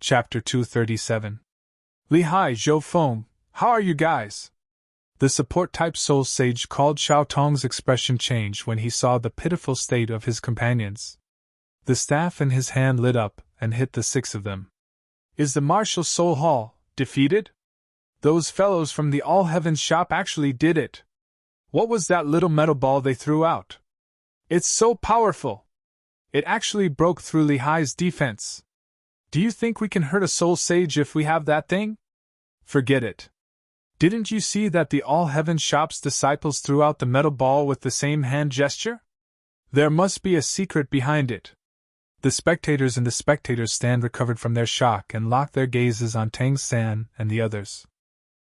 Chapter 237. Li Hai Zhou Feng, how are you guys? The support-type soul sage called Xiao Tong's expression changed when he saw the pitiful state of his companions. The staff in his hand lit up and hit the six of them. Is the Martial Soul Hall defeated? Those fellows from the All Heavens shop actually did it. What was that little metal ball they threw out? It's so powerful! It actually broke through Li Hai's defense. Do you think we can hurt a soul sage if we have that thing? Forget it. Didn't you see that the All Heavens shop's disciples threw out the metal ball with the same hand gesture? There must be a secret behind it. The spectators in the spectators' stand recovered from their shock and locked their gazes on Tang San and the others.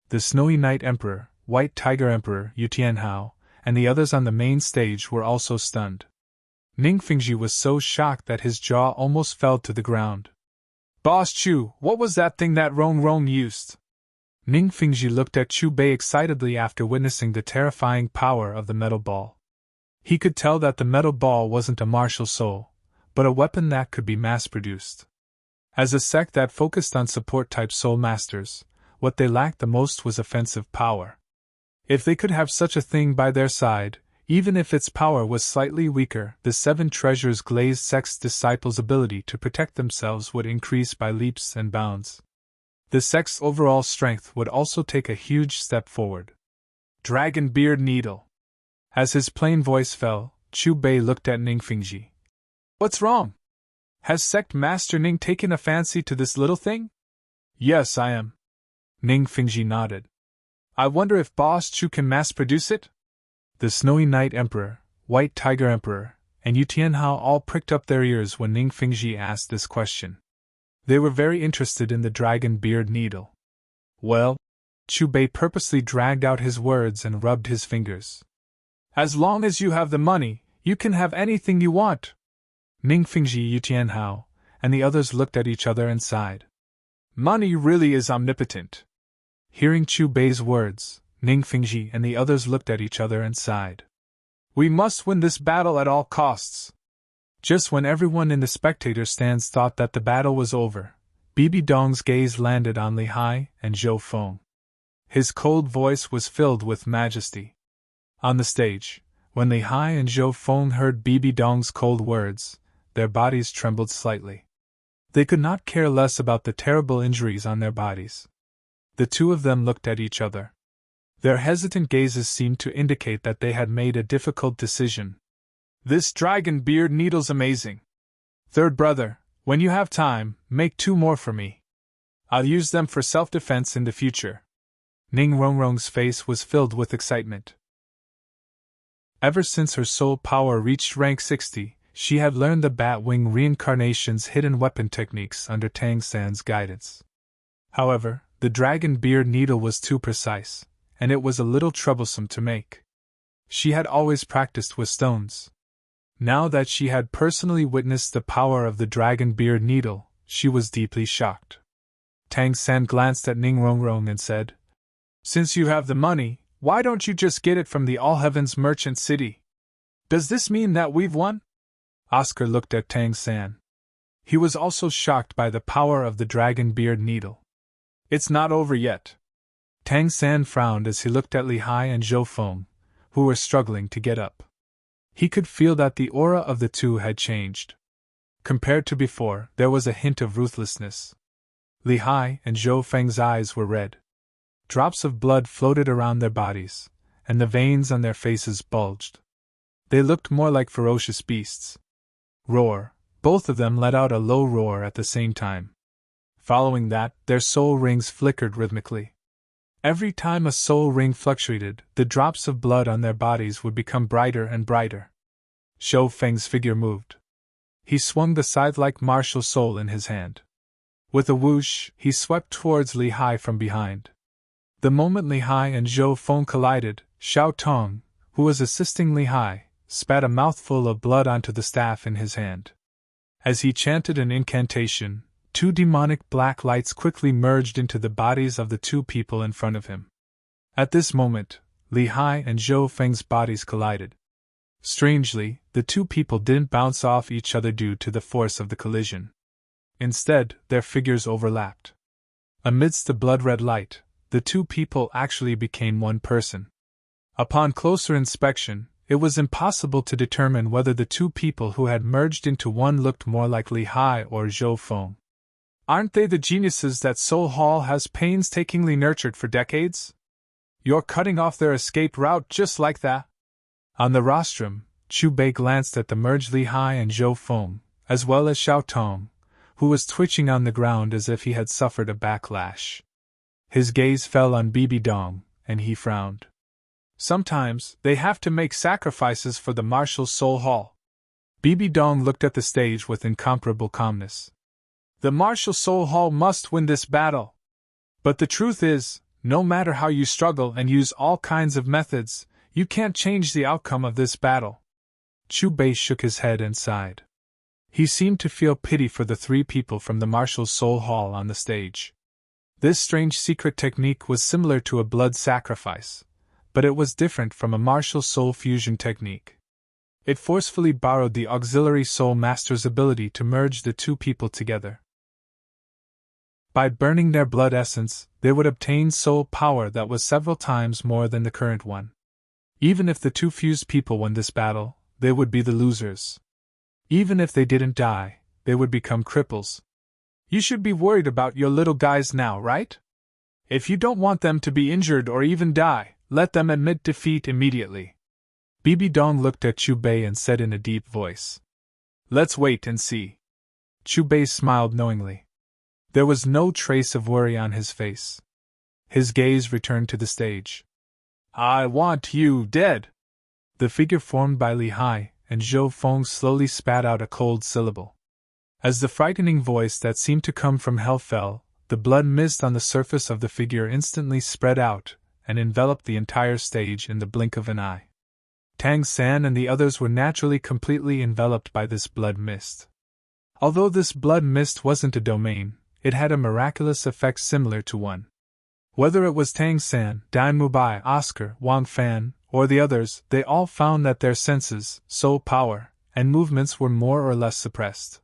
The Snowy Night Emperor, White Tiger Emperor Yu Tianhao, and the others on the main stage were also stunned. Ning Fengji was so shocked that his jaw almost fell to the ground. Boss Chu, what was that thing that Rong Rong used? Ning Fengji looked at Chu Bei excitedly after witnessing the terrifying power of the metal ball. He could tell that the metal ball wasn't a martial soul, but a weapon that could be mass-produced. As a sect that focused on support-type soul masters, what they lacked the most was offensive power. If they could have such a thing by their side, even if its power was slightly weaker, the Seven Treasures Glazed sect's disciples' ability to protect themselves would increase by leaps and bounds. The sect's overall strength would also take a huge step forward. Dragon Beard Needle. As his plain voice fell, Chu Bei looked at Ning Fengji. What's wrong? Has Sect Master Ning taken a fancy to this little thing? Yes, I am. Ning Fengji nodded. I wonder if Boss Chu can mass-produce it? The Snowy Night Emperor, White Tiger Emperor, and Yu Tianhao all pricked up their ears when Ning Fengji asked this question. They were very interested in the Dragon Beard Needle. Well, Chu Bei purposely dragged out his words and rubbed his fingers. As long as you have the money, you can have anything you want. Ning Fengji, Yu Tianhao, and the others looked at each other and sighed. Money really is omnipotent. Hearing Chu Bei's words, Ning Fengji and the others looked at each other and sighed. We must win this battle at all costs. Just when everyone in the spectator stands thought that the battle was over, Bibi Dong's gaze landed on Li Hai and Zhou Feng. His cold voice was filled with majesty. On the stage, when Li Hai and Zhou Feng heard Bibi Dong's cold words, their bodies trembled slightly. They could not care less about the terrible injuries on their bodies. The two of them looked at each other. Their hesitant gazes seemed to indicate that they had made a difficult decision. This Dragon Beard Needle's amazing. Third brother, when you have time, make 2 more for me. I'll use them for self-defense in the future. Ning Rongrong's face was filled with excitement. Ever since her soul power reached rank 60, she had learned the Batwing Reincarnation's hidden weapon techniques under Tang San's guidance. However, the Dragon Beard Needle was too precise, and it was a little troublesome to make. She had always practiced with stones. Now that she had personally witnessed the power of the Dragon Beard Needle, she was deeply shocked. Tang San glanced at Ning Rongrong and said, Since you have the money, why don't you just get it from the All Heavens Merchant City? Does this mean that we've won? Oscar looked at Tang San. He was also shocked by the power of the Dragon Beard Needle. It's not over yet. Tang San frowned as he looked at Li Hai and Zhou Feng, who were struggling to get up. He could feel that the aura of the two had changed. Compared to before, there was a hint of ruthlessness. Li Hai and Zhou Feng's eyes were red. Drops of blood floated around their bodies, and the veins on their faces bulged. They looked more like ferocious beasts. Roar! Both of them let out a low roar at the same time. Following that, their soul rings flickered rhythmically. Every time a soul ring fluctuated, the drops of blood on their bodies would become brighter and brighter. Zhou Feng's figure moved. He swung the scythe-like martial soul in his hand. With a whoosh, he swept towards Li Hai from behind. The moment Li Hai and Zhou Feng collided, Xiao Tong, who was assisting Li Hai, spat a mouthful of blood onto the staff in his hand. As he chanted an incantation, 2 demonic black lights quickly merged into the bodies of the 2 people in front of him. At this moment, Li Hai and Zhou Feng's bodies collided. Strangely, the 2 people didn't bounce off each other due to the force of the collision. Instead, their figures overlapped. Amidst the blood-red light, the two people actually became one person. Upon closer inspection, it was impossible to determine whether the two people who had merged into one looked more like Lehigh or Zhou Feng. Aren't they the geniuses that Soul Hall has painstakingly nurtured for decades? You're cutting off their escape route just like that. On the rostrum, Chu Bei glanced at the merged Lehigh and Zhou Feng, as well as Xiao Tong, who was twitching on the ground as if he had suffered a backlash. His gaze fell on Bibi Dong, and he frowned. Sometimes, they have to make sacrifices for the martial Soul Hall. Bibi Dong looked at the stage with incomparable calmness. The martial Soul Hall must win this battle. But the truth is, no matter how you struggle and use all kinds of methods, you can't change the outcome of this battle. Chu Bei shook his head and sighed. He seemed to feel pity for the three people from the martial Soul Hall on the stage. This strange secret technique was similar to a blood sacrifice, but it was different from a martial soul fusion technique. It forcefully borrowed the auxiliary soul master's ability to merge the two people together. By burning their blood essence, they would obtain soul power that was several times more than the current one. Even if the two fused people won this battle, they would be the losers. Even if they didn't die, they would become cripples. You should be worried about your little guys now, right? If you don't want them to be injured or even die, let them admit defeat immediately. Bibi Dong looked at Chu Bei and said in a deep voice. Let's wait and see. Chu Bei smiled knowingly. There was no trace of worry on his face. His gaze returned to the stage. I want you dead. The figure formed by Lehigh and Zhou Feng slowly spat out a cold syllable. As the frightening voice that seemed to come from hell fell, the blood mist on the surface of the figure instantly spread out and enveloped the entire stage in the blink of an eye. Tang San and the others were naturally completely enveloped by this blood mist. Although this blood mist wasn't a domain, it had a miraculous effect similar to one. Whether it was Tang San, Dai Mubai, Oscar, Wang Fan, or the others, they all found that their senses, soul power, and movements were more or less suppressed.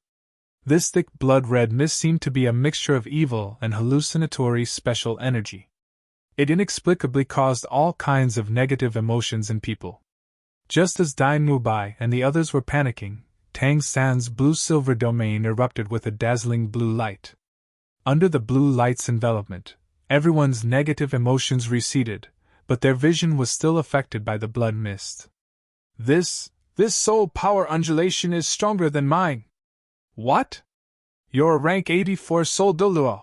This thick blood-red mist seemed to be a mixture of evil and hallucinatory special energy. It inexplicably caused all kinds of negative emotions in people. Just as Dai Mubai and the others were panicking, Tang San's blue-silver domain erupted with a dazzling blue light. Under the blue light's envelopment, everyone's negative emotions receded, but their vision was still affected by the blood mist. This soul power undulation is stronger than mine. What? You're a rank 84 soul de luo.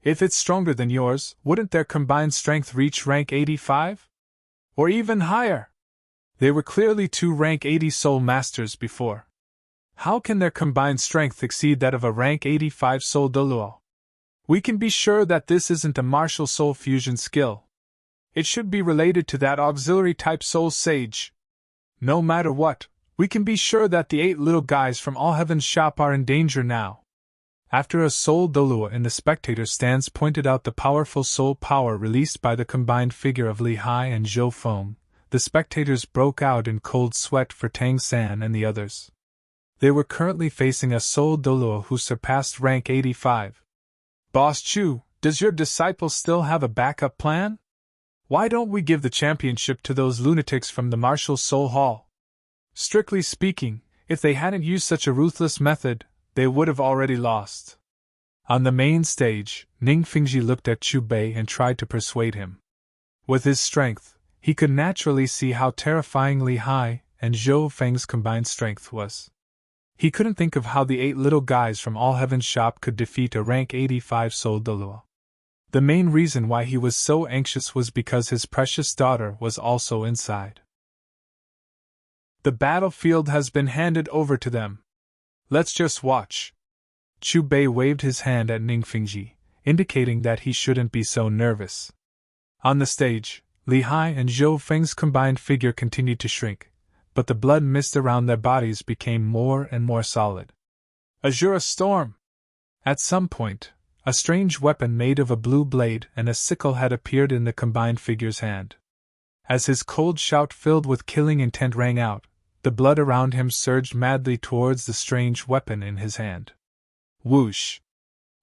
If it's stronger than yours, wouldn't their combined strength reach rank 85? Or even higher? They were clearly two rank 80 soul masters before. How can their combined strength exceed that of a rank 85 soul de luo? We can be sure that this isn't a martial soul fusion skill. It should be related to that auxiliary type soul sage. No matter what, we can be sure that the 8 little guys from All Heaven's shop are in danger now. After a soul dolua in the spectator stands pointed out the powerful soul power released by the combined figure of Lehigh and Zhou Feng, the spectators broke out in cold sweat for Tang San and the others. They were currently facing a soul dolua who surpassed rank 85. Boss Chu, does your disciple still have a backup plan? Why don't we give the championship to those lunatics from the martial Soul Hall? Strictly speaking, if they hadn't used such a ruthless method, they would have already lost. On the main stage, Ning Fingji looked at Chu Bei and tried to persuade him. With his strength, he could naturally see how terrifyingly high and Zhou Feng's combined strength was. He couldn't think of how the 8 little guys from All Heaven's shop could defeat a rank 85 soul dolua. The main reason why he was so anxious was because his precious daughter was also inside. The battlefield has been handed over to them. Let's just watch. Chu Bei waved his hand at Ning Fingji, indicating that he shouldn't be so nervous. On the stage, Lehigh and Zhou Feng's combined figure continued to shrink, but the blood mist around their bodies became more and more solid. Azura Storm! At some point, a strange weapon made of a blue blade and a sickle had appeared in the combined figure's hand. As his cold shout filled with killing intent rang out, the blood around him surged madly towards the strange weapon in his hand. Whoosh!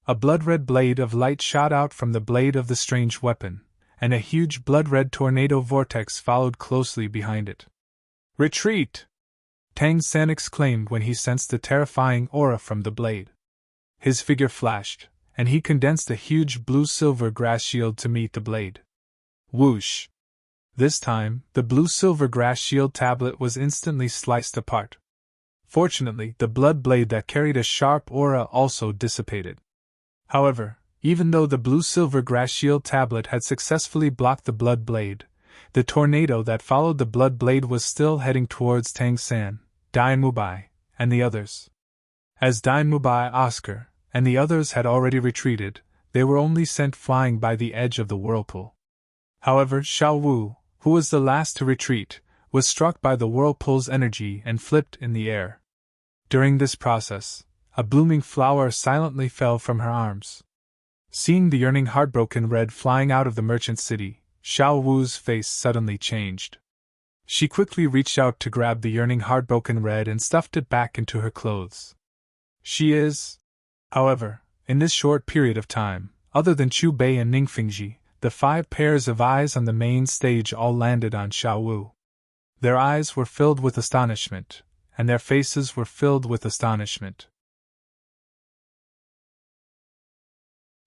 A blood-red blade of light shot out from the blade of the strange weapon, and a huge blood-red tornado vortex followed closely behind it. Retreat! Tang San exclaimed when he sensed the terrifying aura from the blade. His figure flashed, and he condensed a huge blue-silver grass shield to meet the blade. Whoosh! This time, the blue-silver grass shield tablet was instantly sliced apart. Fortunately, the blood blade that carried a sharp aura also dissipated. However, even though the blue-silver grass shield tablet had successfully blocked the blood blade, the tornado that followed the blood blade was still heading towards Tang San, Dai Mubai, and the others. As Dai Mubai, Oscar, and the others had already retreated, they were only sent flying by the edge of the whirlpool. However, Xiao Wu, who was the last to retreat, was struck by the whirlpool's energy and flipped in the air. During this process, a blooming flower silently fell from her arms. Seeing the yearning heartbroken red flying out of the merchant city, Xiao Wu's face suddenly changed. She quickly reached out to grab the yearning heartbroken red and stuffed it back into her clothes. She is... However, in this short period of time, other than Chu Bei and Ning Fingji, the 5 pairs of eyes on the main stage all landed on Xiao Wu. Their eyes were filled with astonishment, and their faces were filled with astonishment.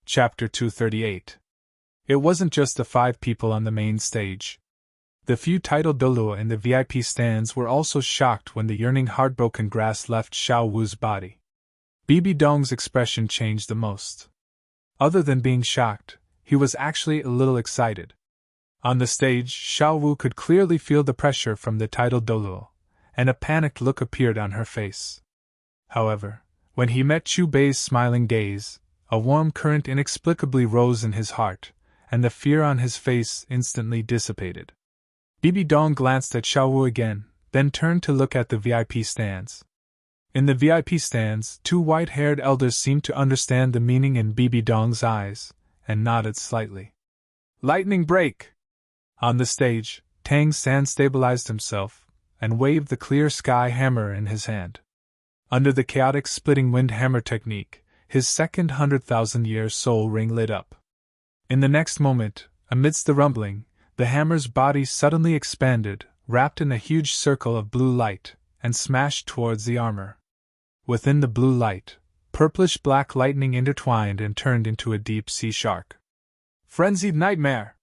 Chapter 238. It wasn't just the 5 people on the main stage. The few title dolua in the VIP stands were also shocked when the yearning heartbroken grass left Xiao Wu's body. Bibi Dong's expression changed the most. Other than being shocked, he was actually a little excited. On the stage, Xiao Wu could clearly feel the pressure from the title dolua, and a panicked look appeared on her face. However, when he met Chu Bei's smiling gaze, a warm current inexplicably rose in his heart, and the fear on his face instantly dissipated. Bibi Dong glanced at Xiao Wu again, then turned to look at the VIP stands. In the VIP stands, 2 white-haired elders seemed to understand the meaning in Bibi Dong's eyes, and nodded slightly. Lightning break! On the stage, Tang San stabilized himself, and waved the clear sky hammer in his hand. Under the chaotic splitting wind hammer technique, his second 100,000-year soul ring lit up. In the next moment, amidst the rumbling, the hammer's body suddenly expanded, wrapped in a huge circle of blue light, and smashed towards the armor. Within the blue light, purplish-black lightning intertwined and turned into a deep-sea shark. Frenzied nightmare!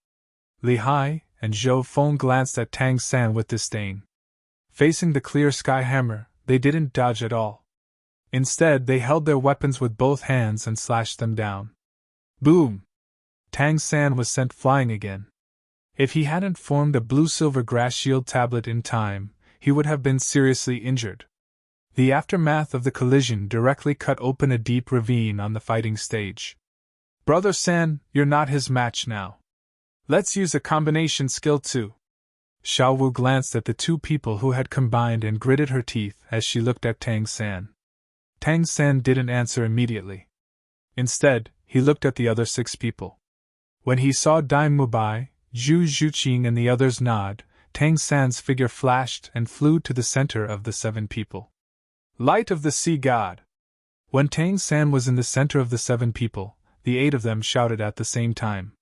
Li Hai and Zhou Feng glanced at Tang San with disdain. Facing the clear sky hammer, they didn't dodge at all. Instead, they held their weapons with both hands and slashed them down. Boom! Tang San was sent flying again. If he hadn't formed a blue-silver grass shield tablet in time, he would have been seriously injured. The aftermath of the collision directly cut open a deep ravine on the fighting stage. Brother San, you're not his match now. Let's use a combination skill too. Xiao Wu glanced at the 2 people who had combined and gritted her teeth as she looked at Tang San. Tang San didn't answer immediately. Instead, he looked at the other 6 people. When he saw Dai Mubai, Zhu Zhuqing and the others nod, Tang San's figure flashed and flew to the center of the 7 people. Light of the Sea God! When Tang San was in the center of the 7 people, the 8 of them shouted at the same time.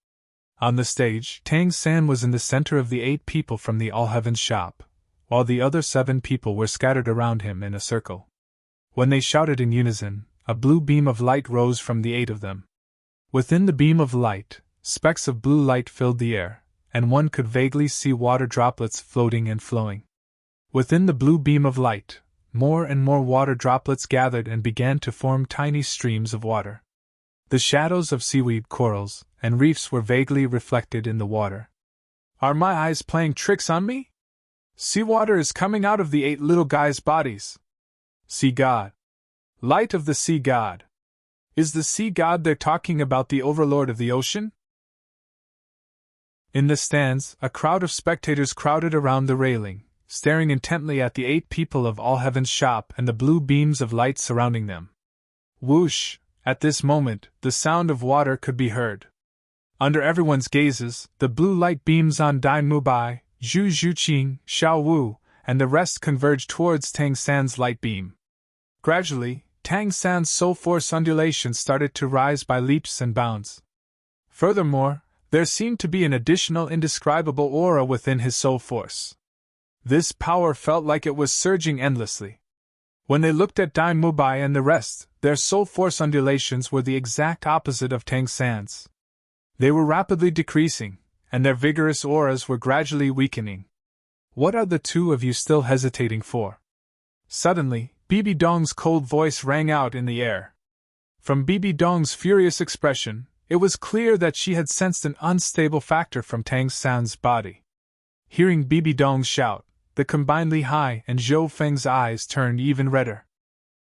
On the stage, Tang San was in the center of the 8 people from the All Heavens shop, while the other 7 people were scattered around him in a circle. When they shouted in unison, a blue beam of light rose from the 8 of them. Within the beam of light, specks of blue light filled the air, and one could vaguely see water droplets floating and flowing. Within the blue beam of light, more and more water droplets gathered and began to form tiny streams of water. The shadows of seaweed, corals, and reefs were vaguely reflected in the water. Are my eyes playing tricks on me? Seawater is coming out of the 8 little guys' bodies. Sea God. Light of the Sea God. Is the Sea God they're talking about the overlord of the ocean? In the stands, a crowd of spectators crowded around the railing, staring intently at the 8 people of All Heaven's shop and the blue beams of light surrounding them. Whoosh! At this moment, the sound of water could be heard. Under everyone's gazes, the blue light beams on Dai Mubai, Zhu Zhuqing, Xiao Wu, and the rest converged towards Tang San's light beam. Gradually, Tang San's soul force undulations started to rise by leaps and bounds. Furthermore, there seemed to be an additional indescribable aura within his soul force. This power felt like it was surging endlessly. When they looked at Dai Mubai and the rest, their soul force undulations were the exact opposite of Tang San's. They were rapidly decreasing, and their vigorous auras were gradually weakening. What are the two of you still hesitating for? Suddenly, Bibi Dong's cold voice rang out in the air. From Bibi Dong's furious expression, it was clear that she had sensed an unstable factor from Tang San's body. Hearing Bibi Dong's shout, the combined Li Hai and Zhou Feng's eyes turned even redder.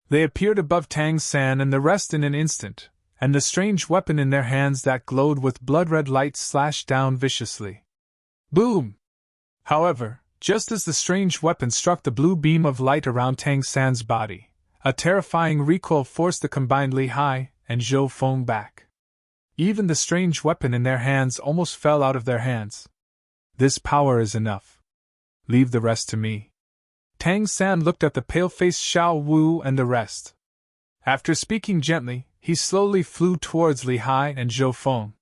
They appeared above Tang San and the rest in an instant, and the strange weapon in their hands that glowed with blood-red light slashed down viciously. Boom! However, just as the strange weapon struck the blue beam of light around Tang San's body, a terrifying recoil forced the combined Li Hai and Zhou Feng back. Even the strange weapon in their hands almost fell out of their hands. This power is enough. Leave the rest to me. Tang San looked at the pale-faced Xiao Wu and the rest. After speaking gently, he slowly flew towards Li Hai and Zhou Feng.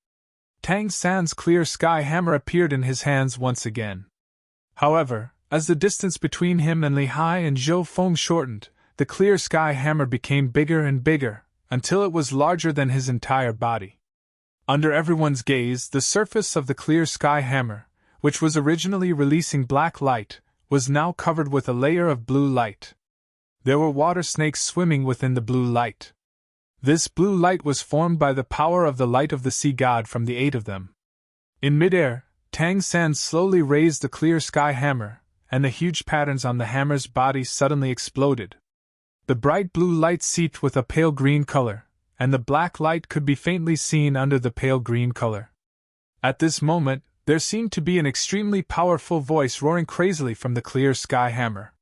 Tang San's clear sky hammer appeared in his hands once again. However, as the distance between him and Li Hai and Zhou Feng shortened, the clear sky hammer became bigger and bigger, until it was larger than his entire body. Under everyone's gaze, the surface of the clear sky hammer, which was originally releasing black light, was now covered with a layer of blue light. There were water snakes swimming within the blue light. This blue light was formed by the power of the light of the sea god from the 8 of them. In midair, Tang San slowly raised the clear sky hammer, and the huge patterns on the hammer's body suddenly exploded. The bright blue light seeped with a pale green color, and the black light could be faintly seen under the pale green color. At this moment, there seemed to be an extremely powerful voice roaring crazily from the clear sky hammer.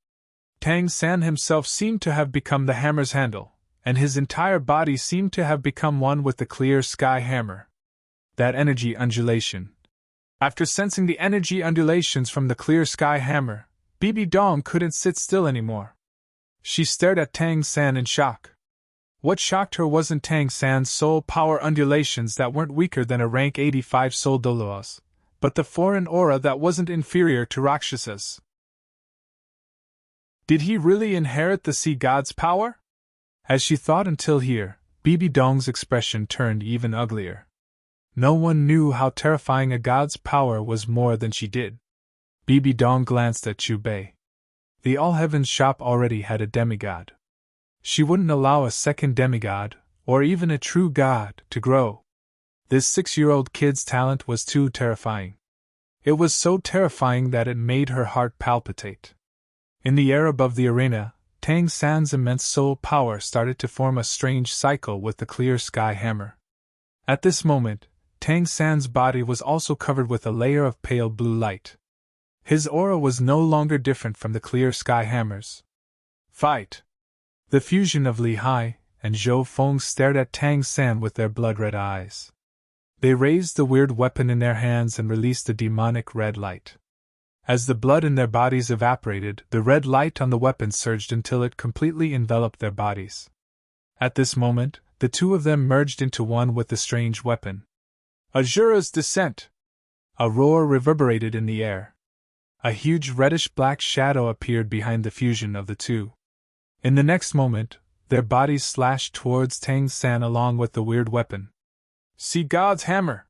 Tang San himself seemed to have become the hammer's handle, and his entire body seemed to have become one with the clear sky hammer. That energy undulation. After sensing the energy undulations from the clear sky hammer, Bibi Dong couldn't sit still anymore. She stared at Tang San in shock. What shocked her wasn't Tang San's soul power undulations that weren't weaker than a rank 85 soul Doloas, but the foreign aura that wasn't inferior to Rakshasas. Did he really inherit the sea god's power? As she thought until here, Bibi Dong's expression turned even uglier. No one knew how terrifying a god's power was more than she did. Bibi Dong glanced at Chu Bei. The All-Heavens shop already had a demigod. She wouldn't allow a second demigod, or even a true god, to grow. This 6-year-old kid's talent was too terrifying. It was so terrifying that it made her heart palpitate. In the air above the arena, Tang San's immense soul power started to form a strange cycle with the clear sky hammer. At this moment, Tang San's body was also covered with a layer of pale blue light. His aura was no longer different from the clear sky hammer's. Fight! The fusion of Li Hai and Zhou Feng stared at Tang San with their blood-red eyes. They raised the weird weapon in their hands and released the demonic red light. As the blood in their bodies evaporated, the red light on the weapon surged until it completely enveloped their bodies. At this moment, the two of them merged into one with the strange weapon. Azura's descent! A roar reverberated in the air. A huge reddish-black shadow appeared behind the fusion of the two. In the next moment, their bodies slashed towards Tang San along with the weird weapon. Sea God's hammer!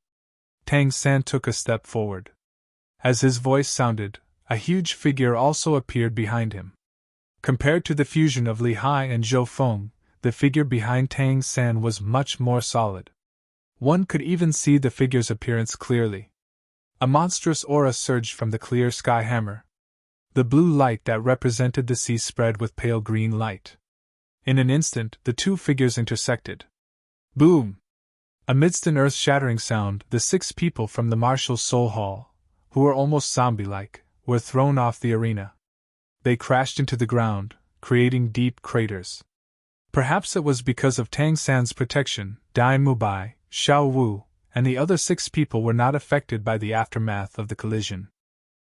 Tang San took a step forward. As his voice sounded, a huge figure also appeared behind him. Compared to the fusion of Li Hai and Zhou Feng, the figure behind Tang San was much more solid. One could even see the figure's appearance clearly. A monstrous aura surged from the clear sky hammer. The blue light that represented the sea spread with pale green light. In an instant, the two figures intersected. Boom! Amidst an earth-shattering sound, the 6 people from the Martial Soul Hall, who were almost zombie-like, were thrown off the arena. They crashed into the ground, creating deep craters. Perhaps it was because of Tang San's protection, Dai Mubai, Xiao Wu, and the other 6 people were not affected by the aftermath of the collision.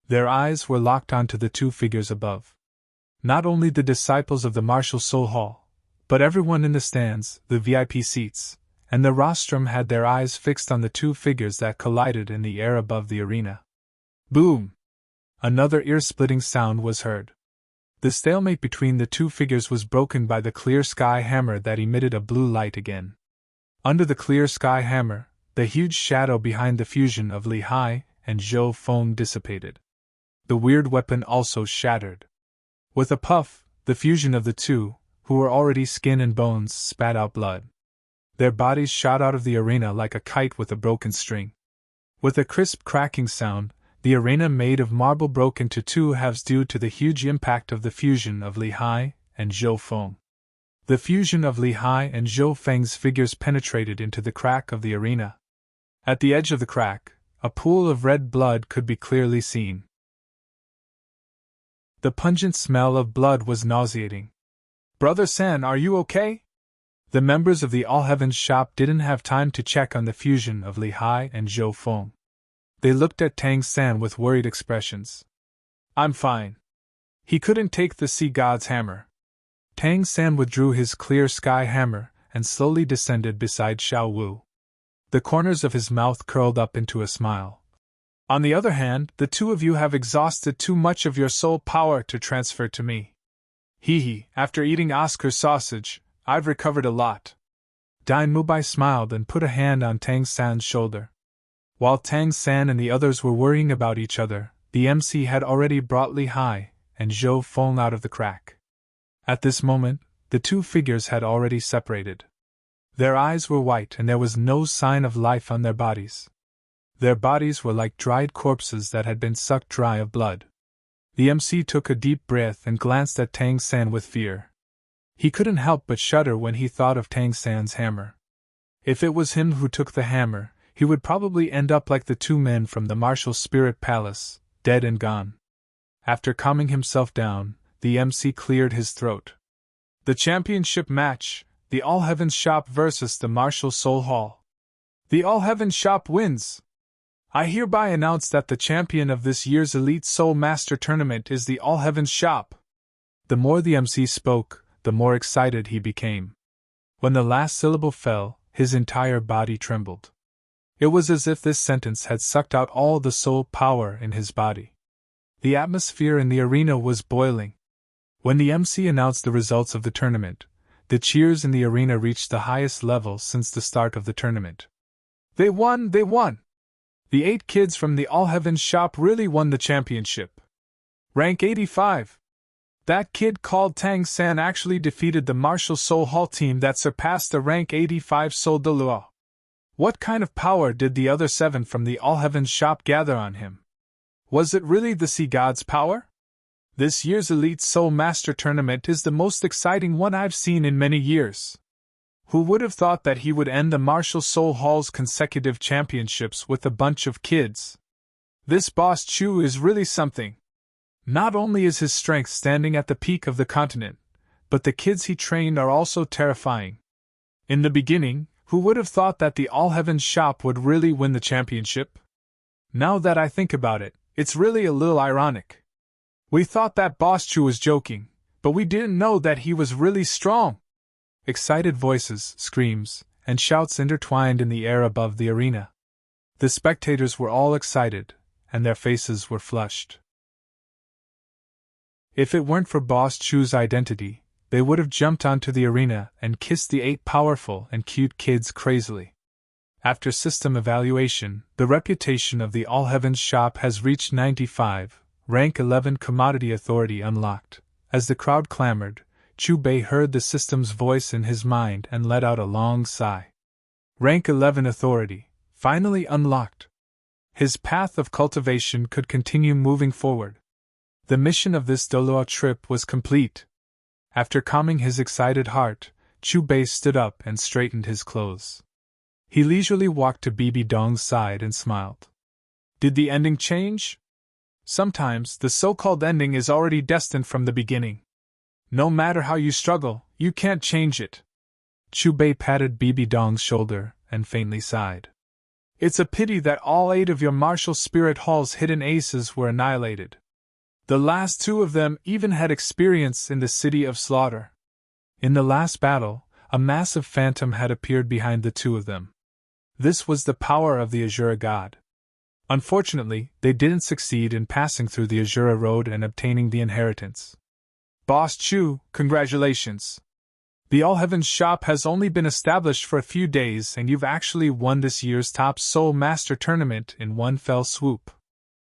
Their eyes were locked onto the 2 figures above. Not only the disciples of the Martial Soul Hall, But everyone in the stands, the VIP seats, and the rostrum had their eyes fixed on the two figures that collided in the air above the arena. Boom! Another ear-splitting sound was heard. The stalemate between the two figures was broken by the clear sky hammer that emitted a blue light again. Under the clear sky hammer, the huge shadow behind the fusion of Lehigh and Zhou Feng dissipated. The weird weapon also shattered. With a puff, the fusion of the two, who were already skin and bones, spat out blood. Their bodies shot out of the arena like a kite with a broken string. With a crisp cracking sound, the arena made of marble broke into two halves due to the huge impact of the fusion of Lehigh and Zhou Feng. The fusion of Lehigh and Zhou Feng's figures penetrated into the crack of the arena. At the edge of the crack, a pool of red blood could be clearly seen. The pungent smell of blood was nauseating. "Brother San, are you okay?" The members of the All Heavens shop didn't have time to check on the fusion of Lehigh and Zhou Feng. They looked at Tang San with worried expressions. "I'm fine." He couldn't take the sea god's hammer. Tang San withdrew his clear sky hammer and slowly descended beside Xiao Wu. The corners of his mouth curled up into a smile. "On the other hand, the two of you have exhausted too much of your soul power to transfer to me. Hee, after eating Oscar's sausage, I've recovered a lot." Dai Mubai smiled and put a hand on Tang San's shoulder. While Tang San and the others were worrying about each other, the MC had already brought Lehigh and Zhou Feng out of the crack. At this moment, the two figures had already separated. Their eyes were white and there was no sign of life on their bodies. Their bodies were like dried corpses that had been sucked dry of blood. The MC took a deep breath and glanced at Tang San with fear. He couldn't help but shudder when he thought of Tang San's hammer. If it was him who took the hammer, he would probably end up like the two men from the Martial Spirit Palace, dead and gone. After calming himself down, the MC cleared his throat. "The championship match, the All Heavens Shop versus the Martial Soul Hall. The All Heavens Shop wins! I hereby announce that the champion of this year's Elite Soul Master Tournament is the All Heavens Shop." The more the MC spoke, the more excited he became. When the last syllable fell, his entire body trembled. It was as if this sentence had sucked out all the soul power in his body. The atmosphere in the arena was boiling. When the MC announced the results of the tournament, the cheers in the arena reached the highest level since the start of the tournament. "They won! They won! The 8 kids from the All Heavens Shop really won the championship. Rank 85! That kid called Tang San actually defeated the Martial Soul Hall team that surpassed the rank 85 Soul de Luo. What kind of power did the other 7 from the All Heavens Shop gather on him? Was it really the Sea God's power? This year's Elite Soul Master Tournament is the most exciting one I've seen in many years. Who would have thought that he would end the Martial Soul Hall's consecutive championships with a bunch of kids? This Boss Chu is really something. Not only is his strength standing at the peak of the continent, but the kids he trained are also terrifying. In the beginning, who would have thought that the All Heavens Shop would really win the championship? Now that I think about it, it's really a little ironic. We thought that Boss Chu was joking, but we didn't know that he was really strong." Excited voices, screams, and shouts intertwined in the air above the arena. The spectators were all excited, and their faces were flushed. If it weren't for Boss Chu's identity, they would have jumped onto the arena and kissed the 8 powerful and cute kids crazily. After system evaluation, the reputation of the All Heavens Shop has reached 95, rank 11 commodity authority unlocked. As the crowd clamored, Chu Bei heard the system's voice in his mind and let out a long sigh. Rank 11 authority, finally unlocked. His path of cultivation could continue moving forward. The mission of this Doluo trip was complete. After calming his excited heart, Chu Bei stood up and straightened his clothes. He leisurely walked to Bibi Dong's side and smiled. "Did the ending change?" "Sometimes the so-called ending is already destined from the beginning. No matter how you struggle, you can't change it." Chu Bei patted Bibi Dong's shoulder and faintly sighed. "It's a pity that all 8 of your Martial Spirit Hall's hidden aces were annihilated. The last 2 of them even had experience in the City of Slaughter. In the last battle, a massive phantom had appeared behind the two of them. This was the power of the Azura god. Unfortunately, they didn't succeed in passing through the Azura road and obtaining the inheritance. Boss Chu, congratulations! The All Heavens shop has only been established for a few days and you've actually won this year's top Soul Master tournament in one fell swoop.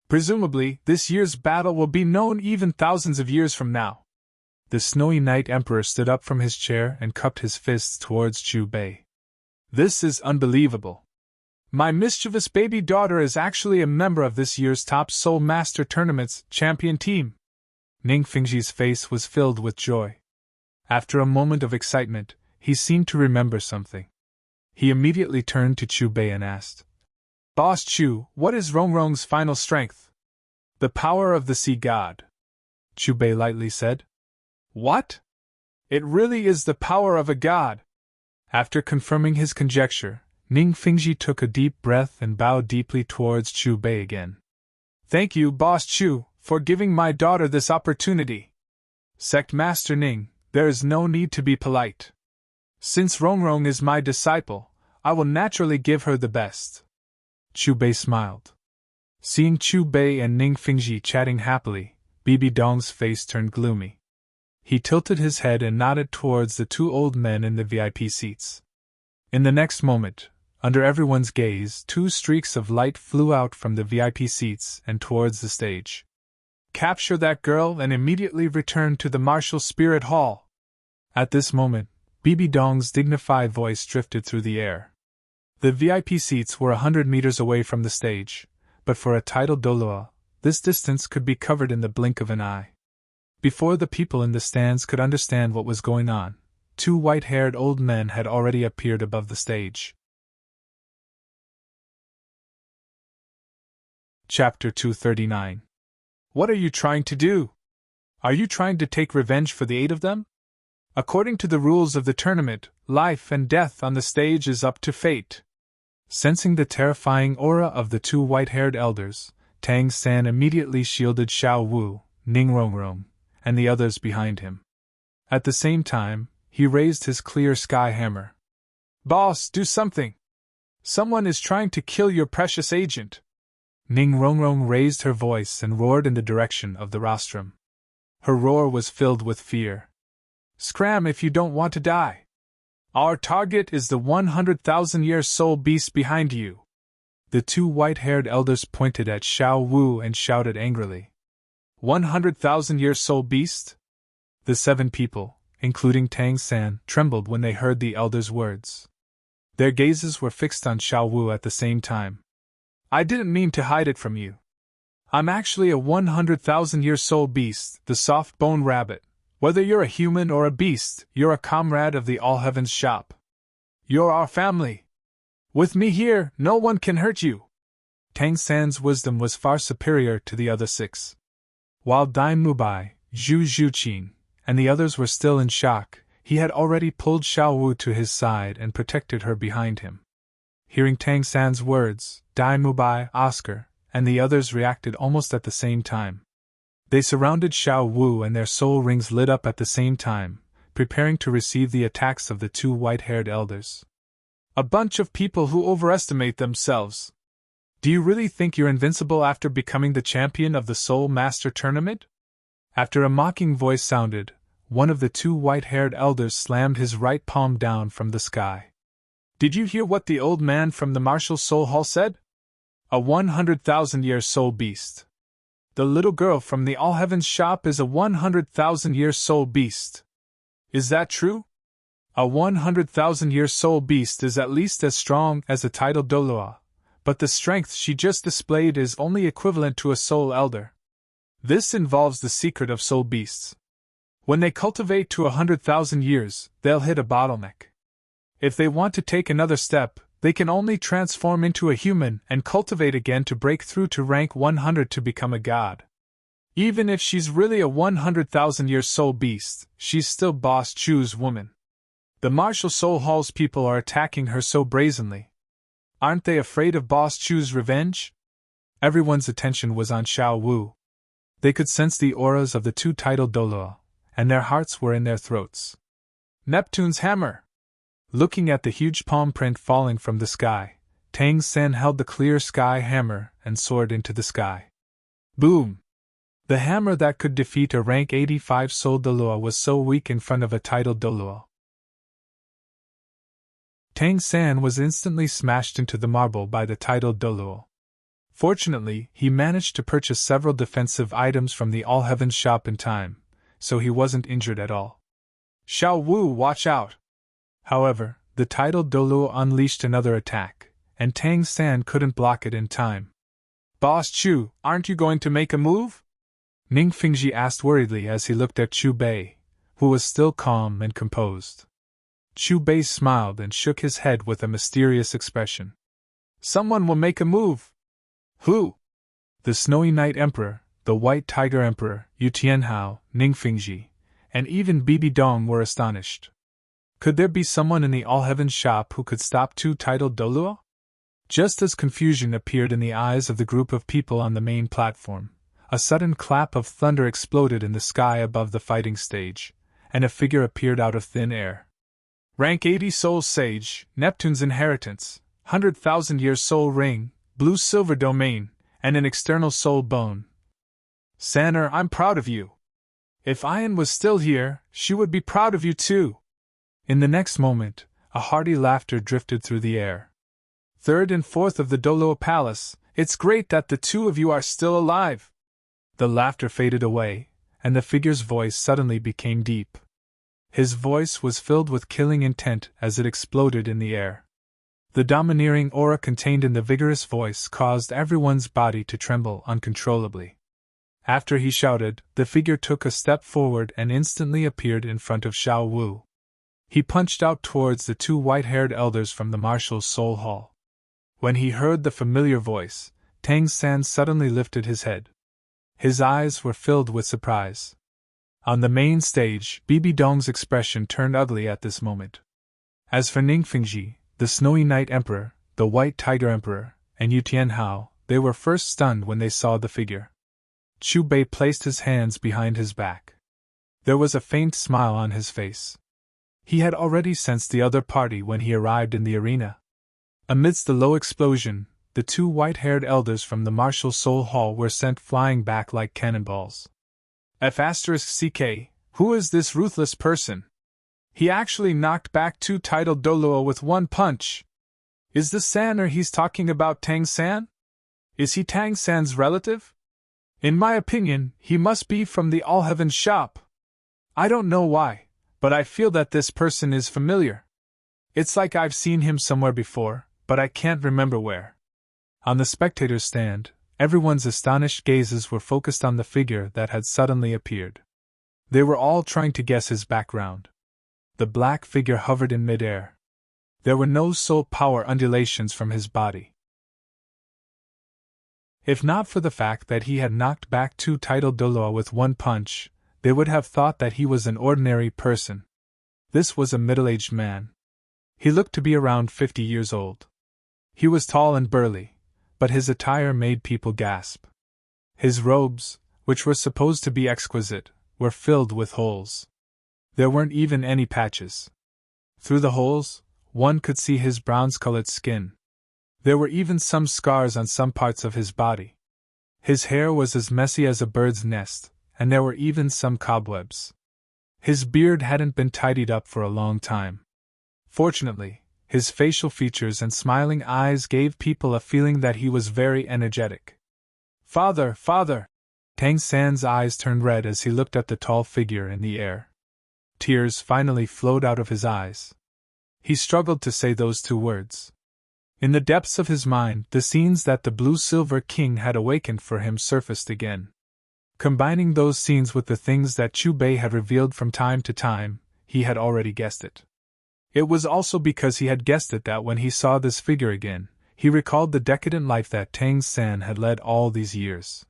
Presumably, this year's battle will be known even thousands of years from now. The Snowy Knight Emperor stood up from his chair and cupped his fists towards Chu Bei. This is unbelievable. My mischievous baby daughter is actually a member of this year's top Soul Master tournament's champion team. Ning Fingji's face was filled with joy. After a moment of excitement, he seemed to remember something. He immediately turned to Chu Bei and asked, Boss Chu, what is Rongrong's final strength? The power of the sea god. Chu Bei lightly said. What? It really is the power of a god. After confirming his conjecture, Ning Fingji took a deep breath and bowed deeply towards Chu Bei again. Thank you, Boss Chu, for giving my daughter this opportunity. Sect Master Ning, there is no need to be polite. Since Rongrong is my disciple, I will naturally give her the best. Chu Bei smiled. Seeing Chu Bei and Ning Fingji chatting happily, Bibi Dong's face turned gloomy. He tilted his head and nodded towards the two old men in the VIP seats. In the next moment, under everyone's gaze, two streaks of light flew out from the VIP seats and towards the stage. Capture that girl and immediately return to the Martial Spirit Hall. At this moment, Bibi Dong's dignified voice drifted through the air. The VIP seats were 100 meters away from the stage, but for a titled Doloa, this distance could be covered in the blink of an eye. Before the people in the stands could understand what was going on, two white-haired old men had already appeared above the stage. Chapter 239. What are you trying to do? Are you trying to take revenge for the 8 of them? According to the rules of the tournament, life and death on the stage is up to fate. Sensing the terrifying aura of the two white-haired elders, Tang San immediately shielded Xiao Wu, Ning Rongrong, and the others behind him. At the same time, he raised his clear sky hammer. Boss, do something! Someone is trying to kill your precious agent! Ning Rongrong raised her voice and roared in the direction of the rostrum. Her roar was filled with fear. Scram if you don't want to die! Our target is the 100,000-year soul beast behind you! The two white-haired elders pointed at Xiao Wu and shouted angrily. 100,000-year soul beast? The 7 people, including Tang San, trembled when they heard the elders' words. Their gazes were fixed on Xiao Wu at the same time. I didn't mean to hide it from you. I'm actually a 100,000-year soul beast, the soft-bone rabbit. Whether you're a human or a beast, you're a comrade of the All Heavens shop. You're our family. With me here, no one can hurt you. Tang San's wisdom was far superior to the other 6. While Dai Mubai, Zhu Zhuqin, and the others were still in shock, he had already pulled Xiao Wu to his side and protected her behind him. Hearing Tang San's words, Dai Mubai, Oscar, and the others reacted almost at the same time. They surrounded Xiao Wu and their soul rings lit up at the same time, preparing to receive the attacks of the two white-haired elders. A bunch of people who overestimate themselves. Do you really think you're invincible after becoming the champion of the Soul Master Tournament? After a mocking voice sounded, one of the two white-haired elders slammed his right palm down from the sky. Did you hear what the old man from the Martial Soul Hall said? A 100,000-year soul beast. The little girl from the All Heavens shop is a 100,000-year soul beast. Is that true? A 100,000-year soul beast is at least as strong as a titled Doloa, but the strength she just displayed is only equivalent to a soul elder. This involves the secret of soul beasts. When they cultivate to 100,000 years, they'll hit a bottleneck. If they want to take another step, they can only transform into a human and cultivate again to break through to rank 100 to become a god. Even if she's really a 100,000-year soul beast, she's still Boss Chu's woman. The Martial Soul Hall's people are attacking her so brazenly. Aren't they afraid of Boss Chu's revenge? Everyone's attention was on Xiao Wu. They could sense the auras of the two titled Doloa, and their hearts were in their throats. Neptune's hammer! Looking at the huge palm print falling from the sky, Tang San held the clear sky hammer and soared into the sky. Boom! The hammer that could defeat a rank 85 soul Dolua was so weak in front of a titled Dolua. Tang San was instantly smashed into the marble by the titled Dolua. Fortunately, he managed to purchase several defensive items from the All Heavens shop in time, so he wasn't injured at all. Xiao Wu, watch out! However, the titled Dolua unleashed another attack, and Tang San couldn't block it in time. Boss Chu, aren't you going to make a move? Ning Fingji asked worriedly as he looked at Chu Bei, who was still calm and composed. Chu Bei smiled and shook his head with a mysterious expression. Someone will make a move. Who? The Snowy Night Emperor, the White Tiger Emperor, Yu Tianhao, Ning Fingji, and even Bibi Dong were astonished. Could there be someone in the All Heavens shop who could stop two titled Dolua? Just as confusion appeared in the eyes of the group of people on the main platform, a sudden clap of thunder exploded in the sky above the fighting stage, and a figure appeared out of thin air. Rank 80 Soul Sage, Neptune's inheritance, 100,000 years soul ring, blue-silver domain, and an external soul bone. Sanner, I'm proud of you. If Ayan was still here, she would be proud of you too. In the next moment, a hearty laughter drifted through the air. Third and fourth of the Dolua Palace, it's great that the two of you are still alive. The laughter faded away, and the figure's voice suddenly became deep. His voice was filled with killing intent as it exploded in the air. The domineering aura contained in the vigorous voice caused everyone's body to tremble uncontrollably. After he shouted, the figure took a step forward and instantly appeared in front of Xiao Wu. He punched out towards the two white-haired elders from the Marshal's Soul Hall. When he heard the familiar voice, Tang San suddenly lifted his head. His eyes were filled with surprise. On the main stage, Bibi Dong's expression turned ugly at this moment. As for Ning Fingji, the Snowy Night Emperor, the White Tiger Emperor, and Yu Tianhao, they were first stunned when they saw the figure. Chu Bei placed his hands behind his back. There was a faint smile on his face. He had already sensed the other party when he arrived in the arena. Amidst the low explosion, the two white-haired elders from the Martial Soul Hall were sent flying back like cannonballs. F***CK, who is this ruthless person? He actually knocked back two titled Dolua with one punch. Is the Sanner he's talking about Tang San? Is he Tang San's relative? In my opinion, he must be from the All Heavens shop. I don't know why, but I feel that this person is familiar. It's like I've seen him somewhere before, but I can't remember where. On the spectators' stand, everyone's astonished gazes were focused on the figure that had suddenly appeared. They were all trying to guess his background. The black figure hovered in midair. There were no soul power undulations from his body. If not for the fact that he had knocked back two titled Dolua with one punch, they would have thought that he was an ordinary person. This was a middle-aged man. He looked to be around 50 years old. He was tall and burly, but his attire made people gasp. His robes, which were supposed to be exquisite, were filled with holes. There weren't even any patches. Through the holes, one could see his bronze-colored skin. There were even some scars on some parts of his body. His hair was as messy as a bird's nest, and there were even some cobwebs. His beard hadn't been tidied up for a long time. Fortunately, his facial features and smiling eyes gave people a feeling that he was very energetic. Father, father! Tang San's eyes turned red as he looked at the tall figure in the air. Tears finally flowed out of his eyes. He struggled to say those two words. In the depths of his mind, the scenes that the Blue-Silver King had awakened for him surfaced again. Combining those scenes with the things that Chu Bei had revealed from time to time, he had already guessed it. It was also because he had guessed it that when he saw this figure again, he recalled the decadent life that Tang San had led all these years.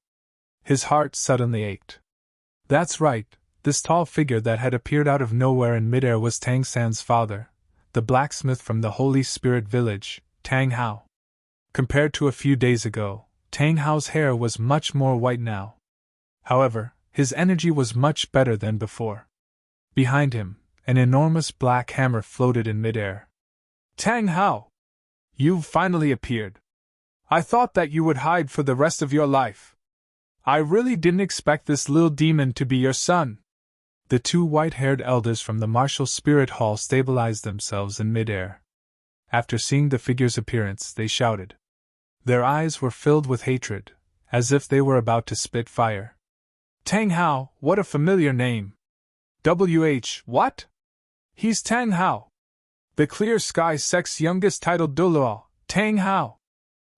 His heart suddenly ached. That's right, this tall figure that had appeared out of nowhere in midair was Tang San's father, the blacksmith from the Holy Spirit village, Tang Hao. Compared to a few days ago, Tang Hao's hair was much more white now. However, his energy was much better than before. Behind him, an enormous black hammer floated in midair. Tang Hao! You've finally appeared. I thought that you would hide for the rest of your life. I really didn't expect this little demon to be your son. The two white-haired elders from the martial spirit hall stabilized themselves in midair. After seeing the figure's appearance, they shouted. Their eyes were filled with hatred, as if they were about to spit fire. Tang Hao, what a familiar name! What? He's Tang Hao, the Clear Sky Sect's youngest titled Doluo, Tang Hao.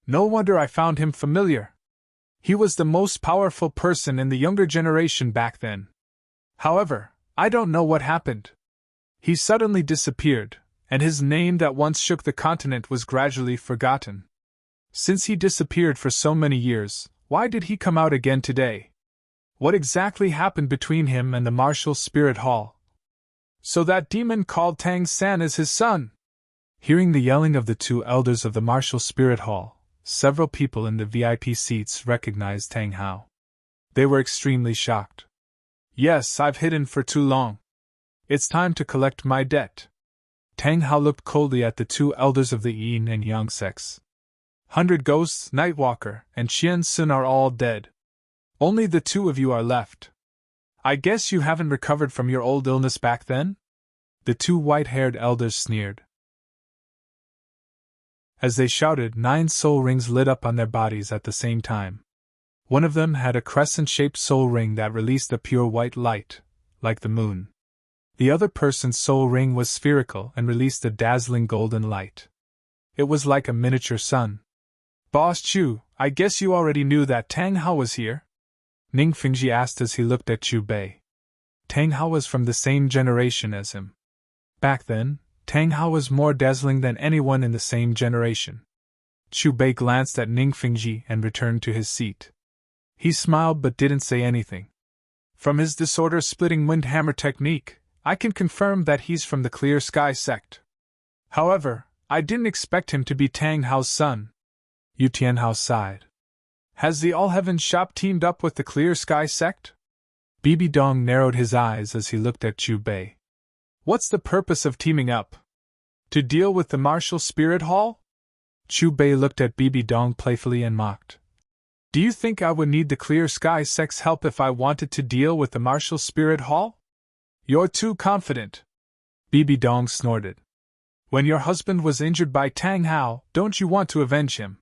No wonder I found him familiar. He was the most powerful person in the younger generation back then. However, I don't know what happened. He suddenly disappeared, and his name that once shook the continent was gradually forgotten. Since he disappeared for so many years, why did he come out again today? What exactly happened between him and the Martial Spirit Hall? So that demon called Tang San is his son! Hearing the yelling of the two elders of the Martial Spirit Hall, several people in the VIP seats recognized Tang Hao. They were extremely shocked. Yes, I've hidden for too long. It's time to collect my debt. Tang Hao looked coldly at the two elders of the Yin and Yang sects. 100 Ghosts, Nightwalker, and Qian Sun are all dead. Only the two of you are left. I guess you haven't recovered from your old illness back then? The two white-haired elders sneered. As they shouted, 9 soul rings lit up on their bodies at the same time. One of them had a crescent-shaped soul ring that released a pure white light, like the moon. The other person's soul ring was spherical and released a dazzling golden light. It was like a miniature sun. Boss Chu, I guess you already knew that Tang Hao was here? Ning Fingji asked as he looked at Chu Bei. Tang Hao was from the same generation as him. Back then, Tang Hao was more dazzling than anyone in the same generation. Chu Bei glanced at Ning Fingji and returned to his seat. He smiled but didn't say anything. From his disorder-splitting wind hammer technique, I can confirm that he's from the Clear Sky sect. However, I didn't expect him to be Tang Hao's son. Yu Tianhao sighed. Has the All Heaven Shop teamed up with the Clear Sky sect? Bibi Dong narrowed his eyes as he looked at Chu Bei. What's the purpose of teaming up? To deal with the Martial Spirit Hall? Chu Bei looked at Bibi Dong playfully and mocked. Do you think I would need the Clear Sky sect's help if I wanted to deal with the Martial Spirit Hall? You're too confident. Bibi Dong snorted. When your husband was injured by Tang Hao, don't you want to avenge him?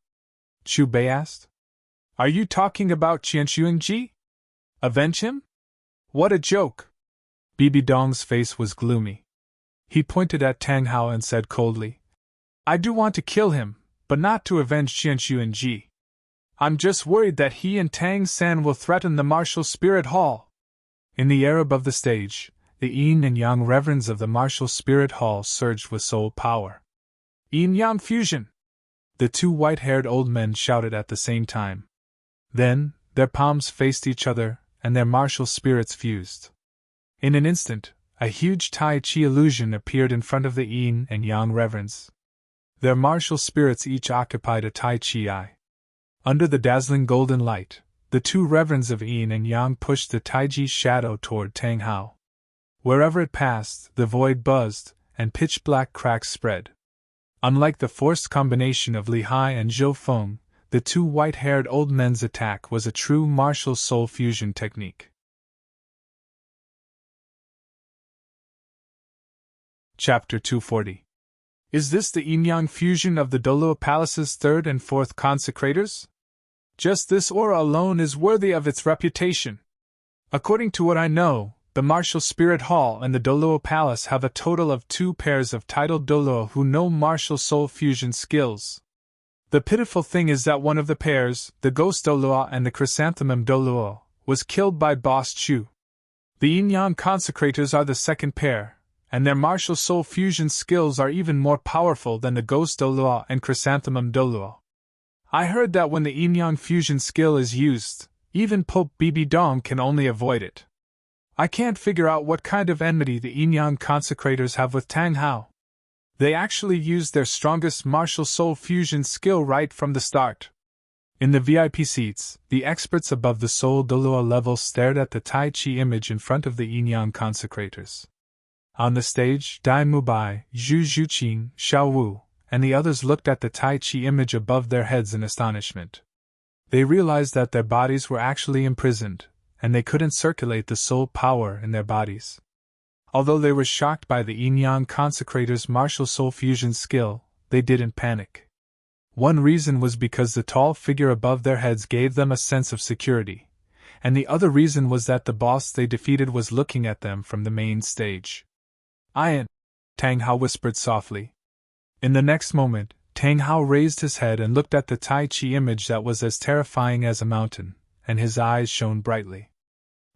Chu Bei asked. Are you talking about Qianxuangji? Avenge him? What a joke! Bibi Dong's face was gloomy. He pointed at Tang Hao and said coldly, I do want to kill him, but not to avenge Qianxuangji. I'm just worried that he and Tang San will threaten the Martial Spirit Hall. In the air above the stage, the Yin and Yang reverends of the Martial Spirit Hall surged with soul power. Yin-Yang fusion! The two white-haired old men shouted at the same time. Then, their palms faced each other, and their martial spirits fused. In an instant, a huge Tai Chi illusion appeared in front of the Yin and Yang reverends. Their martial spirits each occupied a Tai Chi eye. Under the dazzling golden light, the two reverends of Yin and Yang pushed the Tai Chi shadow toward Tang Hao. Wherever it passed, the void buzzed, and pitch-black cracks spread. Unlike the forced combination of Li Hai and Zhou Feng, the two white-haired old men's attack was a true martial soul fusion technique. Chapter 240. Is this the yin-yang fusion of the Doluo Palace's third and fourth consecrators? Just this aura alone is worthy of its reputation. According to what I know, the Martial Spirit Hall and the Doluo Palace have a total of 2 pairs of titled Doluo who know martial soul fusion skills. The pitiful thing is that one of the pairs, the Ghost Doluo and the Chrysanthemum Doluo, was killed by Boss Chu. The Yin-Yang consecrators are the second pair, and their martial soul fusion skills are even more powerful than the Ghost Doluo and Chrysanthemum Doluo. I heard that when the Yin-Yang fusion skill is used, even Pope Bibi Dong can only avoid it. I can't figure out what kind of enmity the Yin-Yang consecrators have with Tang Hao. They actually used their strongest martial soul fusion skill right from the start. In the VIP seats, the experts above the Soul Doluo level stared at the Tai Chi image in front of the Yin-Yang consecrators. On the stage, Dai Mubai, Zhu Zhuqing, Xiao Wu, and the others looked at the Tai Chi image above their heads in astonishment. They realized that their bodies were actually imprisoned, and they couldn't circulate the soul power in their bodies. Although they were shocked by the yin-yang consecrator's martial soul fusion skill, they didn't panic. One reason was because the tall figure above their heads gave them a sense of security, and the other reason was that the boss they defeated was looking at them from the main stage. "Ian," Tang Hao whispered softly. In the next moment, Tang Hao raised his head and looked at the Tai Chi image that was as terrifying as a mountain, and his eyes shone brightly.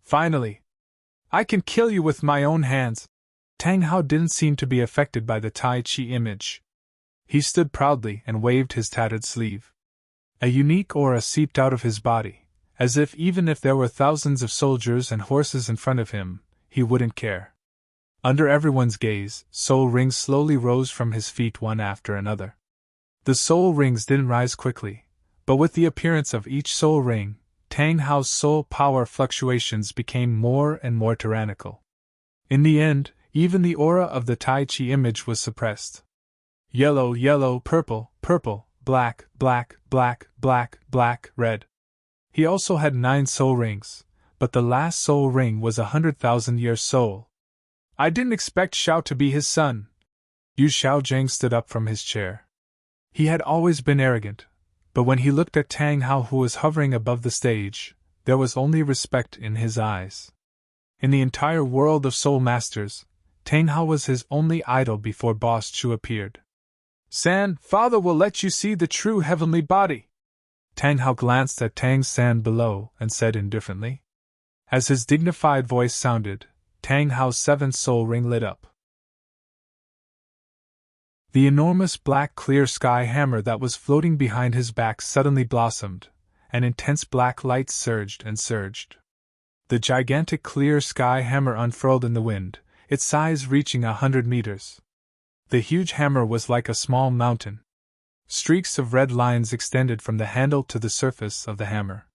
"Finally! I can kill you with my own hands!" Tang Hao didn't seem to be affected by the Tai Chi image. He stood proudly and waved his tattered sleeve. A unique aura seeped out of his body, as if even if there were thousands of soldiers and horses in front of him, he wouldn't care. Under everyone's gaze, soul rings slowly rose from his feet one after another. The soul rings didn't rise quickly, but with the appearance of each soul ring, Tang Hao's soul power fluctuations became more and more tyrannical. In the end, even the aura of the Tai Chi image was suppressed. Yellow, yellow, purple, purple, black, black, black, black, black, red. He also had 9 soul rings, but the last soul ring was 100,000-year soul. "I didn't expect Xiao to be his son." Yu Xiaojing stood up from his chair. He had always been arrogant, but when he looked at Tang Hao, who was hovering above the stage, there was only respect in his eyes. In the entire world of soul masters, Tang Hao was his only idol before Boss Chu appeared. "San, father will let you see the true heavenly body." Tang Hao glanced at Tang San below and said indifferently. As his dignified voice sounded, Tang Hao's 7th soul ring lit up. The enormous black clear sky hammer that was floating behind his back suddenly blossomed, and intense black lights surged and surged. The gigantic clear sky hammer unfurled in the wind, its size reaching 100 meters. The huge hammer was like a small mountain. Streaks of red lines extended from the handle to the surface of the hammer.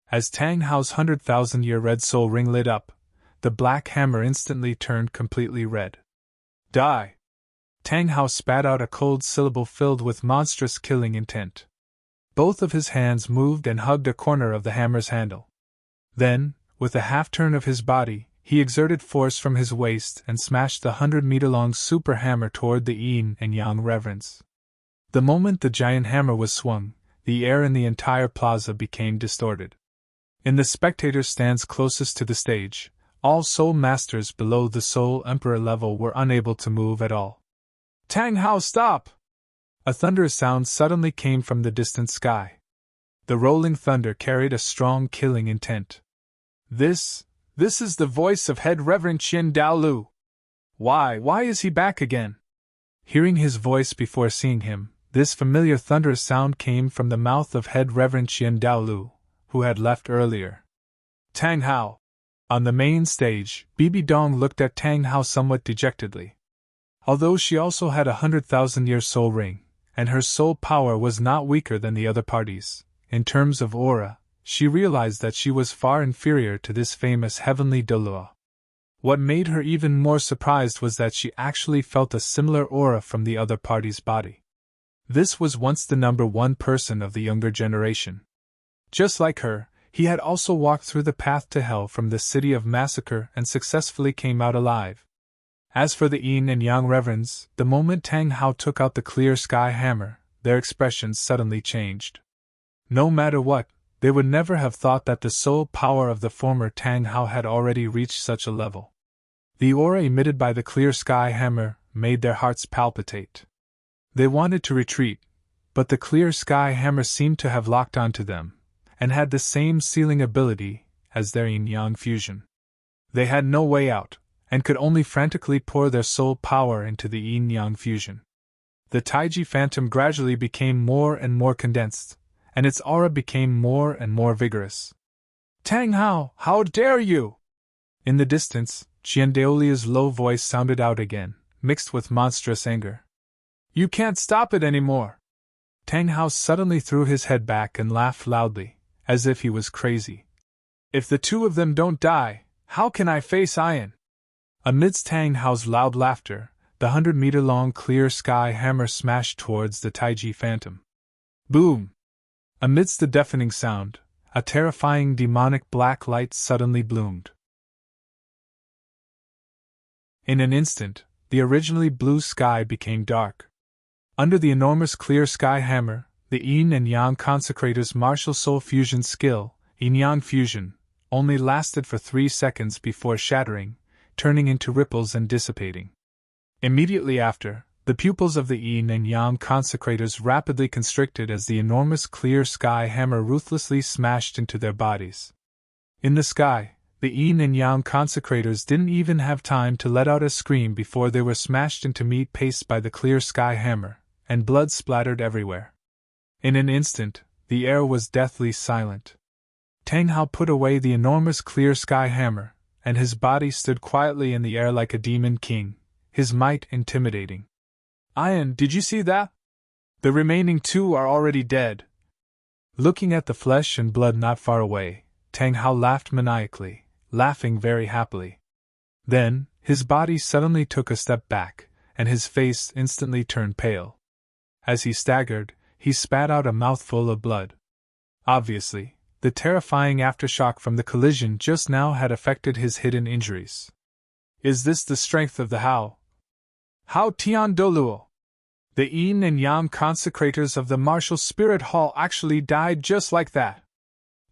As Tang Hao's 100,000-year red soul ring lit up, the black hammer instantly turned completely red. "Die!" Tang Hao spat out a cold syllable filled with monstrous killing intent. Both of his hands moved and hugged a corner of the hammer's handle. Then, with a half-turn of his body, he exerted force from his waist and smashed the 100-meter-long super hammer toward the yin and yang reverence. The moment the giant hammer was swung, the air in the entire plaza became distorted. In the spectator stands closest to the stage, all soul masters below the soul emperor level were unable to move at all. "Tang Hao, stop!" A thunderous sound suddenly came from the distant sky. The rolling thunder carried a strong killing intent. This is the voice of Head Reverend Qian Daolu. Why is he back again?" Hearing his voice before seeing him, this familiar thunderous sound came from the mouth of Head Reverend Qian Daolu, who had left earlier. "Tang Hao." On the main stage, Bibi Dong looked at Tang Hao somewhat dejectedly. Although she also had 100,000-year soul ring, and her soul power was not weaker than the other parties, in terms of aura, she realized that she was far inferior to this famous heavenly Dalua. What made her even more surprised was that she actually felt a similar aura from the other party's body. This was once the number 1 person of the younger generation. Just like her, he had also walked through the path to hell from the city of massacre and successfully came out alive. As for the yin and yang reverends, the moment Tang Hao took out the clear sky hammer, their expressions suddenly changed. No matter what, they would never have thought that the soul power of the former Tang Hao had already reached such a level. The aura emitted by the clear sky hammer made their hearts palpitate. They wanted to retreat, but the clear sky hammer seemed to have locked onto them, and had the same sealing ability as their yin-yang fusion. They had no way out, and could only frantically pour their soul power into the yin-yang fusion. The Taiji phantom gradually became more and more condensed, and its aura became more and more vigorous. "Tang Hao, how dare you!" In the distance, Qian Daolia's low voice sounded out again, mixed with monstrous anger. "You can't stop it anymore!" Tang Hao suddenly threw his head back and laughed loudly, as if he was crazy. "If the 2 of them don't die, how can I face Ian?" Amidst Tang Hao's loud laughter, the 100-meter-long clear sky hammer smashed towards the Taiji phantom. Boom! Amidst the deafening sound, a terrifying demonic black light suddenly bloomed. In an instant, the originally blue sky became dark. Under the enormous clear sky hammer, the yin and yang consecrator's martial soul fusion skill, yin-yang fusion, only lasted for 3 seconds before shattering, turning into ripples and dissipating. Immediately after, the pupils of the yin and yang consecrators rapidly constricted as the enormous clear sky hammer ruthlessly smashed into their bodies. In the sky, the yin and yang consecrators didn't even have time to let out a scream before they were smashed into meat paste by the clear sky hammer, and blood splattered everywhere. In an instant, the air was deathly silent. Tang Hao put away the enormous clear sky hammer, and his body stood quietly in the air like a demon king, his might intimidating. Ian, did you see that? The remaining 2 are already dead. Looking at the flesh and blood not far away, Tang Hao laughed maniacally, laughing very happily. Then, his body suddenly took a step back, and his face instantly turned pale. As he staggered, he spat out a mouthful of blood. Obviously, the terrifying aftershock from the collision just now had affected his hidden injuries. Is this the strength of the Hao? Hao Tian Doluo? The yin and yang consecrators of the martial spirit hall actually died just like that.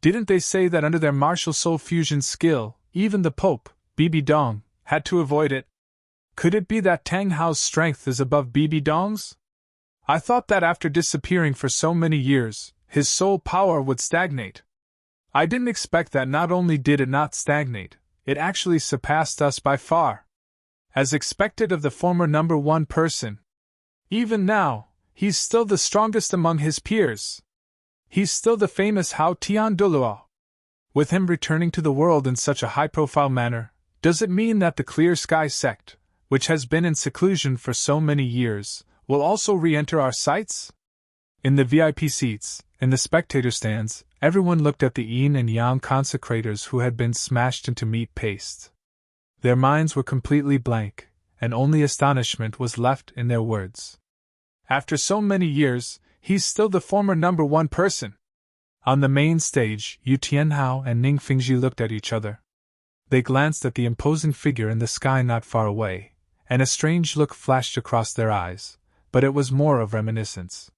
Didn't they say that under their martial soul fusion skill, even the Pope, Bibi Dong, had to avoid it? Could it be that Tang Hao's strength is above Bibi Dong's? I thought that after disappearing for so many years, his soul power would stagnate. I didn't expect that not only did it not stagnate, it actually surpassed us by far. As expected of the former number 1 person. Even now, he's still the strongest among his peers. He's still the famous Hao Tian Doluo. With him returning to the world in such a high-profile manner, does it mean that the Clear Sky sect, which has been in seclusion for so many years, will also re-enter our sights? In the VIP seats, in the spectator stands, everyone looked at the yin and yang consecrators who had been smashed into meat paste. Their minds were completely blank, and only astonishment was left in their words. After so many years, he's still the former number 1 person. On the main stage, Yu Tianhao and Ning Fingji looked at each other. They glanced at the imposing figure in the sky not far away, and a strange look flashed across their eyes, but it was more of reminiscence.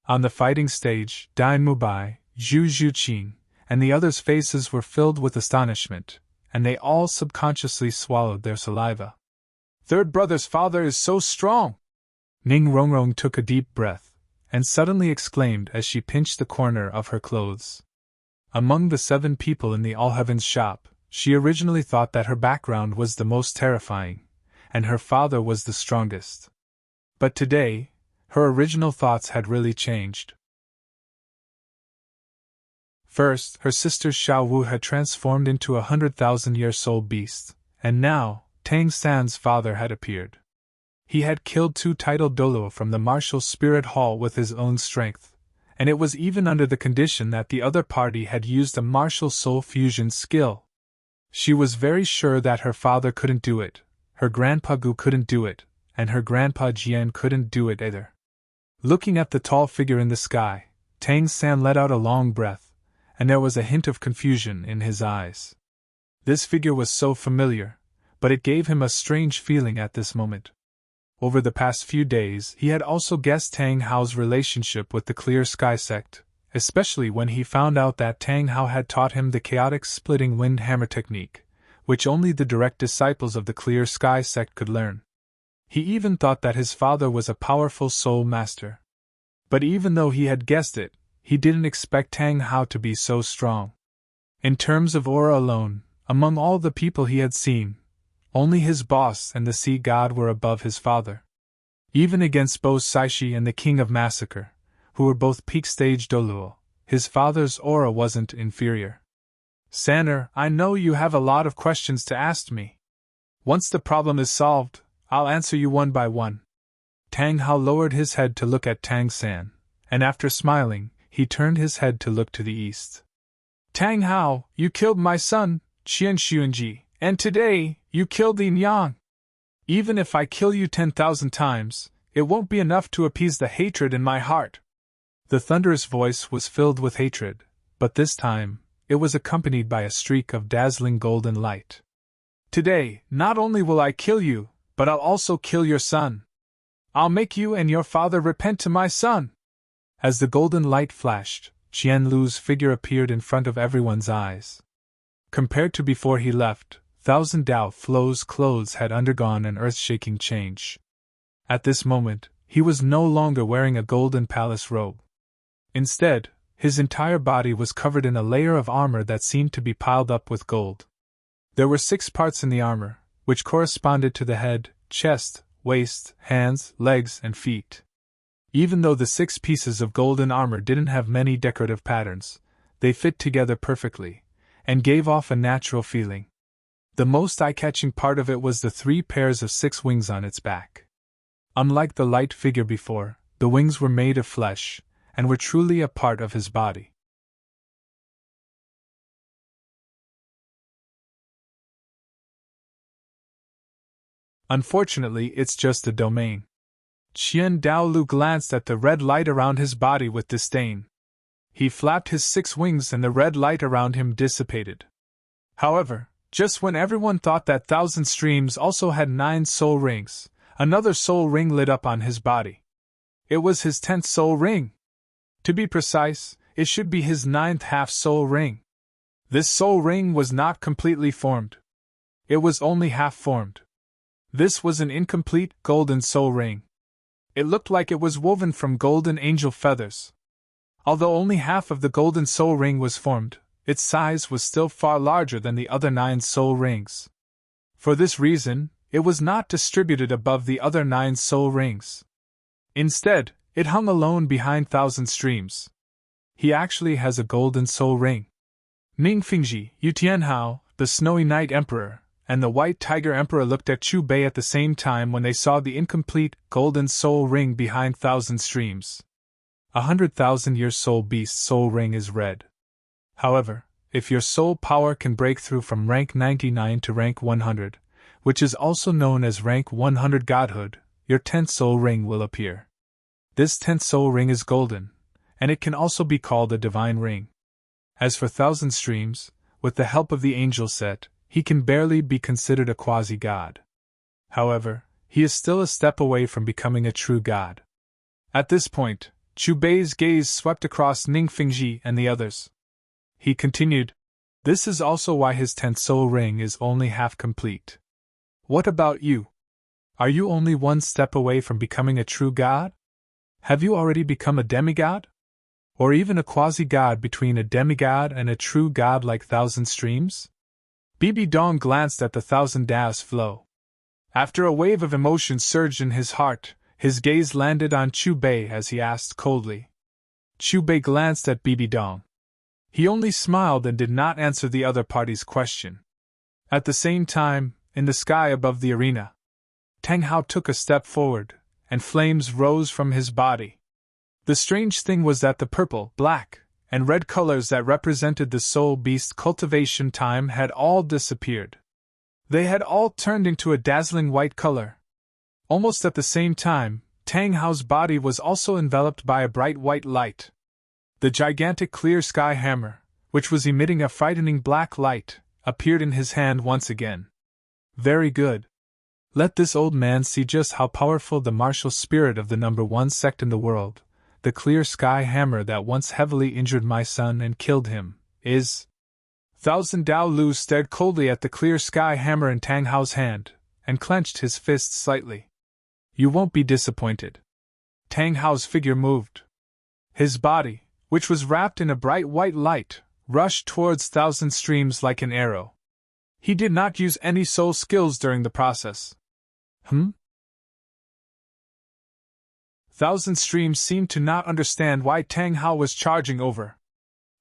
On the fighting stage, Dai Mubai, Zhu Zhuqing, and the others' faces were filled with astonishment, and they all subconsciously swallowed their saliva. Third brother's father is so strong! Ning Rongrong took a deep breath, and suddenly exclaimed as she pinched the corner of her clothes. Among the 7 people in the All Heavens shop, she originally thought that her background was the most terrifying, and her father was the strongest. But today, her original thoughts had really changed. First, her sister Xiao Wu had transformed into a 100,000-year-soul beast, and now, Tang San's father had appeared. He had killed 2 titled Doluo from the martial spirit hall with his own strength, and it was even under the condition that the other party had used a martial soul fusion skill. She was very sure that her father couldn't do it, her grandpa Gu couldn't do it, and her grandpa Jian couldn't do it either. Looking at the tall figure in the sky, Tang San let out a long breath, and there was a hint of confusion in his eyes. This figure was so familiar, but it gave him a strange feeling at this moment. Over the past few days, he had also guessed Tang Hao's relationship with the Clear Sky sect, especially when he found out that Tang Hao had taught him the chaotic splitting wind hammer technique, which only the direct disciples of the Clear Sky sect could learn. He even thought that his father was a powerful soul master. But even though he had guessed it, he didn't expect Tang Hao to be so strong. In terms of aura alone, among all the people he had seen, only his boss and the sea god were above his father. Even against both Saishi and the King of Massacre, who were both peak stage Doluo, his father's aura wasn't inferior. Sanner, I know you have a lot of questions to ask me. Once the problem is solved, I'll answer you one by one. Tang Hao lowered his head to look at Tang San, and after smiling, he turned his head to look to the east. Tang Hao, you killed my son, Qian Xuanji, And today, you killed Yin Yang. Even if I kill you 10,000 times, it won't be enough to appease the hatred in my heart. The thunderous voice was filled with hatred, but this time, it was accompanied by a streak of dazzling golden light. Today, not only will I kill you, but I'll also kill your son. I'll make you and your father repent to my son. As the golden light flashed, Qianlu's figure appeared in front of everyone's eyes. Compared to before he left, Thousand Dao Flo's clothes had undergone an earth-shaking change. At this moment, he was no longer wearing a golden palace robe. Instead, his entire body was covered in a layer of armor that seemed to be piled up with gold. There were 6 parts in the armor, which corresponded to the head, chest, waist, hands, legs, and feet. Even though the 6 pieces of golden armor didn't have many decorative patterns, they fit together perfectly, and gave off a natural feeling. The most eye-catching part of it was the 3 pairs of 6 wings on its back. Unlike the light figure before, the wings were made of flesh, and were truly a part of his body. Unfortunately, it's just a domain. Qian Daolu glanced at the red light around his body with disdain. He flapped his 6 wings and the red light around him dissipated. However, just when everyone thought that Thousand Streams also had 9 soul rings, another soul ring lit up on his body. It was his 10th soul ring. To be precise, it should be his 9th half-soul ring. This soul ring was not completely formed. It was only half-formed. This was an incomplete, golden soul ring. It looked like it was woven from golden angel feathers. Although only half of the golden soul ring was formed, its size was still far larger than the other 9 soul rings. For this reason, it was not distributed above the other 9 soul rings. Instead, it hung alone behind Thousand Streams. He actually has a golden soul ring. Ning Fingji, Yu Tianhao, the Snowy Night Emperor, and the White Tiger Emperor looked at Chu Bei at the same time when they saw the incomplete, golden soul ring behind Thousand Streams. 100,000-year soul beast soul ring is red. However, if your soul power can break through from rank 99 to rank 100, which is also known as rank 100 godhood, your 10th soul ring will appear. This 10th soul ring is golden, and it can also be called a divine ring. As for Thousand Streams, with the help of the angel set, he can barely be considered a quasi-god. However, he is still a step away from becoming a true god. At this point, Chu Bei's gaze swept across Ning Fingji and the others. He continued, "This is also why his 10th soul ring is only half complete. What about you? Are you only one step away from becoming a true god? Have you already become a demigod? Or even a quasi-god between a demigod and a true god like Thousand Streams?" Bibi Dong glanced at the Thousand Daos Flow. After a wave of emotion surged in his heart, his gaze landed on Chu Bei as he asked coldly. Chu Bei glanced at Bibi Dong. He only smiled and did not answer the other party's question. At the same time, in the sky above the arena, Tang Hao took a step forward, and flames rose from his body. The strange thing was that the purple, black, and red colors that represented the soul beast cultivation time had all disappeared. They had all turned into a dazzling white color. Almost at the same time, Tang Hao's body was also enveloped by a bright white light. The gigantic clear sky hammer, which was emitting a frightening black light, appeared in his hand once again. Very good. Let this old man see just how powerful the martial spirit of the number 1 sect in the world, the clear sky hammer that once heavily injured my son and killed him, is. Thousand Dao Lu stared coldly at the clear sky hammer in Tang Hao's hand, and clenched his fist slightly. You won't be disappointed. Tang Hao's figure moved. His body, which was wrapped in a bright white light, rushed towards Thousand Streams like an arrow. He did not use any soul skills during the process. Thousand Streams seemed to not understand why Tang Hao was charging over.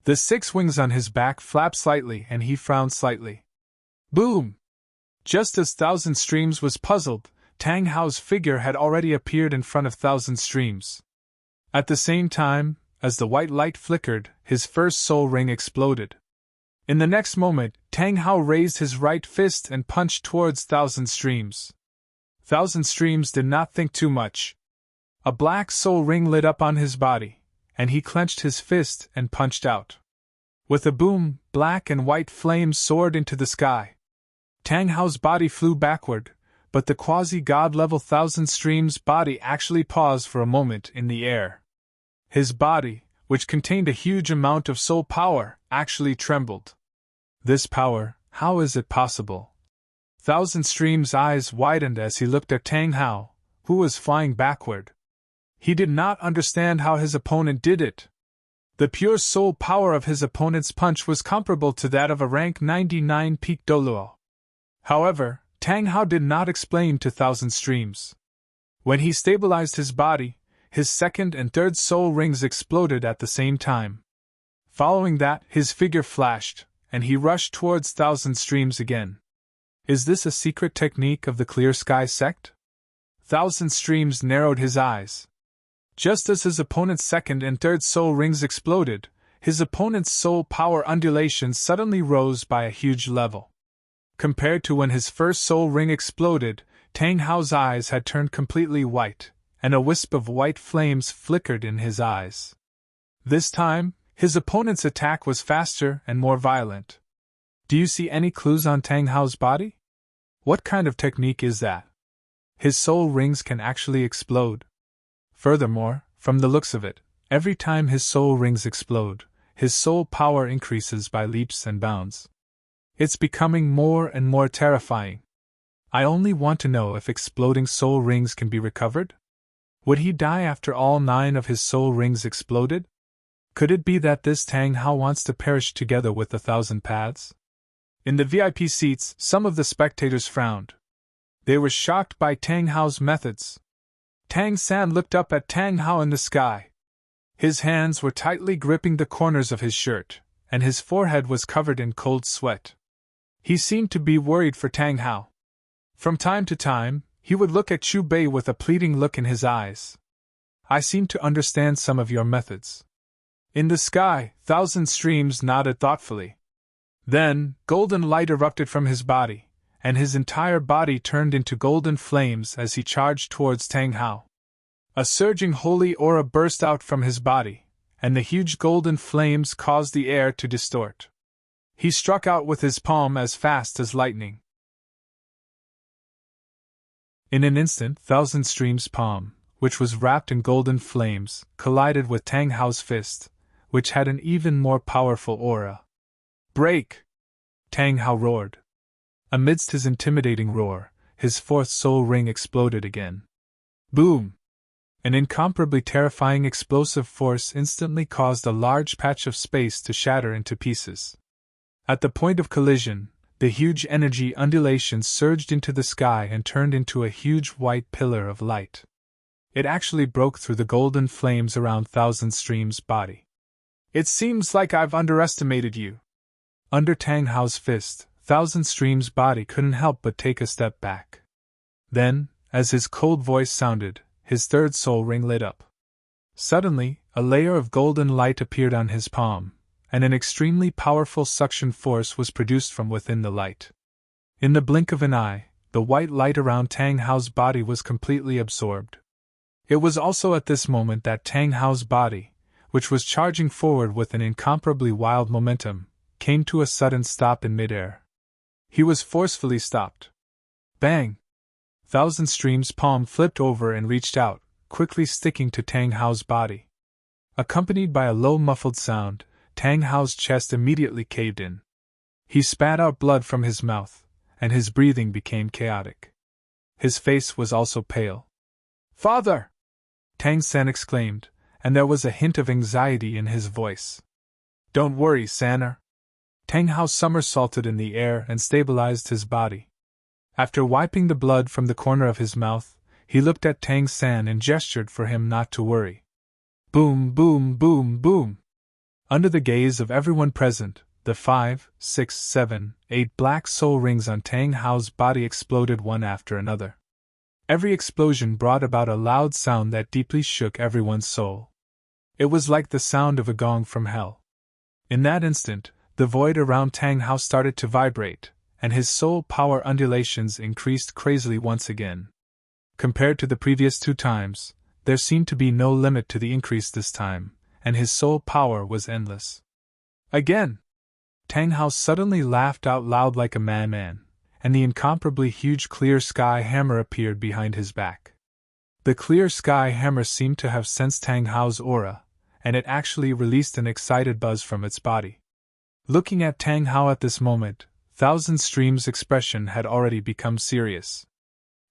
The 6 wings on his back flapped slightly and he frowned slightly. Boom! Just as Thousand Streams was puzzled, Tang Hao's figure had already appeared in front of Thousand Streams. At the same time, as the white light flickered, his first soul ring exploded. In the next moment, Tang Hao raised his right fist and punched towards Thousand Streams. Thousand Streams did not think too much. A black soul ring lit up on his body, and he clenched his fist and punched out. With a boom, black and white flames soared into the sky. Tang Hao's body flew backward, but the quasi-god-level Thousand Streams body actually paused for a moment in the air. His body, which contained a huge amount of soul power, actually trembled. This power, how is it possible? Thousand Streams' eyes widened as he looked at Tang Hao, who was flying backward. He did not understand how his opponent did it. The pure soul power of his opponent's punch was comparable to that of a rank 99 peak Doluo. However, Tang Hao did not explain to Thousand Streams. When he stabilized his body, his second and third soul rings exploded at the same time. Following that, his figure flashed, and he rushed towards Thousand Streams again. Is this a secret technique of the Clear Sky sect? Thousand Streams narrowed his eyes. Just as his opponent's second and third soul rings exploded, his opponent's soul power undulation suddenly rose by a huge level. Compared to when his first soul ring exploded, Tang Hao's eyes had turned completely white, and a wisp of white flames flickered in his eyes. This time, his opponent's attack was faster and more violent. Do you see any clues on Tang Hao's body? What kind of technique is that? His soul rings can actually explode. Furthermore, from the looks of it, every time his soul rings explode, his soul power increases by leaps and bounds. It's becoming more and more terrifying. I only want to know if exploding soul rings can be recovered? Would he die after all 9 of his soul rings exploded? Could it be that this Tang Hao wants to perish together with 1,000 paths? In the VIP seats, some of the spectators frowned. They were shocked by Tang Hao's methods. Tang San looked up at Tang Hao in the sky. His hands were tightly gripping the corners of his shirt, and his forehead was covered in cold sweat. He seemed to be worried for Tang Hao. From time to time, he would look at Chu Bei with a pleading look in his eyes. I seem to understand some of your methods. In the sky, Thousand Streams nodded thoughtfully. Then, golden light erupted from his body, and his entire body turned into golden flames as he charged towards Tang Hao. A surging holy aura burst out from his body, and the huge golden flames caused the air to distort. He struck out with his palm as fast as lightning. In an instant, Thousand Streams' palm, which was wrapped in golden flames, collided with Tang Hao's fist, which had an even more powerful aura. Break! Tang Hao roared. Amidst his intimidating roar, his fourth soul ring exploded again. Boom! An incomparably terrifying explosive force instantly caused a large patch of space to shatter into pieces. At the point of collision, the huge energy undulation surged into the sky and turned into a huge white pillar of light. It actually broke through the golden flames around Thousand Streams' body. It seems like I've underestimated you. Under Tang Hao's fist, Thousand Streams' body couldn't help but take a step back. Then, as his cold voice sounded, his third soul ring lit up. Suddenly, a layer of golden light appeared on his palm, and an extremely powerful suction force was produced from within the light. In the blink of an eye, the white light around Tang Hao's body was completely absorbed. It was also at this moment that Tang Hao's body, which was charging forward with an incomparably wild momentum, came to a sudden stop in midair. He was forcefully stopped. Bang! Thousand Streams' palm flipped over and reached out, quickly sticking to Tang Hao's body. Accompanied by a low muffled sound, Tang Hao's chest immediately caved in. He spat out blood from his mouth, and his breathing became chaotic. His face was also pale. Father! Tang San exclaimed, and there was a hint of anxiety in his voice. Don't worry, Sanner. Tang Hao somersaulted in the air and stabilized his body. After wiping the blood from the corner of his mouth, he looked at Tang San and gestured for him not to worry. Boom, boom, boom, boom. Under the gaze of everyone present, the 5, 6, 7, 8 black soul rings on Tang Hao's body exploded one after another. Every explosion brought about a loud sound that deeply shook everyone's soul. It was like the sound of a gong from hell. In that instant, the void around Tang Hao started to vibrate, and his soul power undulations increased crazily once again. Compared to the previous 2 times, there seemed to be no limit to the increase this time, and his soul power was endless. Again! Tang Hao suddenly laughed out loud like a madman, and the incomparably huge clear sky hammer appeared behind his back. The clear sky hammer seemed to have sensed Tang Hao's aura, and it actually released an excited buzz from its body. Looking at Tang Hao at this moment, Thousand Streams' expression had already become serious.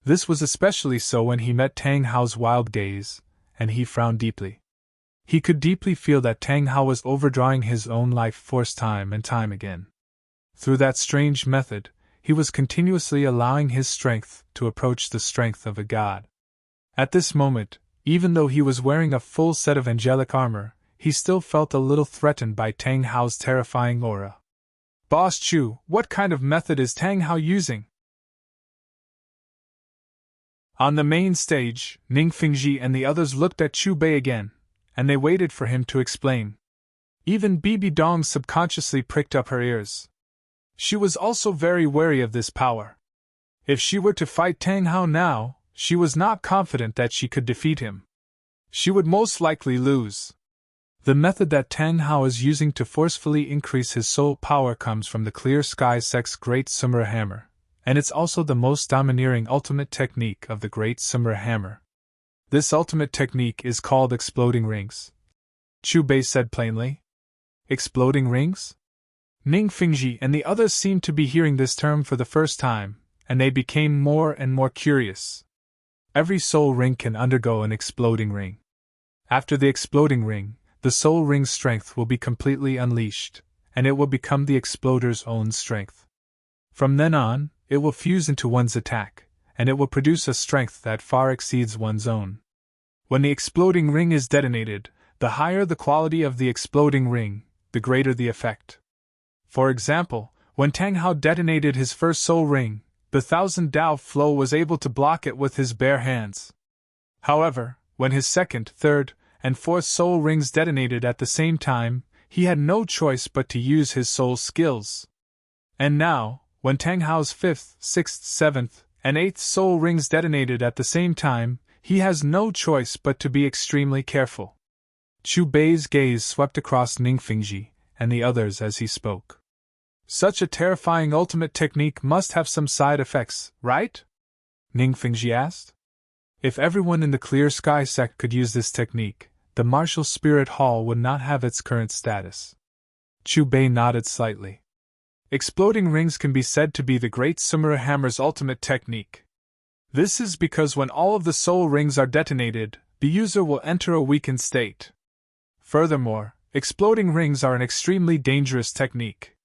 This was especially so when he met Tang Hao's wild gaze, and he frowned deeply. He could deeply feel that Tang Hao was overdrawing his own life force time and time again. Through that strange method, he was continuously allowing his strength to approach the strength of a god. At this moment, even though he was wearing a full set of angelic armor, he still felt a little threatened by Tang Hao's terrifying aura. Boss Chu, what kind of method is Tang Hao using? On the main stage, Ning Fingji and the others looked at Chu Bei again, and they waited for him to explain. Even Bibi Dong subconsciously pricked up her ears. She was also very wary of this power. If she were to fight Tang Hao now, she was not confident that she could defeat him. She would most likely lose. The method that Tang Hao is using to forcefully increase his soul power comes from the Clear Sky Sect's Great Sumera Hammer, and it's also the most domineering ultimate technique of the Great Sumera Hammer. This ultimate technique is called Exploding Rings. Chu Bei said plainly. Exploding Rings? Ning Fingji and the others seemed to be hearing this term for the first time, and they became more and more curious. Every soul ring can undergo an exploding ring. After the exploding ring, the soul ring's strength will be completely unleashed, and it will become the exploder's own strength. From then on, it will fuse into one's attack, and it will produce a strength that far exceeds one's own. When the exploding ring is detonated, the higher the quality of the exploding ring, the greater the effect. For example, when Tang Hao detonated his first soul ring, the Thousand Dao flow was able to block it with his bare hands. However, when his second, third, and fourth soul rings detonated at the same time, he had no choice but to use his soul skills. And now, when Tang Hao's fifth, sixth, seventh, and eighth soul rings detonated at the same time, he has no choice but to be extremely careful. Chu Bei's gaze swept across Ning Fingji and the others as he spoke. Such a terrifying ultimate technique must have some side effects, right? Ning Fingji asked. If everyone in the Clear Sky Sect could use this technique, the Martial Spirit Hall would not have its current status. Chu Bei nodded slightly. Exploding rings can be said to be the Great Sumera Hammer's ultimate technique. This is because when all of the soul rings are detonated, the user will enter a weakened state. Furthermore, exploding rings are an extremely dangerous technique.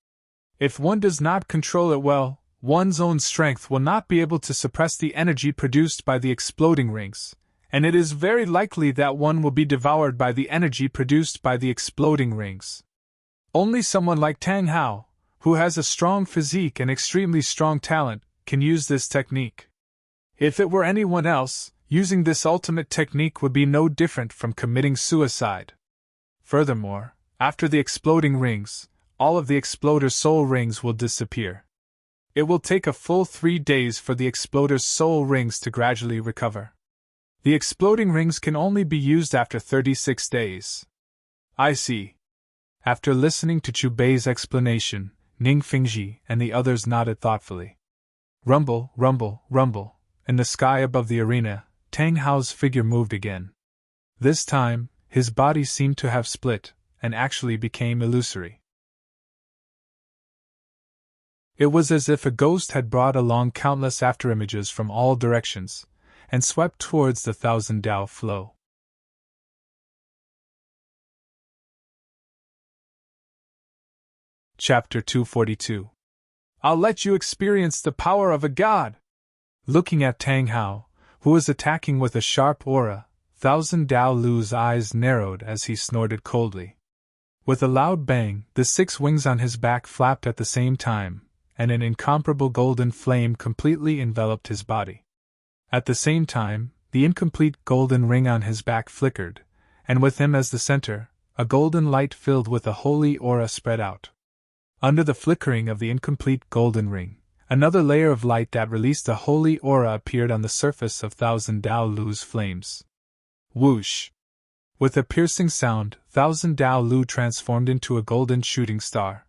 If one does not control it well, one's own strength will not be able to suppress the energy produced by the exploding rings, and it is very likely that one will be devoured by the energy produced by the exploding rings. Only someone like Tang Hao, who has a strong physique and extremely strong talent, can use this technique. If it were anyone else, using this ultimate technique would be no different from committing suicide. Furthermore, after the exploding rings, all of the exploder's soul rings will disappear. It will take a full 3 days for the exploder's soul rings to gradually recover. The exploding rings can only be used after 36 days. I see. After listening to Chu Bei's explanation, Ning Fingji and the others nodded thoughtfully. Rumble, rumble, rumble. In the sky above the arena, Tang Hao's figure moved again. This time, his body seemed to have split, and actually became illusory. It was as if a ghost had brought along countless afterimages from all directions, and swept towards the Thousand Dao flow. Chapter 242. I'll let you experience the power of a god! Looking at Tang Hao, who was attacking with a sharp aura, Thousand Dao Lu's eyes narrowed as he snorted coldly. With a loud bang, the 6 wings on his back flapped at the same time, and an incomparable golden flame completely enveloped his body. At the same time, the incomplete golden ring on his back flickered, and with him as the center, a golden light filled with a holy aura spread out. Under the flickering of the incomplete golden ring, another layer of light that released a holy aura appeared on the surface of Thousand Dao Lu's flames. Whoosh! With a piercing sound, Thousand Dao Lu transformed into a golden shooting star.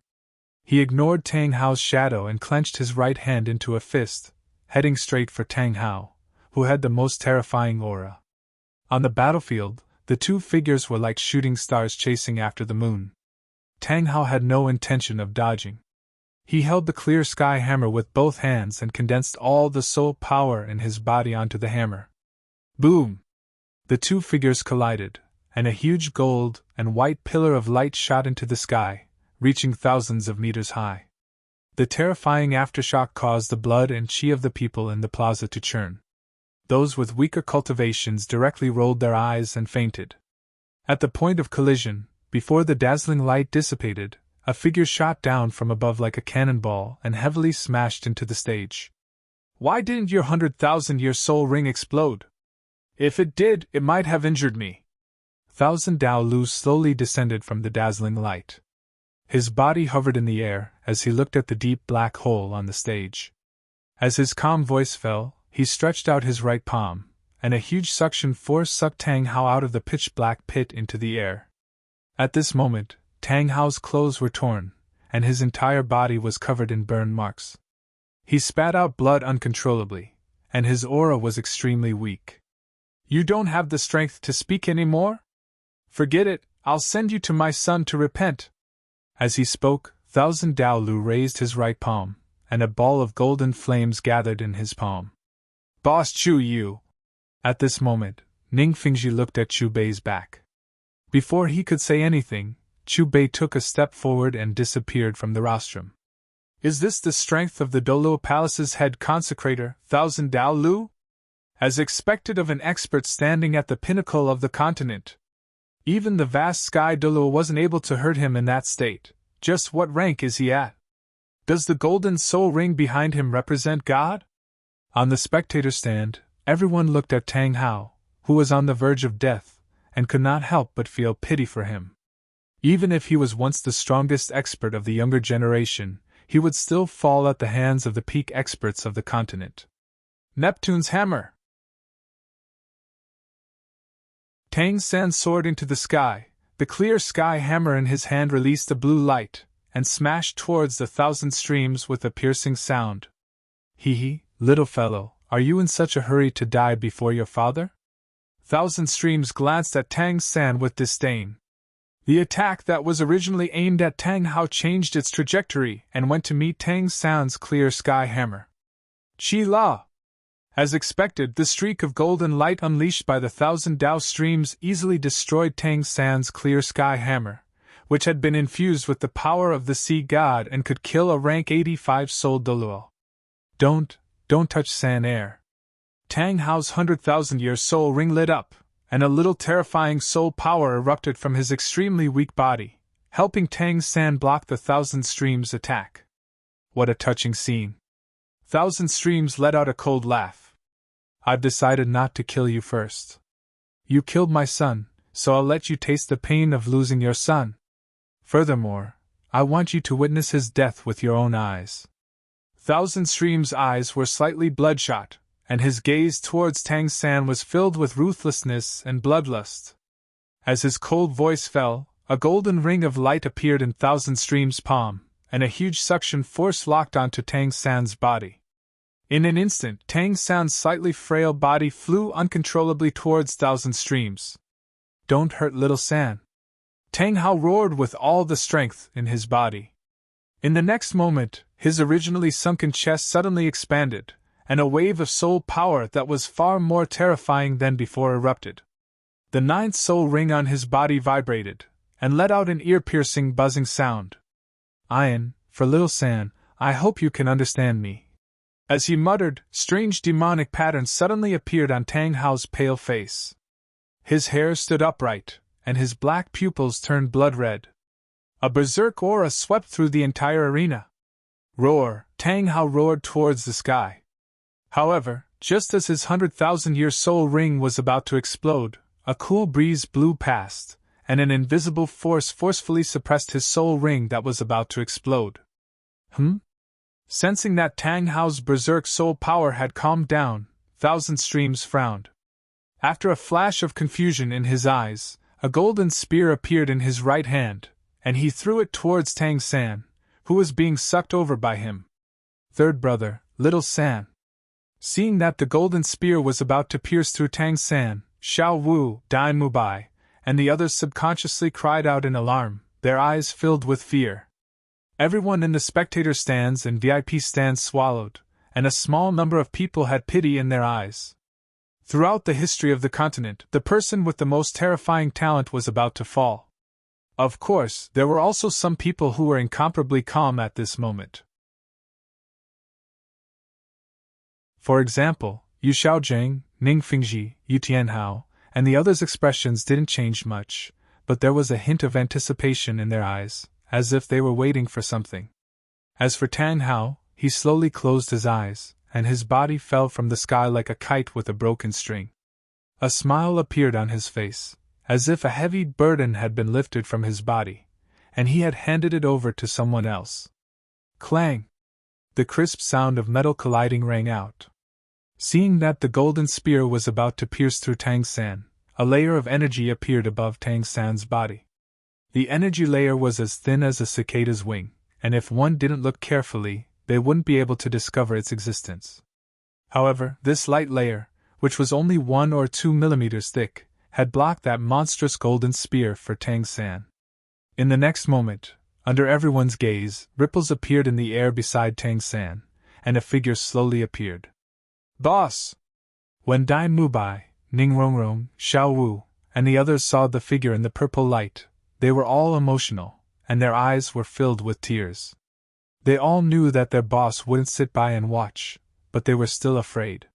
He ignored Tang Hao's shadow and clenched his right hand into a fist, heading straight for Tang Hao, who had the most terrifying aura. On the battlefield, the two figures were like shooting stars chasing after the moon. Tang Hao had no intention of dodging. He held the clear sky hammer with both hands and condensed all the soul power in his body onto the hammer. Boom! The two figures collided, and a huge gold and white pillar of light shot into the sky, reaching thousands of meters high. The terrifying aftershock caused the blood and chi of the people in the plaza to churn. Those with weaker cultivations directly rolled their eyes and fainted. At the point of collision, before the dazzling light dissipated, a figure shot down from above like a cannonball and heavily smashed into the stage. Why didn't your 100,000-year soul ring explode? If it did, it might have injured me. Thousand Dao Lu slowly descended from the dazzling light. His body hovered in the air as he looked at the deep black hole on the stage. As his calm voice fell, he stretched out his right palm, and a huge suction force sucked Tang Hao out of the pitch-black pit into the air. At this moment, Tang Hao's clothes were torn, and his entire body was covered in burn marks. He spat out blood uncontrollably, and his aura was extremely weak. You don't have the strength to speak anymore? Forget it, I'll send you to my son to repent. As he spoke, Thousand Dao Lu raised his right palm, and a ball of golden flames gathered in his palm. Boss Chu Yu! At this moment, Ning Fingji looked at Chu Bei's back. Before he could say anything, Chu Bei took a step forward and disappeared from the rostrum. Is this the strength of the Doluo Palace's head consecrator, Thousand Dao Lu? As expected of an expert standing at the pinnacle of the continent. Even the vast Sky Doluo wasn't able to hurt him in that state. Just what rank is he at? Does the golden soul ring behind him represent God? On the spectator stand, everyone looked at Tang Hao, who was on the verge of death, and could not help but feel pity for him. Even if he was once the strongest expert of the younger generation, he would still fall at the hands of the peak experts of the continent. Neptune's hammer! Tang San soared into the sky. The clear sky hammer in his hand released a blue light, and smashed towards the thousand streams with a piercing sound. Hee, little fellow, are you in such a hurry to die before your father? Thousand Streams glanced at Tang San with disdain. The attack that was originally aimed at Tang Hao changed its trajectory and went to meet Tang San's clear sky hammer. Chi La! As expected, the streak of golden light unleashed by the Thousand Dao Streams easily destroyed Tang San's clear sky hammer, which had been infused with the power of the sea god and could kill a rank 85 soul Doluo. Don't touch San Air. Tang Hao's 100,000-year soul ring lit up, and a little terrifying soul power erupted from his extremely weak body, helping Tang San block the Thousand Streams' attack. What a touching scene. Thousand Streams let out a cold laugh. I've decided not to kill you first. You killed my son, so I'll let you taste the pain of losing your son. Furthermore, I want you to witness his death with your own eyes. Thousand Streams' eyes were slightly bloodshot, and his gaze towards Tang San was filled with ruthlessness and bloodlust. As his cold voice fell, a golden ring of light appeared in Thousand Streams' palm, and a huge suction force locked onto Tang San's body. In an instant, Tang San's slightly frail body flew uncontrollably towards Thousand Streams. Don't hurt little San. Tang Hao roared with all the strength in his body. In the next moment, his originally sunken chest suddenly expanded, and a wave of soul power that was far more terrifying than before erupted. The ninth soul ring on his body vibrated, and let out an ear-piercing buzzing sound. Ian, for little San, I hope you can understand me. As he muttered, strange demonic patterns suddenly appeared on Tang Hao's pale face. His hair stood upright, and his black pupils turned blood red. A berserk aura swept through the entire arena. Roar! Tang Hao roared towards the sky. However, just as his 100,000-year soul ring was about to explode, a cool breeze blew past, and an invisible force forcefully suppressed his soul ring that was about to explode. Sensing that Tang Hao's berserk soul power had calmed down, Thousand Streams frowned. After a flash of confusion in his eyes, a golden spear appeared in his right hand, and he threw it towards Tang San, who was being sucked over by him. Third brother, Little San. Seeing that the golden spear was about to pierce through Tang San, Xiao Wu, Dai Mubai, and the others subconsciously cried out in alarm, their eyes filled with fear. Everyone in the spectator stands and VIP stands swallowed, and a small number of people had pity in their eyes. Throughout the history of the continent, the person with the most terrifying talent was about to fall. Of course, there were also some people who were incomparably calm at this moment. For example, Yu Xiaojing, Ning Fingji, Yu Tianhao, and the others' expressions didn't change much, but there was a hint of anticipation in their eyes, as if they were waiting for something. As for Tang Hao, he slowly closed his eyes, and his body fell from the sky like a kite with a broken string. A smile appeared on his face, as if a heavy burden had been lifted from his body, and he had handed it over to someone else. Clang! The crisp sound of metal colliding rang out. Seeing that the golden spear was about to pierce through Tang San, a layer of energy appeared above Tang San's body. The energy layer was as thin as a cicada's wing, and if one didn't look carefully, they wouldn't be able to discover its existence. However, this light layer, which was only 1 or 2 millimeters thick, had blocked that monstrous golden spear for Tang San. In the next moment, under everyone's gaze, ripples appeared in the air beside Tang San, and a figure slowly appeared. Boss! When Dai Mubai, Ning Rongrong, Xiao Wu, and the others saw the figure in the purple light, they were all emotional, and their eyes were filled with tears. They all knew that their boss wouldn't sit by and watch, but they were still afraid.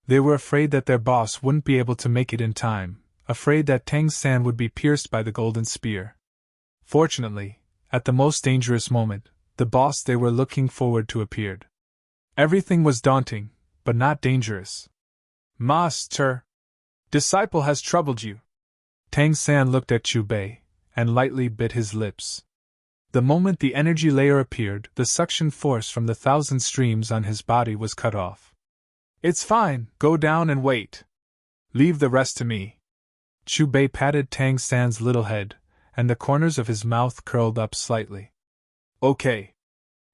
They were afraid that their boss wouldn't be able to make it in time, afraid that Tang San would be pierced by the golden spear. Fortunately, at the most dangerous moment, the boss they were looking forward to appeared. Everything was daunting, but not dangerous. Master! Disciple has troubled you. Tang San looked at Chu Bei, and lightly bit his lips. The moment the energy layer appeared, the suction force from the 1,000 streams on his body was cut off. It's fine, go down and wait. Leave the rest to me. Chu Bei patted Tang San's little head, and the corners of his mouth curled up slightly. Okay.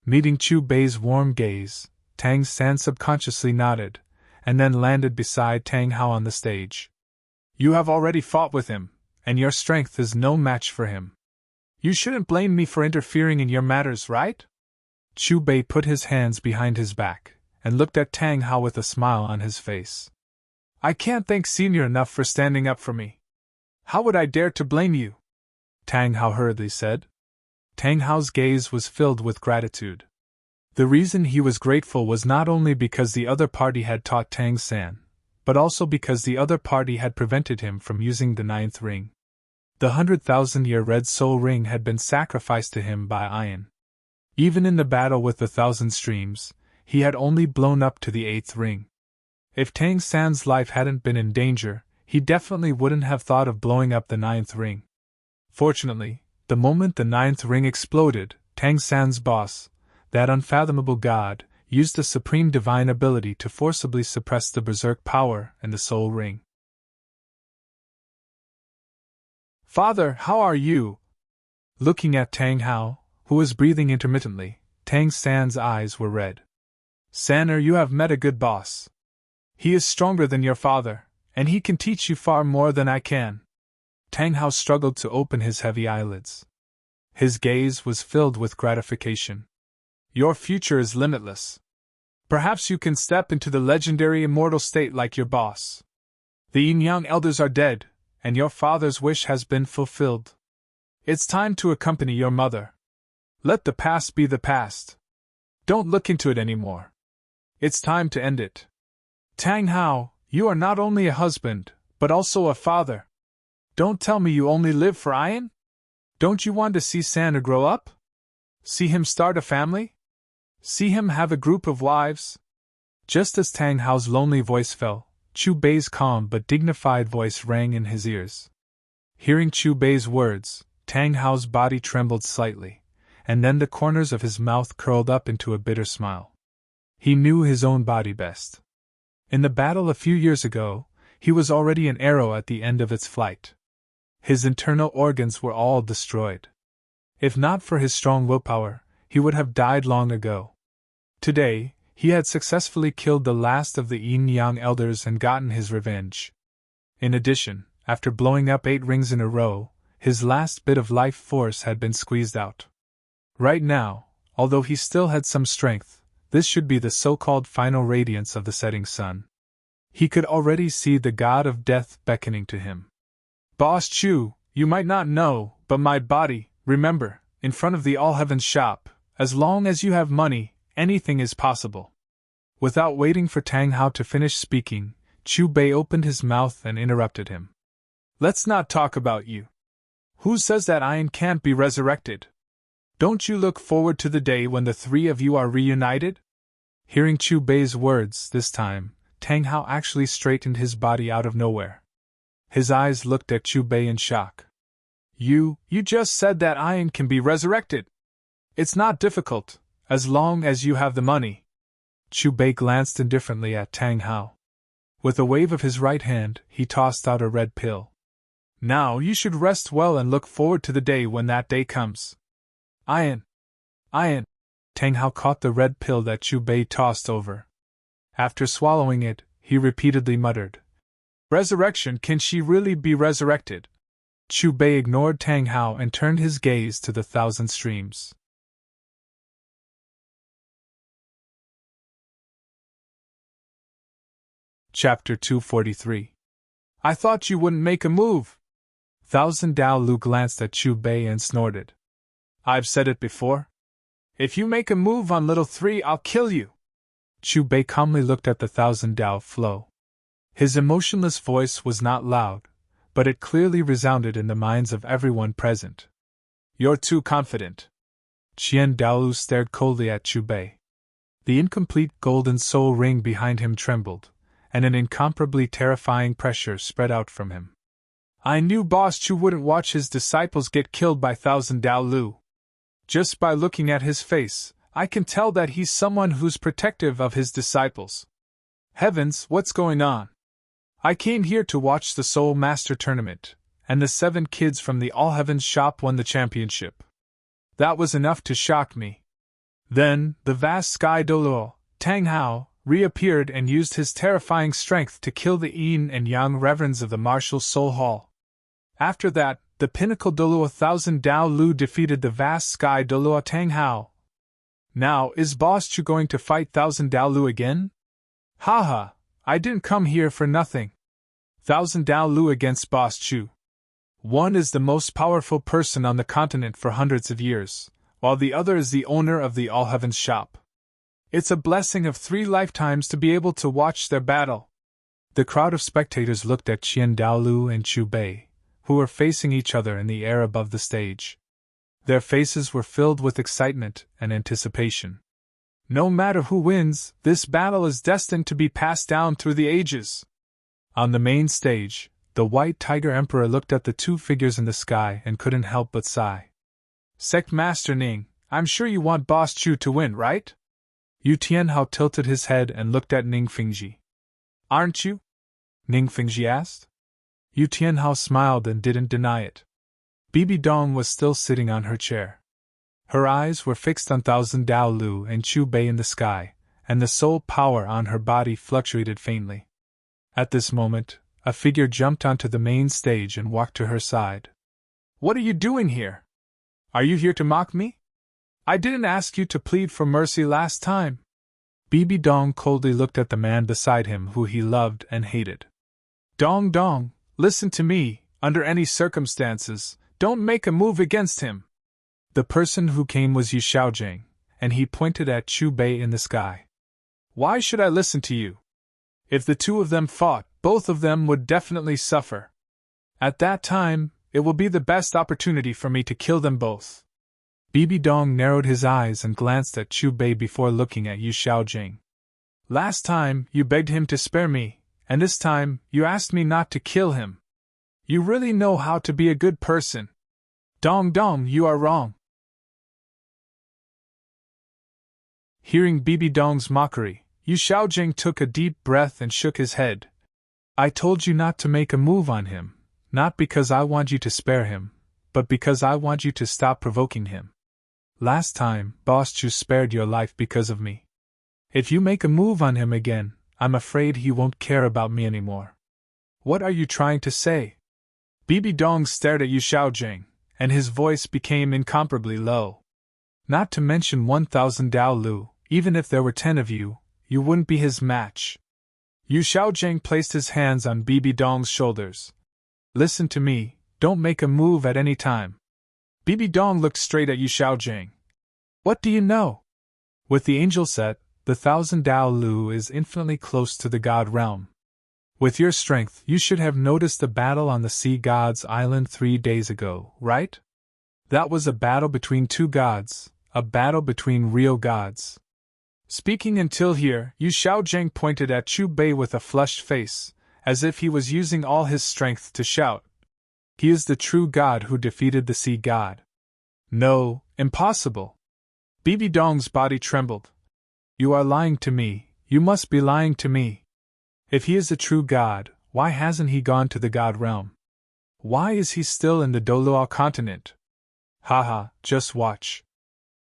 Meeting Chu Bei's warm gaze, Tang San subconsciously nodded, and then landed beside Tang Hao on the stage. You have already fought with him, and your strength is no match for him. You shouldn't blame me for interfering in your matters, right? Chu Bei put his hands behind his back, and looked at Tang Hao with a smile on his face. I can't thank Senior enough for standing up for me. How would I dare to blame you? Tang Hao hurriedly said. Tang Hao's gaze was filled with gratitude. The reason he was grateful was not only because the other party had taught Tang San, but also because the other party had prevented him from using the 9th ring. The 100,000-year red soul ring had been sacrificed to him by Iron. Even in the battle with the 1,000 streams, he had only blown up to the 8th ring. If Tang San's life hadn't been in danger, he definitely wouldn't have thought of blowing up the 9th ring. Fortunately, the moment the 9th ring exploded, Tang San's boss, that unfathomable god, used the supreme divine ability to forcibly suppress the berserk power in the soul ring. Father, how are you? Looking at Tang Hao, who was breathing intermittently, Tang San's eyes were red. Sanner, you have met a good boss. He is stronger than your father, and he can teach you far more than I can. Tang Hao struggled to open his heavy eyelids. His gaze was filled with gratification. Your future is limitless. Perhaps you can step into the legendary immortal state like your boss. The Yin-Yang elders are dead, and your father's wish has been fulfilled. It's time to accompany your mother. Let the past be the past. Don't look into it anymore. It's time to end it. Tang Hao, you are not only a husband, but also a father. Don't tell me you only live for Ian? Don't you want to see Santa grow up? See him start a family? See him have a group of wives? Just as Tang Hao's lonely voice fell, Chu Bei's calm but dignified voice rang in his ears. Hearing Chu Bei's words, Tang Hao's body trembled slightly, and then the corners of his mouth curled up into a bitter smile. He knew his own body best. In the battle a few years ago, he was already an arrow at the end of its flight. His internal organs were all destroyed. If not for his strong willpower, he would have died long ago. Today, he had successfully killed the last of the yin-yang elders and gotten his revenge. In addition, after blowing up 8 rings in a row, his last bit of life force had been squeezed out. Right now, although he still had some strength, this should be the so-called final radiance of the setting sun. He could already see the god of death beckoning to him. Boss Chu, you might not know, but my body, remember, in front of the All Heavens shop, as long as you have money, anything is possible. Without waiting for Tang Hao to finish speaking, Chu Bei opened his mouth and interrupted him. Let's not talk about you. Who says that Iron can't be resurrected? Don't you look forward to the day when the 3 of you are reunited? Hearing Chu Bei's words this time, Tang Hao actually straightened his body out of nowhere. His eyes looked at Chu Bei in shock. You just said that Iron can be resurrected. It's not difficult, as long as you have the money. Chu Bei glanced indifferently at Tang Hao. With a wave of his right hand, he tossed out a red pill. Now you should rest well and look forward to the day when that day comes. Iron. Tang Hao caught the red pill that Chu Bei tossed over. After swallowing it, he repeatedly muttered, Resurrection, can she really be resurrected? Chu Bei ignored Tang Hao and turned his gaze to the 1,000 streams. Chapter 243. I thought you wouldn't make a move. 1,000 Dao Lu glanced at Chu Bei and snorted. I've said it before. If you make a move on little 3, I'll kill you. Chu Bei calmly looked at the 1,000 Dao flow. His emotionless voice was not loud, but it clearly resounded in the minds of everyone present. You're too confident. Qian Daolu stared coldly at Chu Bei. The incomplete golden soul ring behind him trembled, and an incomparably terrifying pressure spread out from him. I knew Boss Chu wouldn't watch his disciples get killed by 1,000 Dao Lu. Just by looking at his face, I can tell that he's someone who's protective of his disciples. Heavens, what's going on? I came here to watch the Soul Master tournament, and the 7 kids from the All Heavens shop won the championship. That was enough to shock me. Then, the vast Sky Doluo, Tang Hao, reappeared and used his terrifying strength to kill the yin and yang reverends of the martial Soul Hall. After that, the pinnacle Doluo 1,000 Dao Lu defeated the vast Sky Doluo Tang Hao. Now, is Boss Chu going to fight 1,000 Dao Lu again? Haha, I didn't come here for nothing. 1,000 Dao Lu against Boss Chu. One is the most powerful person on the continent for hundreds of years, while the other is the owner of the All Heavens shop. It's a blessing of 3 lifetimes to be able to watch their battle. The crowd of spectators looked at Qian Daolu and Chu Bei, who were facing each other in the air above the stage. Their faces were filled with excitement and anticipation. No matter who wins, this battle is destined to be passed down through the ages. On the main stage, the White Tiger Emperor looked at the 2 figures in the sky and couldn't help but sigh. Sect Master Ning, I'm sure you want Boss Chu to win, right? Yu Tianhao tilted his head and looked at Ning Fingji. Aren't you? Ning Fingji asked. Yu Tianhao smiled and didn't deny it. Bibi Dong was still sitting on her chair. Her eyes were fixed on 1,000 Dao Lu and Chu Bei in the sky, and the soul power on her body fluctuated faintly. At this moment, a figure jumped onto the main stage and walked to her side. What are you doing here? Are you here to mock me? I didn't ask you to plead for mercy last time. Bibi Dong coldly looked at the man beside him who he loved and hated. Dong, listen to me, under any circumstances, don't make a move against him. The person who came was Yu Xiaojing, and he pointed at Chu Bei in the sky. Why should I listen to you? If the 2 of them fought, both of them would definitely suffer. At that time, it will be the best opportunity for me to kill them both. Bibi Dong narrowed his eyes and glanced at Chu Bei before looking at Yu Xiaojing. Last time, you begged him to spare me, and this time, you asked me not to kill him. You really know how to be a good person. Dong, you are wrong. Hearing Bibi Dong's mockery, Yu Xiaojing took a deep breath and shook his head. I told you not to make a move on him, not because I want you to spare him, but because I want you to stop provoking him. Last time, Boss Chu spared your life because of me. If you make a move on him again, I'm afraid he won't care about me anymore. What are you trying to say? Bibi Dong stared at Yu Xiaojing, and his voice became incomparably low. Not to mention 1,000 Dao Lu, even if there were 10 of you, you wouldn't be his match. Yu Xiaojing placed his hands on Bibi Dong's shoulders. Listen to me, don't make a move at any time. Bibi Dong looked straight at Yu Xiaojing. What do you know? With the angel set, the 1,000 Dao Lu is infinitely close to the God realm. With your strength, you should have noticed the battle on the Sea God's Island 3 days ago, right? That was a battle between two gods, a battle between real gods. Speaking until here, Yu Xiaojing pointed at Chu Bei with a flushed face, as if he was using all his strength to shout. He is the true god who defeated the sea god. No, impossible. Bibi Dong's body trembled. You are lying to me, you must be lying to me. If he is a true god, why hasn't he gone to the god realm? Why is he still in the Doluo continent? Haha, just watch.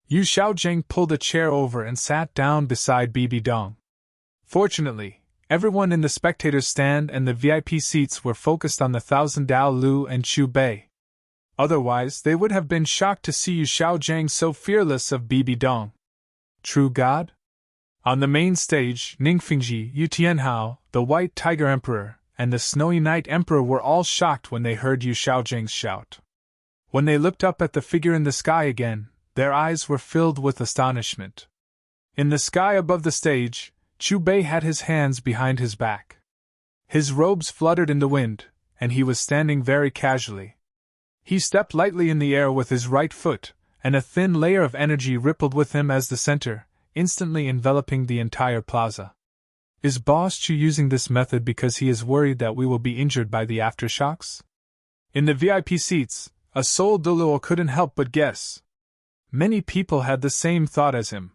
Yu Xiaojing pulled a chair over and sat down beside Bibi Dong. Fortunately, everyone in the spectators' stand and the VIP seats were focused on the 1,000 Dao Lu and Chu Bei. Otherwise, they would have been shocked to see Yu Xiaojing so fearless of Bibi Dong. True God? On the main stage, Ningfengji, Yu Tianhao, the White Tiger Emperor, and the Snowy Night Emperor were all shocked when they heard Yu Xiaojing's shout. When they looked up at the figure in the sky again, their eyes were filled with astonishment. In the sky above the stage, Chu Bei had his hands behind his back. His robes fluttered in the wind, and he was standing very casually. He stepped lightly in the air with his right foot, and a thin layer of energy rippled with him as the center, instantly enveloping the entire plaza. Is Boss Chu using this method because he is worried that we will be injured by the aftershocks? In the VIP seats, a Soul Doluo couldn't help but guess. Many people had the same thought as him.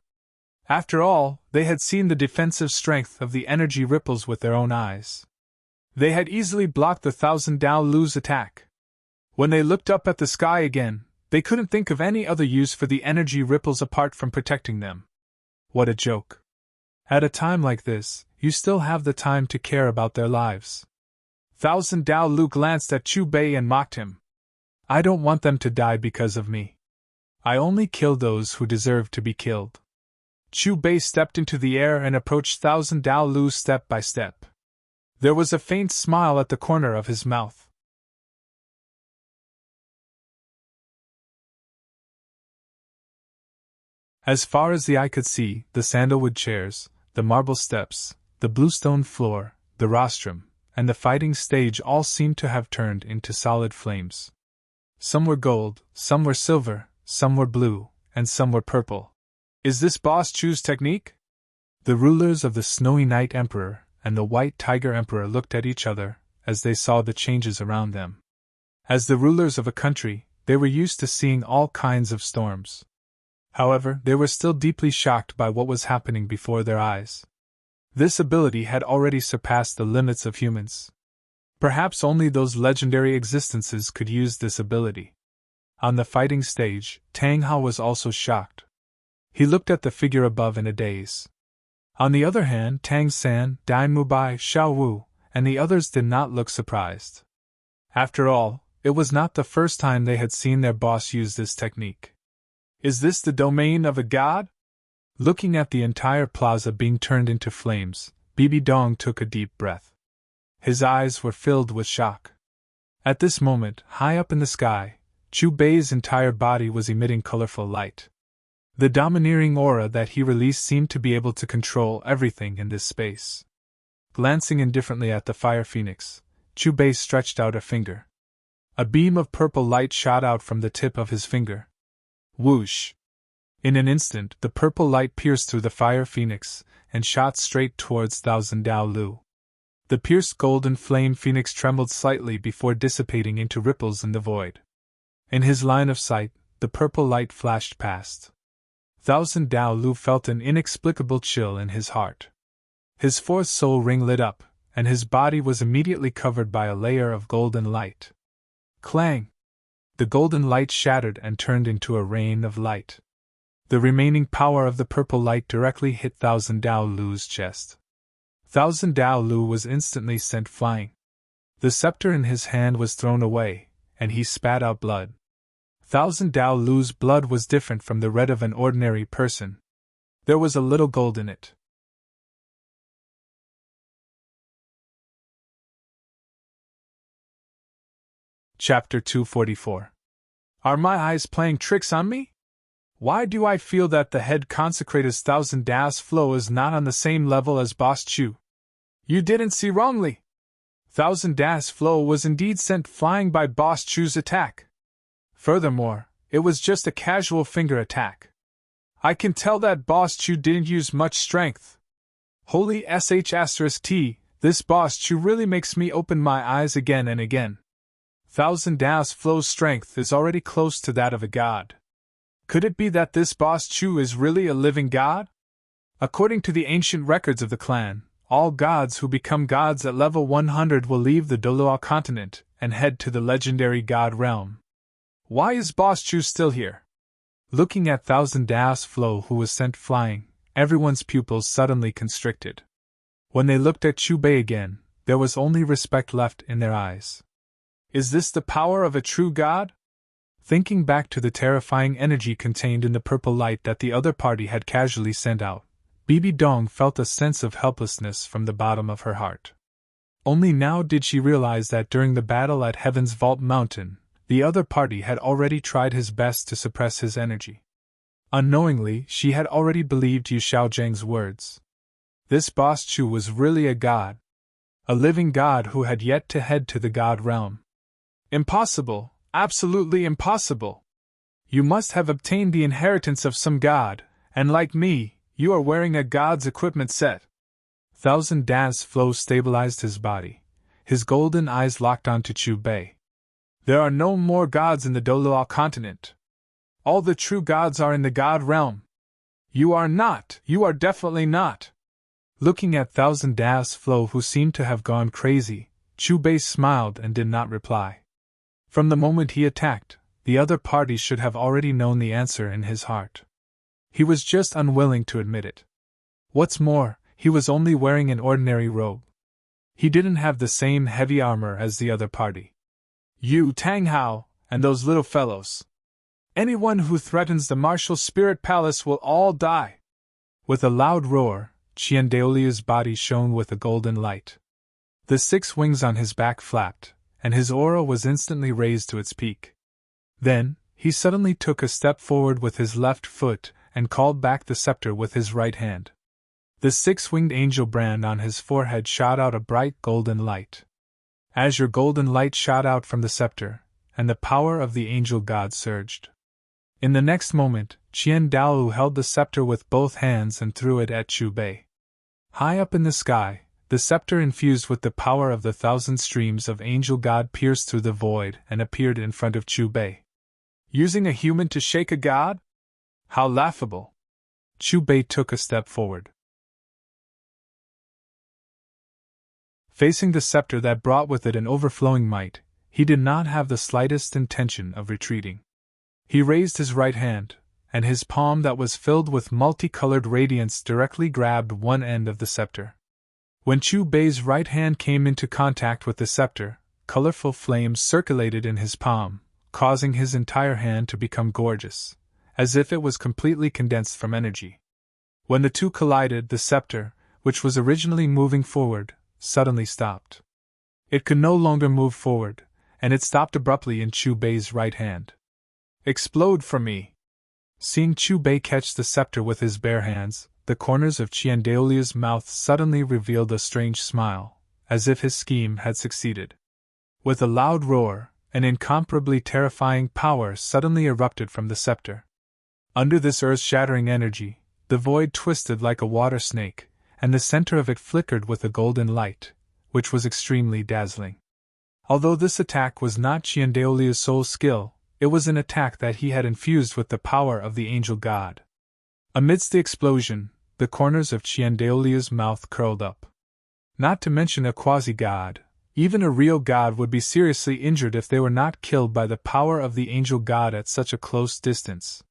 After all, they had seen the defensive strength of the energy ripples with their own eyes. They had easily blocked the 1,000 Dao Lu's attack. When they looked up at the sky again, they couldn't think of any other use for the energy ripples apart from protecting them. What a joke. At a time like this, you still have the time to care about their lives. 1,000 Dao Lu glanced at Chu Bei and mocked him. I don't want them to die because of me. I only kill those who deserve to be killed. Chu Bei stepped into the air and approached 1,000 Dao Lu step by step. There was a faint smile at the corner of his mouth. As far as the eye could see, the sandalwood chairs, the marble steps, the bluestone floor, the rostrum, and the fighting stage all seemed to have turned into solid flames. Some were gold, some were silver, some were blue, and some were purple. Is this Boss Chu's technique? The rulers of the Snowy Night Emperor and the White Tiger Emperor looked at each other as they saw the changes around them. As the rulers of a country, they were used to seeing all kinds of storms. However, they were still deeply shocked by what was happening before their eyes. This ability had already surpassed the limits of humans. Perhaps only those legendary existences could use this ability. On the fighting stage, Tang Hao was also shocked. He looked at the figure above in a daze. On the other hand, Tang San, Dai Mubai, Xiao Wu, and the others did not look surprised. After all, it was not the first time they had seen their boss use this technique. Is this the domain of a god? Looking at the entire plaza being turned into flames, Bibi Dong took a deep breath. His eyes were filled with shock. At this moment, high up in the sky, Chu Bei's entire body was emitting colorful light. The domineering aura that he released seemed to be able to control everything in this space. Glancing indifferently at the fire phoenix, Chu Bei stretched out a finger. A beam of purple light shot out from the tip of his finger. Whoosh! In an instant, the purple light pierced through the fire phoenix and shot straight towards 1,000 Dao Lu. The pierced golden flame phoenix trembled slightly before dissipating into ripples in the void. In his line of sight, the purple light flashed past. Thousand Dao Lu felt an inexplicable chill in his heart. His fourth soul ring lit up, and his body was immediately covered by a layer of golden light. Clang! The golden light shattered and turned into a rain of light. The remaining power of the purple light directly hit Thousand Dao Lu's chest. Thousand Dao Lu was instantly sent flying. The scepter in his hand was thrown away, and he spat out blood. Thousand Dao Lu's blood was different from the red of an ordinary person. There was a little gold in it. Chapter 244. Are my eyes playing tricks on me? Why do I feel that the head consecrator's Thousand Dao's flow is not on the same level as Boss Chu? You didn't see wrongly. Thousand Dao's flow was indeed sent flying by Boss Chu's attack. Furthermore, it was just a casual finger attack. I can tell that Boss Chu didn't use much strength. Holy sh*t, this Boss Chu really makes me open my eyes again and again. Thousand Dao's flow's strength is already close to that of a god. Could it be that this Boss Chu is really a living god? According to the ancient records of the clan, all gods who become gods at level 100 will leave the Doluo continent and head to the legendary god realm. Why is Boss Chu still here? Looking at Thousand Dao's flow who was sent flying, everyone's pupils suddenly constricted. When they looked at Chu Bei again, there was only respect left in their eyes. Is this the power of a true god? Thinking back to the terrifying energy contained in the purple light that the other party had casually sent out, Bibi Dong felt a sense of helplessness from the bottom of her heart. Only now did she realize that during the battle at Heaven's Vault Mountain, the other party had already tried his best to suppress his energy. Unknowingly, she had already believed Yu Xiaozheng's words. This Boss Chu was really a god. A living god who had yet to head to the god realm. Impossible, absolutely impossible. You must have obtained the inheritance of some god, and like me, you are wearing a god's equipment set. Thousand Dao's flow stabilized his body. His golden eyes locked onto Chu Bei. There are no more gods in the Doluo continent. All the true gods are in the god realm. You are not, you are definitely not. Looking at Thousand Dao's flow who seemed to have gone crazy, Chu Bei smiled and did not reply. From the moment he attacked, the other party should have already known the answer in his heart. He was just unwilling to admit it. What's more, he was only wearing an ordinary robe. He didn't have the same heavy armor as the other party. You, Tang Hao, and those little fellows. Anyone who threatens the martial spirit palace will all die. With a loud roar, Qian Daoliu's body shone with a golden light. The 6 wings on his back flapped, and his aura was instantly raised to its peak. Then, he suddenly took a step forward with his left foot and called back the scepter with his right hand. The 6-winged angel brand on his forehead shot out a bright golden light. Azure golden light shot out from the scepter, and the power of the angel god surged. In the next moment, Qian Daolu held the scepter with both hands and threw it at Chu Bei. High up in the sky, the scepter infused with the power of the 1,000 streams of angel god pierced through the void and appeared in front of Chu Bei. Using a human to shake a god? How laughable! Chu Bei took a step forward. Facing the scepter that brought with it an overflowing might, he did not have the slightest intention of retreating. He raised his right hand, and his palm that was filled with multicolored radiance directly grabbed one end of the scepter. When Chu Bei's right hand came into contact with the scepter, colorful flames circulated in his palm, causing his entire hand to become gorgeous, as if it was completely condensed from energy. When the two collided, the scepter, which was originally moving forward, suddenly stopped. It could no longer move forward, and it stopped abruptly in Chu Bei's right hand. Explode from me! Seeing Chu Bei catch the scepter with his bare hands, the corners of Qian Daoliu's mouth suddenly revealed a strange smile, as if his scheme had succeeded. With a loud roar, an incomparably terrifying power suddenly erupted from the scepter. Under this earth-shattering energy, the void twisted like a water snake, and the center of it flickered with a golden light, which was extremely dazzling. Although this attack was not Qian Daoliu's sole skill, it was an attack that he had infused with the power of the angel god. Amidst the explosion, the corners of Chiendeolia's mouth curled up. Not to mention a quasi-god, even a real god would be seriously injured if they were not killed by the power of the angel god at such a close distance.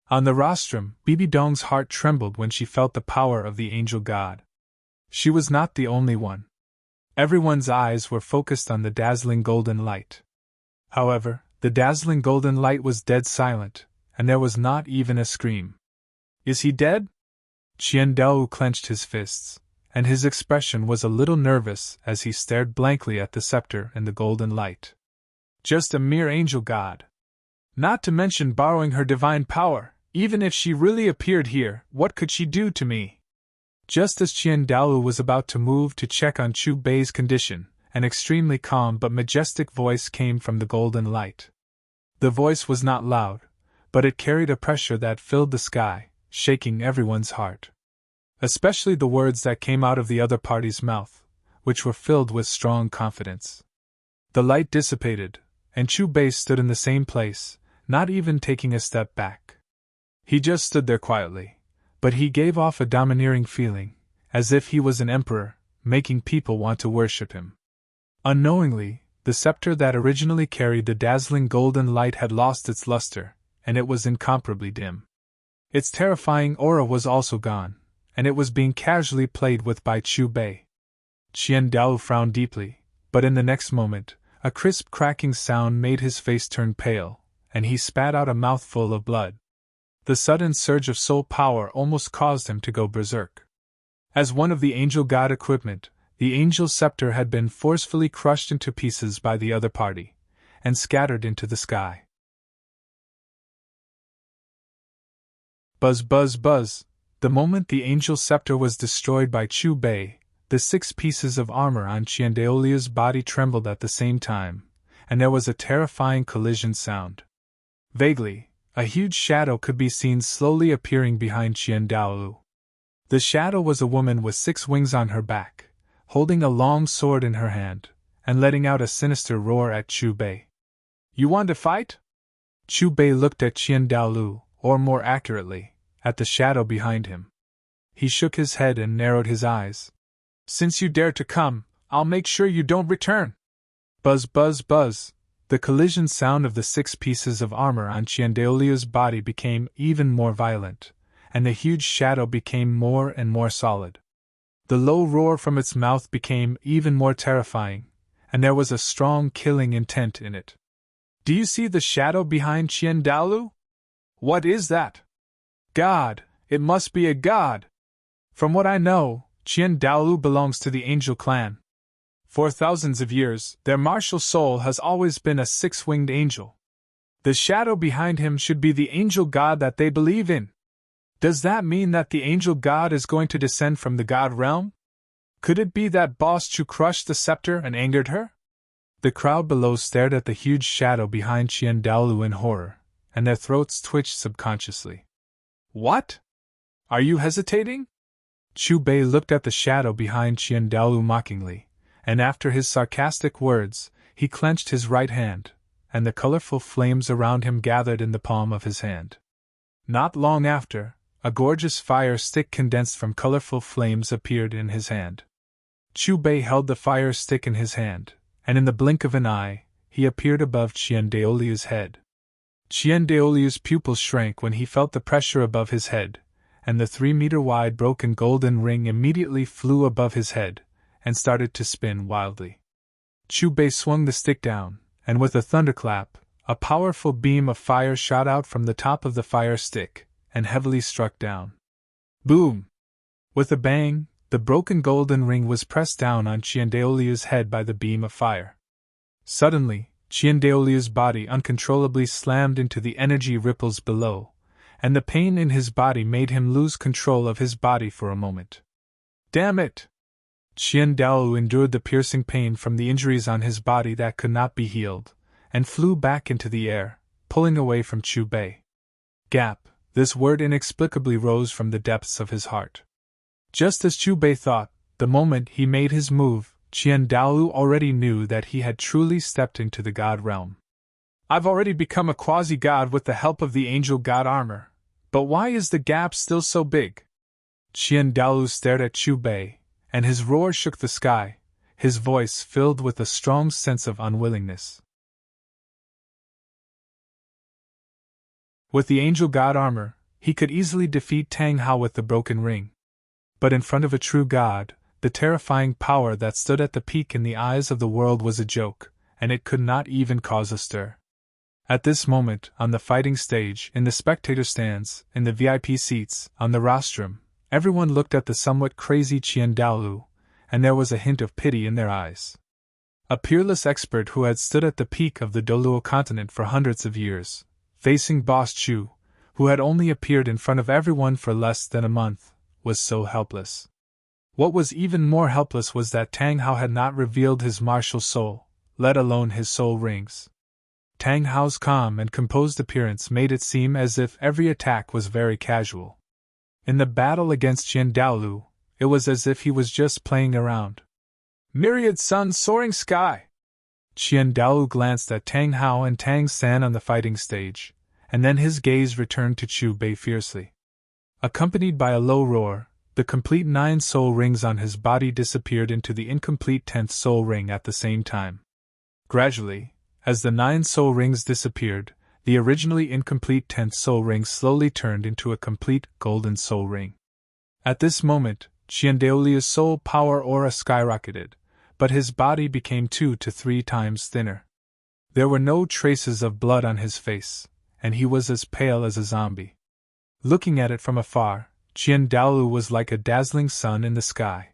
On the rostrum, Bibi Dong's heart trembled when she felt the power of the angel god. She was not the only one. Everyone's eyes were focused on the dazzling golden light. However, the dazzling golden light was dead silent, and there was not even a scream. Is he dead? Qiandao clenched his fists, and his expression was a little nervous as he stared blankly at the scepter in the golden light. Just a mere angel god. Not to mention borrowing her divine power, even if she really appeared here, what could she do to me? Just as Qiandao was about to move to check on Chu Bei's condition, an extremely calm but majestic voice came from the golden light. The voice was not loud, but it carried a pressure that filled the sky, shaking everyone's heart. Especially the words that came out of the other party's mouth, which were filled with strong confidence. The light dissipated, and Chu Bei stood in the same place, not even taking a step back. He just stood there quietly, but he gave off a domineering feeling, as if he was an emperor, making people want to worship him. Unknowingly, the scepter that originally carried the dazzling golden light had lost its luster, and it was incomparably dim. Its terrifying aura was also gone, and it was being casually played with by Chu Bei. Qiandao frowned deeply, but in the next moment, a crisp cracking sound made his face turn pale, and he spat out a mouthful of blood. The sudden surge of soul power almost caused him to go berserk. As one of the angel god equipment, the angel scepter had been forcefully crushed into pieces by the other party, and scattered into the sky. Buzz, buzz, buzz. The moment the angel scepter was destroyed by Chu Bei, the 6 pieces of armor on Qiandeolia's body trembled at the same time, and there was a terrifying collision sound. Vaguely, a huge shadow could be seen slowly appearing behind Qiandao. The shadow was a woman with 6 wings on her back, holding a long sword in her hand, and letting out a sinister roar at Chu Bei. You want to fight? Chu Bei looked at Qiandao, or more accurately, at the shadow behind him. He shook his head and narrowed his eyes. Since you dare to come, I'll make sure you don't return. Buzz, buzz, buzz. The collision sound of the 6 pieces of armor on Qiandeolia's body became even more violent, and the huge shadow became more and more solid. The low roar from its mouth became even more terrifying, and there was a strong killing intent in it. Do you see the shadow behind Qiandao? What is that? God, it must be a god. From what I know, Qiandao belongs to the angel clan. For thousands of years, their martial soul has always been a 6-winged angel. The shadow behind him should be the angel god that they believe in. Does that mean that the angel god is going to descend from the god realm? Could it be that Boss Chu crushed the scepter and angered her? The crowd below stared at the huge shadow behind Qiandao in horror, and their throats twitched subconsciously. What? Are you hesitating? Chu Bei looked at the shadow behind Qiandao mockingly, and after his sarcastic words, he clenched his right hand, and the colorful flames around him gathered in the palm of his hand. Not long after, a gorgeous fire stick condensed from colorful flames appeared in his hand. Chu Bei held the fire stick in his hand, and in the blink of an eye, he appeared above Qiandeolia's head. Qiandeolia's pupils shrank when he felt the pressure above his head, and the 3-meter-wide broken golden ring immediately flew above his head, and started to spin wildly. Chu Bei swung the stick down, and with a thunderclap, a powerful beam of fire shot out from the top of the fire stick, and heavily struck down. Boom! With a bang, the broken golden ring was pressed down on Qiandeolia's head by the beam of fire. Suddenly, Qiandeolia's body uncontrollably slammed into the energy ripples below, and the pain in his body made him lose control of his body for a moment. Damn it! Qiandao endured the piercing pain from the injuries on his body that could not be healed, and flew back into the air, pulling away from Chu Bei. Gap! This word inexplicably rose from the depths of his heart. Just as Chu Bei thought, the moment he made his move, Qiandao already knew that he had truly stepped into the god realm. I've already become a quasi-god with the help of the angel god armor, But why is the gap still so big? Qian Daolu stared at Chu Bei, and his roar shook the sky, his voice filled with a strong sense of unwillingness. With the angel god armor, he could easily defeat Tang Hao with the broken ring. But in front of a true god, the terrifying power that stood at the peak in the eyes of the world was a joke, and it could not even cause a stir. At this moment, on the fighting stage, in the spectator stands, in the VIP seats, on the rostrum, everyone looked at the somewhat crazy Qian Daolu, and there was a hint of pity in their eyes. A peerless expert who had stood at the peak of the Doluo continent for hundreds of years, facing Boss Chu, who had only appeared in front of everyone for less than a month, was so helpless. What was even more helpless was that Tang Hao had not revealed his martial soul, let alone his soul rings. Tang Hao's calm and composed appearance made it seem as if every attack was very casual. In the battle against Qian Daolu, it was as if he was just playing around. Myriad suns soaring sky! Qian Daolu glanced at Tang Hao and Tang San on the fighting stage, and then his gaze returned to Chu Bei fiercely. Accompanied by a low roar, the complete 9 soul rings on his body disappeared into the incomplete 10th soul ring at the same time. Gradually, as the 9 soul rings disappeared, the originally incomplete 10th soul ring slowly turned into a complete golden soul ring. At this moment, Qian Daolu's soul power aura skyrocketed, but his body became 2 to 3 times thinner. There were no traces of blood on his face, and he was as pale as a zombie. Looking at it from afar, Qian Daolu was like a dazzling sun in the sky.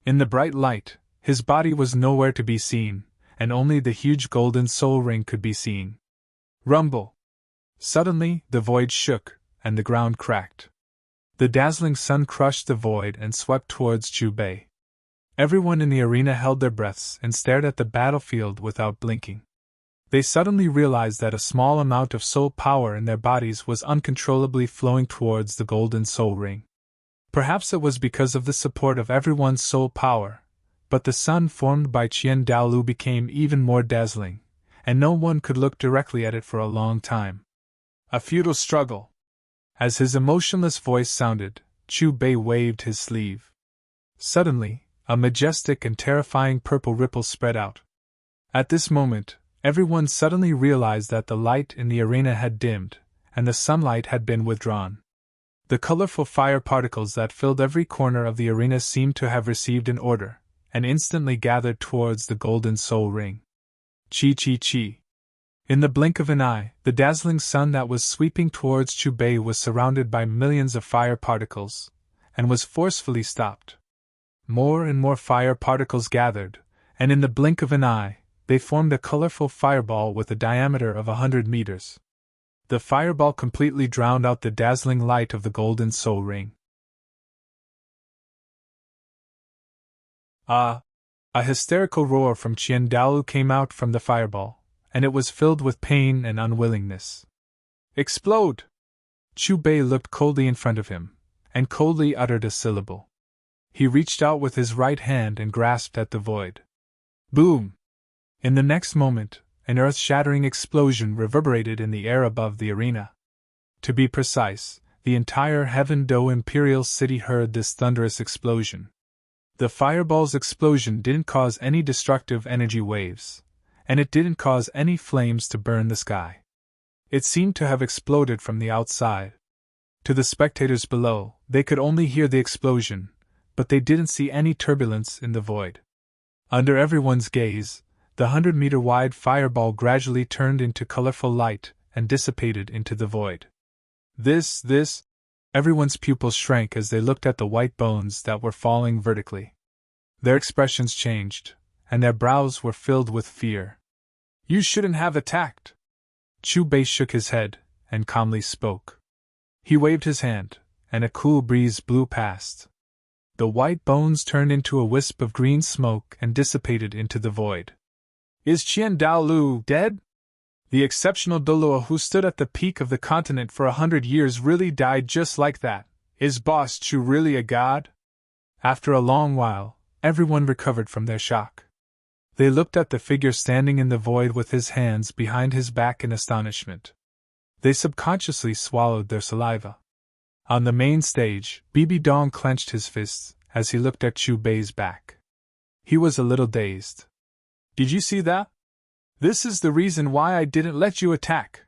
In the bright light, his body was nowhere to be seen, and only the huge golden soul ring could be seen. Rumble! Suddenly, the void shook, and the ground cracked. The dazzling sun crushed the void and swept towards Chu Bei. Everyone in the arena held their breaths and stared at the battlefield without blinking. They suddenly realized that a small amount of soul power in their bodies was uncontrollably flowing towards the golden soul ring. Perhaps it was because of the support of everyone's soul power, but the sun formed by Qian Daolu became even more dazzling, and no one could look directly at it for a long time. A futile struggle. As his emotionless voice sounded, Chu Bei waved his sleeve. Suddenly, a majestic and terrifying purple ripple spread out. At this moment, everyone suddenly realized that the light in the arena had dimmed, and the sunlight had been withdrawn. The colorful fire particles that filled every corner of the arena seemed to have received an order, and instantly gathered towards the golden soul ring. Chi chi chi. In the blink of an eye, the dazzling sun that was sweeping towards Chu Bei was surrounded by millions of fire particles, and was forcefully stopped. More and more fire particles gathered, and in the blink of an eye, they formed a colorful fireball with a diameter of 100 meters. The fireball completely drowned out the dazzling light of the golden soul ring. Ah! A hysterical roar from Qian Daolu came out from the fireball, and it was filled with pain and unwillingness. Explode! Chu Bei looked coldly in front of him, and coldly uttered a syllable. He reached out with his right hand and grasped at the void. Boom! In the next moment, an earth-shattering explosion reverberated in the air above the arena. To be precise, the entire Heaven Do Imperial City heard this thunderous explosion. The fireball's explosion didn't cause any destructive energy waves, and it didn't cause any flames to burn the sky. It seemed to have exploded from the outside. To the spectators below, they could only hear the explosion, but they didn't see any turbulence in the void. Under everyone's gaze, the 100-meter-wide fireball gradually turned into colorful light and dissipated into the void. This, everyone's pupils shrank as they looked at the white bones that were falling vertically. Their expressions changed, and their brows were filled with fear. You shouldn't have attacked. Chu Bei shook his head, and calmly spoke. He waved his hand, and a cool breeze blew past. The white bones turned into a wisp of green smoke and dissipated into the void. Is Qian Daolu dead? The exceptional Doluo who stood at the peak of the continent for 100 years really died just like that. Is Boss Chu really a god? After a long while, everyone recovered from their shock. They looked at the figure standing in the void with his hands behind his back in astonishment. They subconsciously swallowed their saliva. On the main stage, Bibi Dong clenched his fists as he looked at Chu Bei's back. He was a little dazed. Did you see that? This is the reason why I didn't let you attack.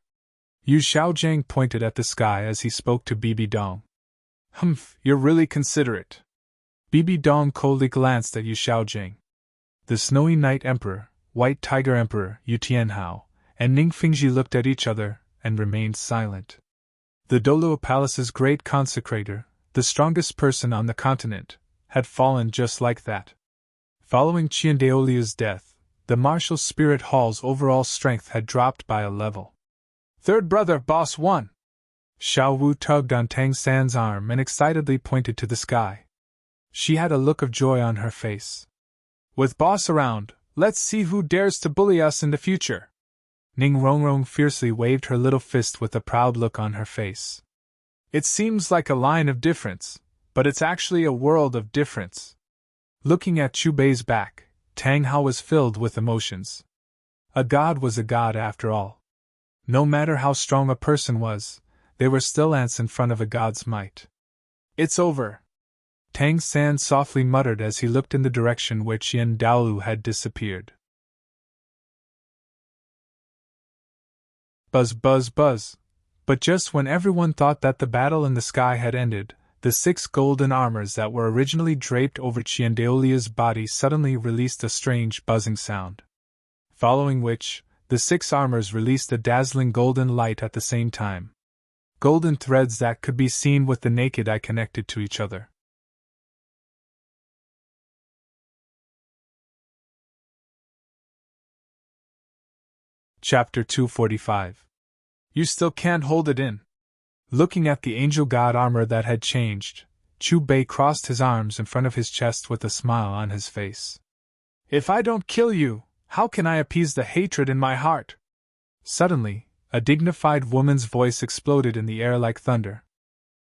Yu Xiaojing pointed at the sky as he spoke to Bibi Dong. Humph, you're really considerate. Bibi Dong coldly glanced at Yu Xiaojing. The Snowy Night Emperor, White Tiger Emperor Yu Tianhao, and Ning Fingji looked at each other and remained silent. The Doluo Palace's great consecrator, the strongest person on the continent, had fallen just like that. Following Qiandaolia's death, the martial spirit hall's overall strength had dropped by a level. Third brother, Boss 1! Xiao Wu tugged on Tang San's arm and excitedly pointed to the sky. She had a look of joy on her face. With Boss around, let's see who dares to bully us in the future. Ning Rongrong fiercely waved her little fist with a proud look on her face. It seems like a line of difference, but it's actually a world of difference. Looking at Chu Bei's back, Tang Hao was filled with emotions. A god was a god after all. No matter how strong a person was, they were still ants in front of a god's might. It's over. Tang San softly muttered as he looked in the direction where Qian Daolu had disappeared. Buzz, buzz, buzz. But just when everyone thought that the battle in the sky had ended, the 6 golden armors that were originally draped over Qiandaolia's body suddenly released a strange buzzing sound. Following which, the 6 armors released a dazzling golden light at the same time. Golden threads that could be seen with the naked eye connected to each other. Chapter 245. You still can't hold it in. Looking at the angel god armor that had changed, Chu Bei crossed his arms in front of his chest with a smile on his face. If I don't kill you, how can I appease the hatred in my heart? Suddenly, a dignified woman's voice exploded in the air like thunder.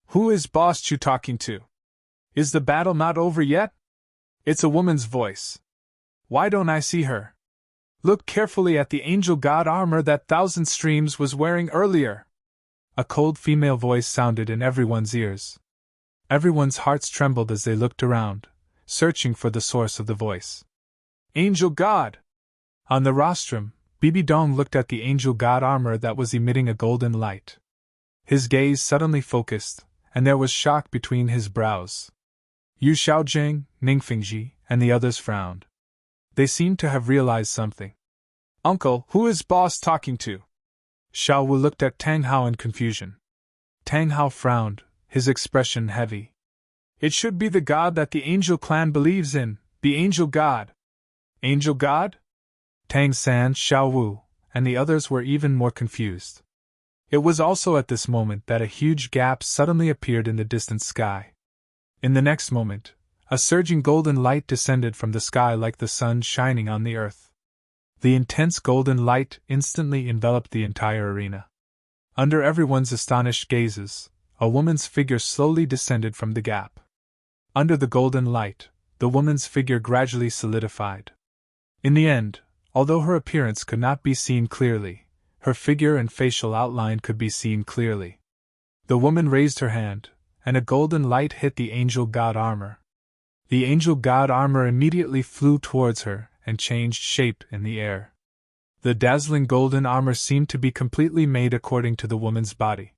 Who is Boss Chu talking to? Is the battle not over yet? It's a woman's voice. Why don't I see her? Look carefully at the angel god armor that Thousand Streams was wearing earlier. A cold female voice sounded in everyone's ears. Everyone's hearts trembled as they looked around, searching for the source of the voice. Angel God! On the rostrum, Bibi Dong looked at the angel god armor that was emitting a golden light. His gaze suddenly focused, and there was shock between his brows. Yu Xiaojing, Ning Fingji, and the others frowned. They seemed to have realized something. Uncle, who is Boss talking to? Xiao Wu looked at Tang Hao in confusion. Tang Hao frowned, his expression heavy. It should be the god that the angel clan believes in, the angel god. Angel god? Tang San, Xiao Wu, and the others were even more confused. It was also at this moment that a huge gap suddenly appeared in the distant sky. In the next moment, a surging golden light descended from the sky like the sun shining on the earth. The intense golden light instantly enveloped the entire arena. Under everyone's astonished gazes, a woman's figure slowly descended from the gap. Under the golden light, the woman's figure gradually solidified. In the end, although her appearance could not be seen clearly, her figure and facial outline could be seen clearly. The woman raised her hand, and a golden light hit the angel god armor. The angel god armor immediately flew towards her and changed shape in the air. The dazzling golden armor seemed to be completely made according to the woman's body.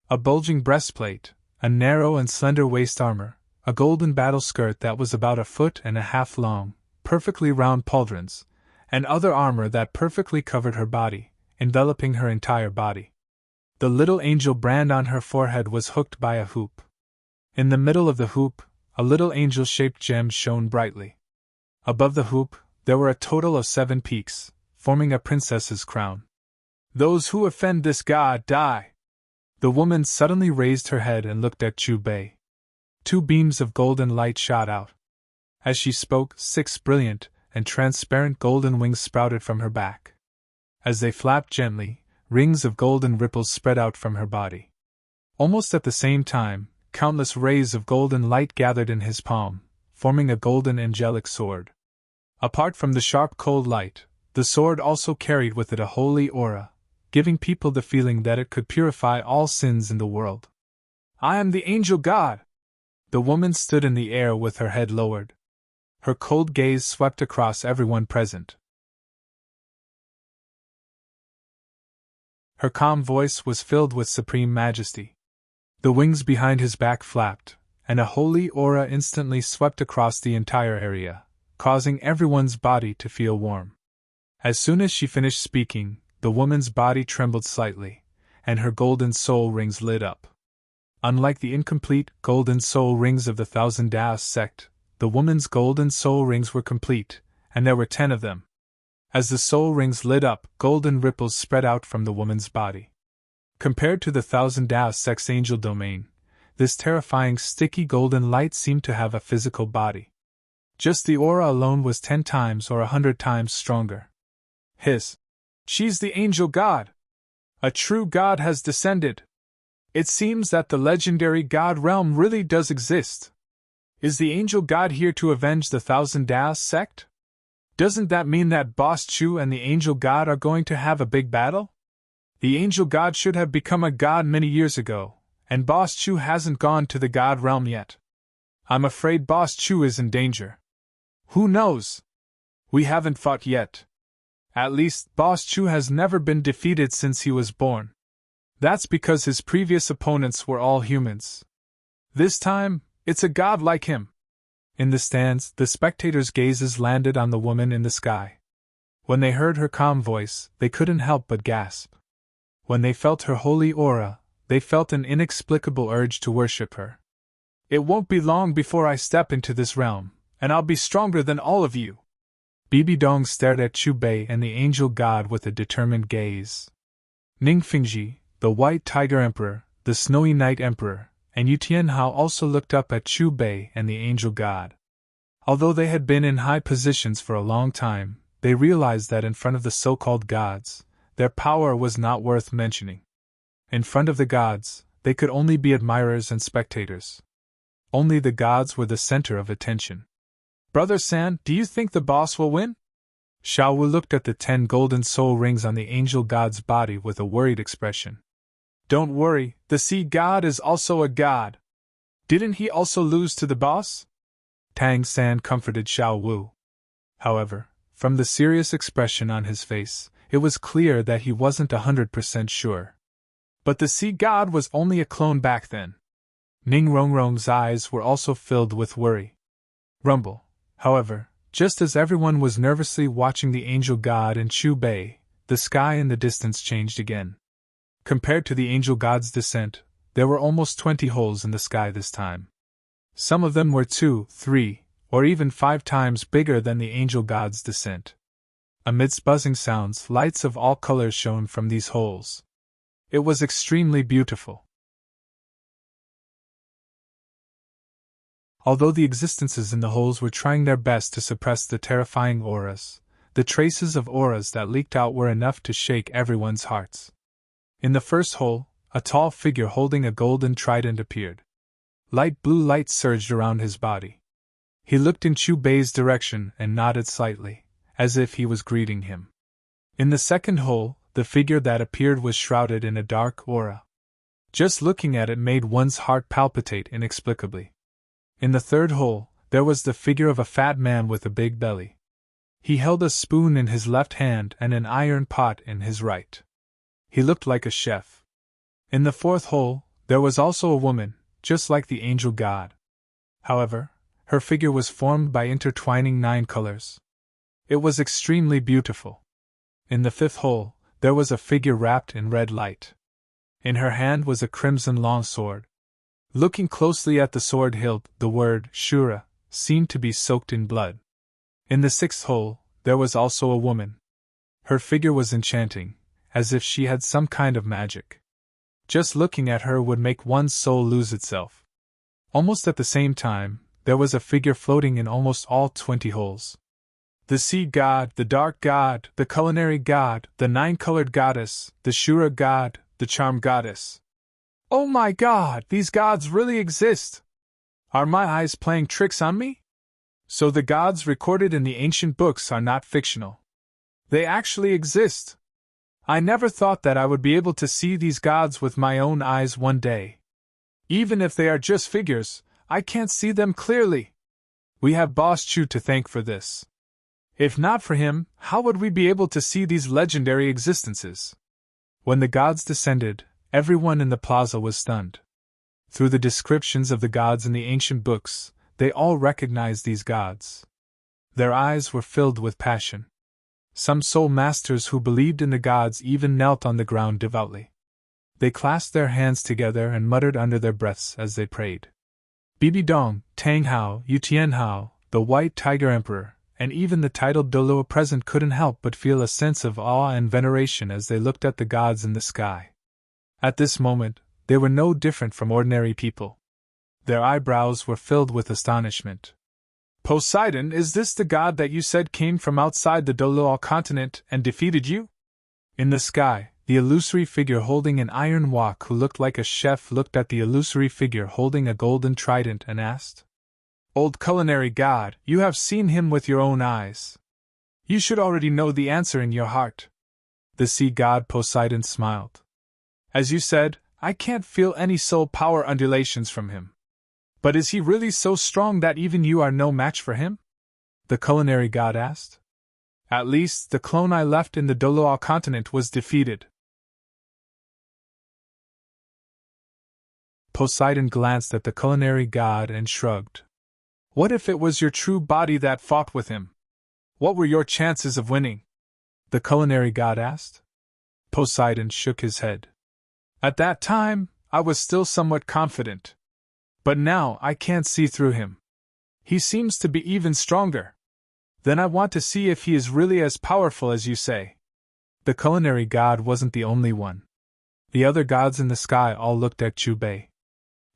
A bulging breastplate, a narrow and slender waist armor, a golden battle skirt that was about 1.5 feet long, perfectly round pauldrons, and other armor that perfectly covered her body, enveloping her entire body. The little angel brand on her forehead was hooked by a hoop. In the middle of the hoop, a little angel-shaped gem shone brightly. Above the hoop, there were a total of 7 peaks, forming a princess's crown. Those who offend this god die! The woman suddenly raised her head and looked at Chu Bei. 2 beams of golden light shot out. As she spoke, 6 brilliant and transparent golden wings sprouted from her back. As they flapped gently, rings of golden ripples spread out from her body. Almost at the same time, countless rays of golden light gathered in his palm, forming a golden angelic sword. Apart from the sharp cold light, the sword also carried with it a holy aura, giving people the feeling that it could purify all sins in the world. I am the angel god! The woman stood in the air with her head lowered. Her cold gaze swept across everyone present. Her calm voice was filled with supreme majesty. The wings behind his back flapped, and a holy aura instantly swept across the entire area, causing everyone's body to feel warm. As soon as she finished speaking, the woman's body trembled slightly, and her golden soul rings lit up. Unlike the incomplete golden soul rings of the Thousand Taoist sect, the woman's golden soul rings were complete, and there were 10 of them. As the soul rings lit up, golden ripples spread out from the woman's body. Compared to the Thousand Taoist sect's angel domain, this terrifying sticky golden light seemed to have a physical body. Just the aura alone was 10 times or 100 times stronger. She's the angel god! A true god has descended! It seems that the legendary god realm really does exist. Is the angel god here to avenge the Thousand Taoist sect? Doesn't that mean that Boss Chu and the angel god are going to have a big battle? The angel god should have become a god many years ago, and Boss Chu hasn't gone to the god realm yet. I'm afraid Boss Chu is in danger. Who knows? We haven't fought yet. At least, Boss Chu has never been defeated since he was born. That's because his previous opponents were all humans. This time, it's a god like him. In the stands, the spectators' gazes landed on the woman in the sky. When they heard her calm voice, they couldn't help but gasp. When they felt her holy aura, they felt an inexplicable urge to worship her. It won't be long before I step into this realm, and I'll be stronger than all of you. Bibi Dong stared at Chu Bei and the angel god with a determined gaze. Ning Fingji, the White Tiger Emperor, the Snowy Night Emperor, and Yu Tianhao also looked up at Chu Bei and the angel god. Although they had been in high positions for a long time, they realized that in front of the so-called gods, their power was not worth mentioning. In front of the gods, they could only be admirers and spectators. Only the gods were the center of attention. Brother San, do you think the boss will win? Xiao Wu looked at the 10 golden soul rings on the angel god's body with a worried expression. Don't worry, the sea god is also a god. Didn't he also lose to the boss? Tang San comforted Xiao Wu. However, from the serious expression on his face, it was clear that he wasn't 100% sure. But the sea god was only a clone back then. Ning Rongrong's eyes were also filled with worry. Rumble, however, just as everyone was nervously watching the angel god and Chu Bei, the sky in the distance changed again. Compared to the angel god's descent, there were almost 20 holes in the sky this time. Some of them were 2, 3, or even 5 times bigger than the angel god's descent. Amidst buzzing sounds, lights of all colors shone from these holes. It was extremely beautiful. Although the existences in the holes were trying their best to suppress the terrifying auras, the traces of auras that leaked out were enough to shake everyone's hearts. In the first hole, a tall figure holding a golden trident appeared. Light blue light surged around his body. He looked in Chu Bei's direction and nodded slightly, as if he was greeting him. In the second hole, the figure that appeared was shrouded in a dark aura. Just looking at it made one's heart palpitate inexplicably. In the third hole, there was the figure of a fat man with a big belly. He held a spoon in his left hand and an iron pot in his right. He looked like a chef. In the fourth hole, there was also a woman, just like the angel god. However, her figure was formed by intertwining 9 colors. It was extremely beautiful. In the fifth hole, there was a figure wrapped in red light. In her hand was a crimson long sword. Looking closely at the sword hilt, the word Shura seemed to be soaked in blood. In the sixth hole, there was also a woman. Her figure was enchanting, as if she had some kind of magic. Just looking at her would make one's soul lose itself. Almost at the same time, there was a figure floating in almost all 20 holes. The sea god, the dark god, the culinary god, the 9-colored goddess, the Shura god, the charm goddess. Oh my god, these gods really exist! Are my eyes playing tricks on me? So the gods recorded in the ancient books are not fictional. They actually exist. I never thought that I would be able to see these gods with my own eyes one day. Even if they are just figures, I can't see them clearly. We have Boss Chu to thank for this. If not for him, how would we be able to see these legendary existences? When the gods descended, everyone in the plaza was stunned. Through the descriptions of the gods in the ancient books, they all recognized these gods. Their eyes were filled with passion. Some soul masters who believed in the gods even knelt on the ground devoutly. They clasped their hands together and muttered under their breaths as they prayed. Bibi Dong, Tang Hao, Yu Tian Hao, the White Tiger Emperor, and even the titled Dolo present couldn't help but feel a sense of awe and veneration as they looked at the gods in the sky. At this moment, they were no different from ordinary people. Their eyebrows were filled with astonishment. Poseidon, is this the god that you said came from outside the Dolo continent and defeated you? In the sky, the illusory figure holding an iron wok who looked like a chef looked at the illusory figure holding a golden trident and asked, Old culinary god, you have seen him with your own eyes. You should already know the answer in your heart. The sea god Poseidon smiled. As you said, I can't feel any soul power undulations from him. But is he really so strong that even you are no match for him? The culinary god asked. At least, the clone I left in the Dolo continent was defeated. Poseidon glanced at the culinary god and shrugged. What if it was your true body that fought with him? What were your chances of winning? The culinary god asked. Poseidon shook his head. At that time, I was still somewhat confident. But now I can't see through him. He seems to be even stronger. Then I want to see if he is really as powerful as you say. The culinary god wasn't the only one. The other gods in the sky all looked at Chu Bei.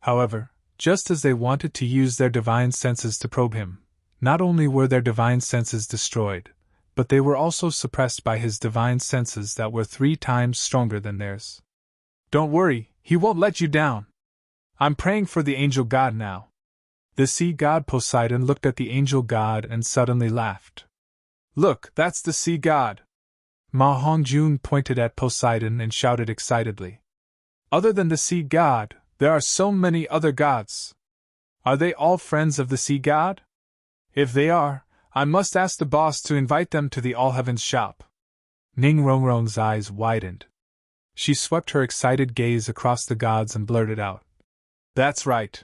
However, just as they wanted to use their divine senses to probe him, not only were their divine senses destroyed, but they were also suppressed by his divine senses that were 3 times stronger than theirs. Don't worry, he won't let you down. I'm praying for the angel god now. The sea god Poseidon looked at the angel god and suddenly laughed. Look, that's the sea god. Ma Hongjun pointed at Poseidon and shouted excitedly. Other than the sea god, there are so many other gods. Are they all friends of the sea god? If they are, I must ask the boss to invite them to the All Heavens shop. Ning Rongrong's eyes widened. She swept her excited gaze across the gods and blurted out. That's right.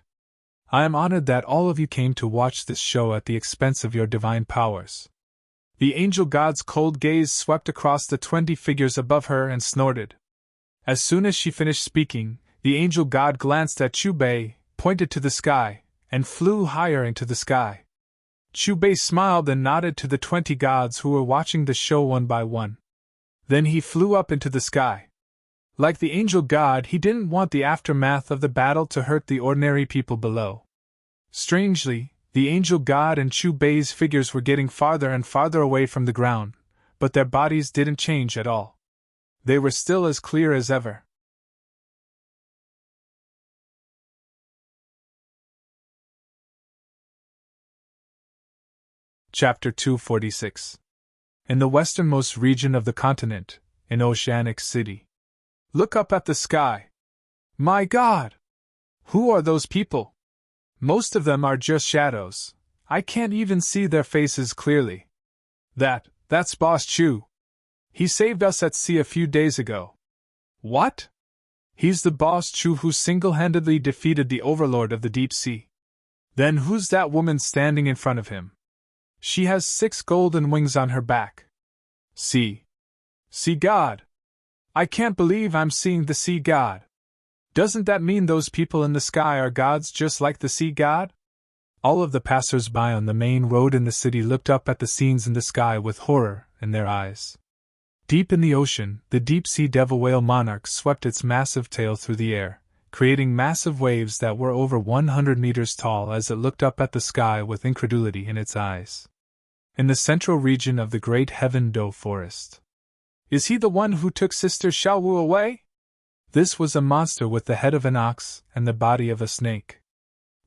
I am honored that all of you came to watch this show at the expense of your divine powers. The angel god's cold gaze swept across the 20 figures above her and snorted. As soon as she finished speaking, the angel god glanced at Chu Bei, pointed to the sky, and flew higher into the sky. Chu Bei smiled and nodded to the 20 gods who were watching the show one by one. Then he flew up into the sky. Like the angel god, he didn't want the aftermath of the battle to hurt the ordinary people below. Strangely, the angel god and Chu Bei's figures were getting farther and farther away from the ground, but their bodies didn't change at all. They were still as clear as ever. Chapter 246. In the westernmost region of the continent, in Oceanic City. Look up at the sky. My God! Who are those people? Most of them are just shadows. I can't even see their faces clearly. That's Boss Chu. He saved us at sea a few days ago. What? He's the Boss Chu who single-handedly defeated the overlord of the deep sea. Then who's that woman standing in front of him? She has 6 golden wings on her back. Sea God. I can't believe I'm seeing the sea god. Doesn't that mean those people in the sky are gods just like the sea god? All of the passers-by on the main road in the city looked up at the scenes in the sky with horror in their eyes. Deep in the ocean, the deep-sea devil whale monarch swept its massive tail through the air, creating massive waves that were over 100 meters tall as it looked up at the sky with incredulity in its eyes. In the central region of the Great Heaven Do Forest. Is he the one who took Sister Xiaowu away? This was a monster with the head of an ox and the body of a snake.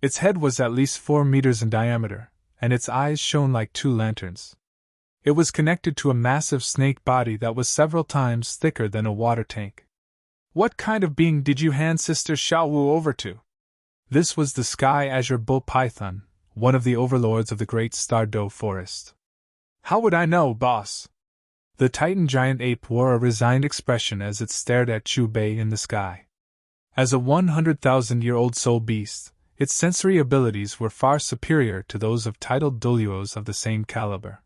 Its head was at least 4 meters in diameter, and its eyes shone like 2 lanterns. It was connected to a massive snake body that was several times thicker than a water tank. What kind of being did you hand Sister Xiaowu over to? This was the Sky Azure Bull Python, one of the overlords of the Great Star Doe Forest. How would I know, boss? The Titan giant ape wore a resigned expression as it stared at Chu Bei in the sky. As a 100,000-year-old soul beast, its sensory abilities were far superior to those of titled Doluos of the same caliber.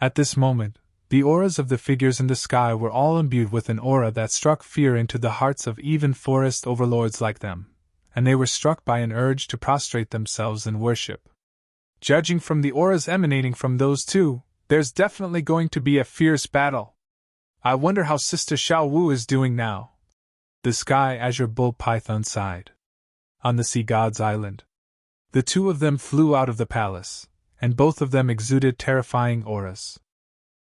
At this moment, the auras of the figures in the sky were all imbued with an aura that struck fear into the hearts of even forest overlords like them, and they were struck by an urge to prostrate themselves in worship. Judging from the auras emanating from those two, there's definitely going to be a fierce battle. I wonder how Sister Xiao Wu is doing now. The Sky Azure Bull Python sighed. On the Sea God's Island. The two of them flew out of the palace, and both of them exuded terrifying auras.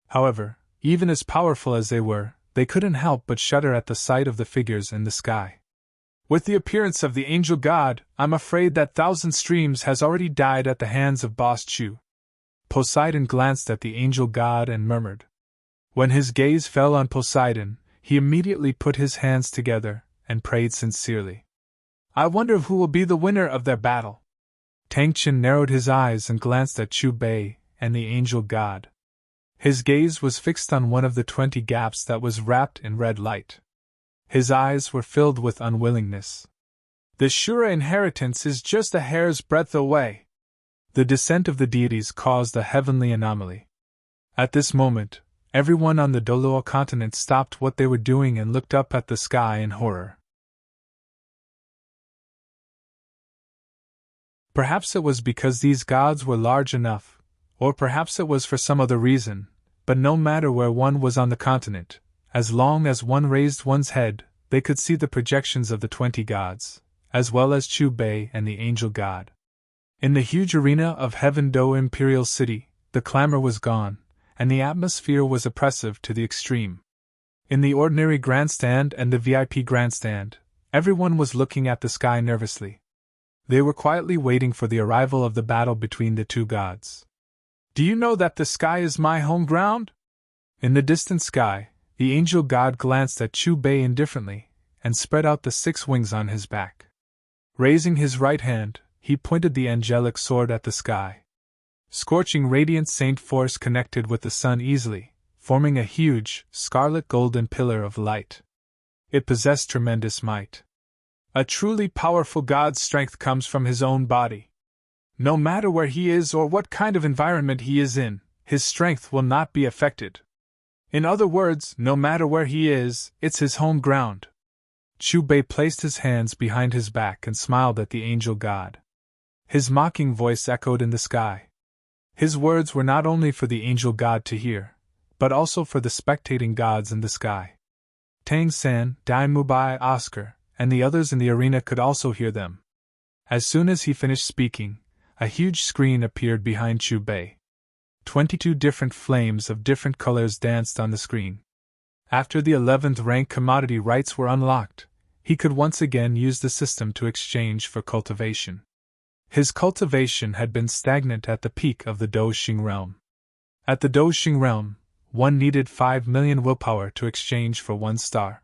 However, even as powerful as they were, they couldn't help but shudder at the sight of the figures in the sky. With the appearance of the angel god, I'm afraid that Thousand Streams has already died at the hands of Boss Chu. Poseidon glanced at the angel god and murmured. When his gaze fell on Poseidon, he immediately put his hands together and prayed sincerely. I wonder who will be the winner of their battle. Tang Chen narrowed his eyes and glanced at Chu Bei and the angel god. His gaze was fixed on one of the 20 gaps that was wrapped in red light. His eyes were filled with unwillingness. The Shura inheritance is just a hair's breadth away. The descent of the deities caused a heavenly anomaly. At this moment, everyone on the Doluo continent stopped what they were doing and looked up at the sky in horror. Perhaps it was because these gods were large enough, or perhaps it was for some other reason, but no matter where one was on the continent, as long as one raised one's head, they could see the projections of the 20 gods, as well as Chu Bei and the angel god. In the huge arena of Heaven Do Imperial City, the clamor was gone, and the atmosphere was oppressive to the extreme. In the ordinary grandstand and the VIP grandstand, everyone was looking at the sky nervously. They were quietly waiting for the arrival of the battle between the two gods. Do you know that the sky is my home ground? In the distant sky, the angel god glanced at Chu Bei indifferently, and spread out the 6 wings on his back. Raising his right hand, he pointed the angelic sword at the sky. Scorching radiant saint force connected with the sun easily, forming a huge, scarlet-golden pillar of light. It possessed tremendous might. A truly powerful god's strength comes from his own body. No matter where he is or what kind of environment he is in, his strength will not be affected. In other words, no matter where he is, it's his home ground. Chu Bei placed his hands behind his back and smiled at the angel god. His mocking voice echoed in the sky. His words were not only for the angel god to hear, but also for the spectating gods in the sky. Tang San, Dai Mubai, Oscar, and the others in the arena could also hear them. As soon as he finished speaking, a huge screen appeared behind Chu Bei. 22 different flames of different colors danced on the screen. After the 11th rank commodity rights were unlocked, he could once again use the system to exchange for cultivation. His cultivation had been stagnant at the peak of the Doxing realm. At the Doxing realm, one needed 5 million willpower to exchange for 1 star.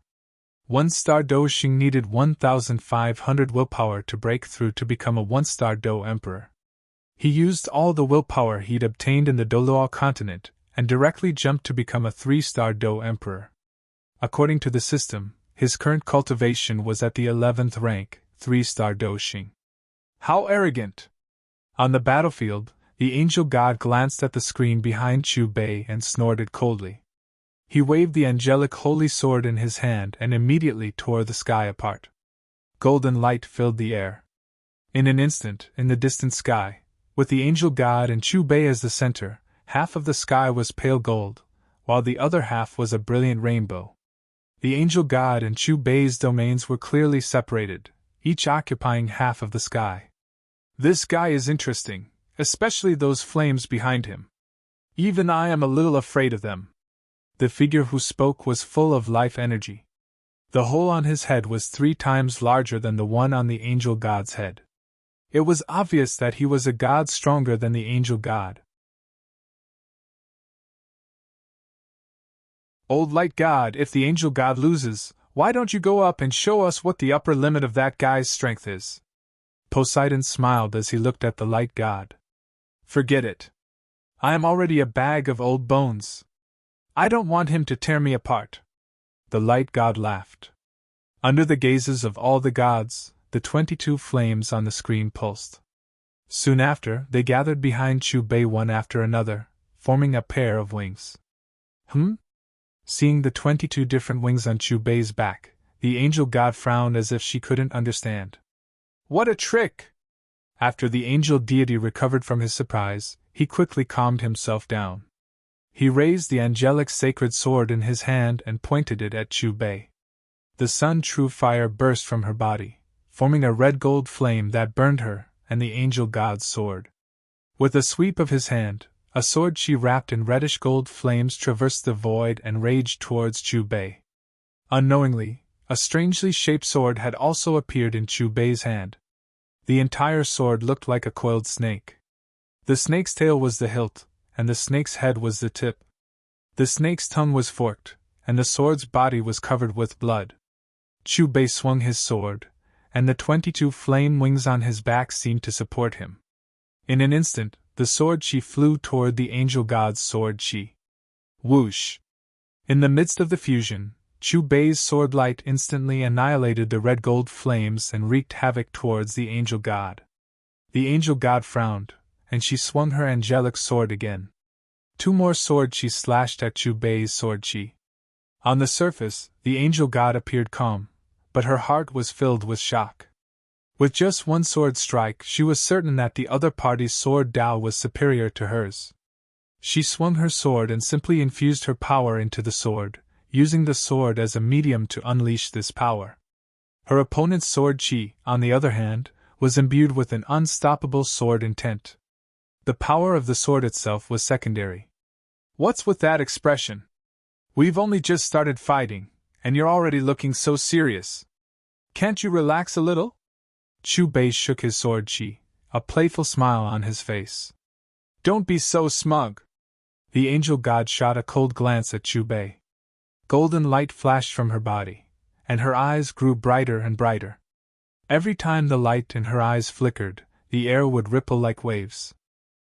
1 star Doxing needed 1,500 willpower to break through to become a 1-star Do Emperor. He used all the willpower he'd obtained in the Doluo continent and directly jumped to become a 3-star Do Emperor. According to the system, his current cultivation was at the 11th rank, 3-star Doxing. How arrogant! On the battlefield, the angel god glanced at the screen behind Chu Bei and snorted coldly. He waved the angelic holy sword in his hand and immediately tore the sky apart. Golden light filled the air. In an instant, in the distant sky, with the angel god and Chu Bei as the center, half of the sky was pale gold, while the other half was a brilliant rainbow. The angel god and Chu Bei's domains were clearly separated, each occupying half of the sky. This guy is interesting, especially those flames behind him. Even I am a little afraid of them. The figure who spoke was full of life energy. The hole on his head was 3 times larger than the one on the angel god's head. It was obvious that he was a god stronger than the angel god. Old light god, if the angel god loses, why don't you go up and show us what the upper limit of that guy's strength is? Poseidon smiled as he looked at the light god. Forget it. I am already a bag of old bones. I don't want him to tear me apart. The light god laughed. Under the gazes of all the gods, the 22 flames on the screen pulsed. Soon after, they gathered behind Chubei one after another, forming a pair of wings. Seeing the 22 different wings on Chubei's back, the angel god frowned as if she couldn't understand. What a trick! After the angel deity recovered from his surprise, he quickly calmed himself down. He raised the angelic sacred sword in his hand and pointed it at Chubei. The sun true fire burst from her body, forming a red-gold flame that burned her and the angel god's sword. With a sweep of his hand, a sword she wrapped in reddish-gold flames traversed the void and raged towards Chubei. Unknowingly, a strangely shaped sword had also appeared in Chubei's hand. The entire sword looked like a coiled snake. The snake's tail was the hilt, and the snake's head was the tip. The snake's tongue was forked, and the sword's body was covered with blood. Chubei swung his sword, and the 22 flame wings on his back seemed to support him. In an instant, the sword chi flew toward the angel god's sword chi. Whoosh! In the midst of the fusion, Chubei's sword light instantly annihilated the red gold flames and wreaked havoc towards the angel god. The angel god frowned, and she swung her angelic sword again. 2 more sword chi slashed at Chubei's sword chi. On the surface, the angel god appeared calm, but her heart was filled with shock. With just 1 sword strike, she was certain that the other party's sword Dao was superior to hers. She swung her sword and simply infused her power into the sword, using the sword as a medium to unleash this power. Her opponent's sword chi, on the other hand, was imbued with an unstoppable sword intent. The power of the sword itself was secondary. What's with that expression? We've only just started fighting, and you're already looking so serious. Can't you relax a little? Chubei shook his sword chi, a playful smile on his face. Don't be so smug. The angel god shot a cold glance at Chubei. Golden light flashed from her body, and her eyes grew brighter and brighter. Every time the light in her eyes flickered, the air would ripple like waves.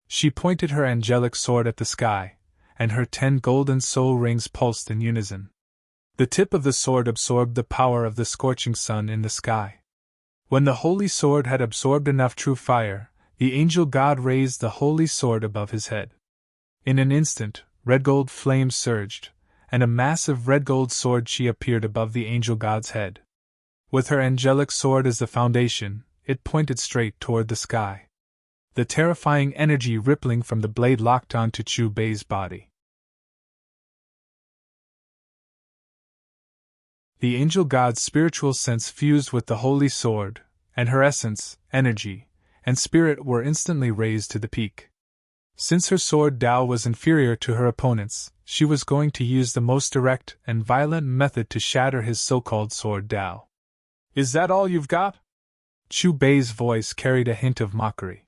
She pointed her angelic sword at the sky, and her 10 golden soul rings pulsed in unison. The tip of the sword absorbed the power of the scorching sun in the sky. When the holy sword had absorbed enough true fire, the angel god raised the holy sword above his head. In an instant, red gold flames surged, and a massive red gold sword chi appeared above the angel god's head. With her angelic sword as the foundation, it pointed straight toward the sky. The terrifying energy rippling from the blade locked onto Chubei's body. The angel god's spiritual sense fused with the holy sword, and her essence, energy, and spirit were instantly raised to the peak. Since her sword Dao was inferior to her opponent's, she was going to use the most direct and violent method to shatter his so-called sword Dao. Is that all you've got? Chubei's voice carried a hint of mockery.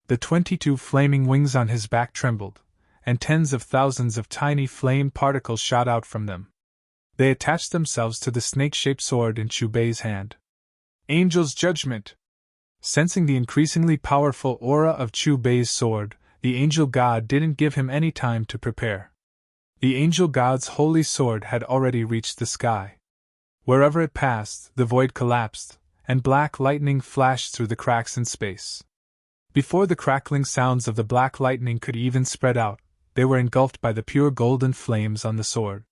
The 22 flaming wings on his back trembled, and tens of thousands of tiny flame particles shot out from them. They attached themselves to the snake-shaped sword in Chubei's hand. Angel's judgment! Sensing the increasingly powerful aura of Chubei's sword, the angel god didn't give him any time to prepare. The angel god's holy sword had already reached the sky. Wherever it passed, the void collapsed, and black lightning flashed through the cracks in space. Before the crackling sounds of the black lightning could even spread out, they were engulfed by the pure golden flames on the sword.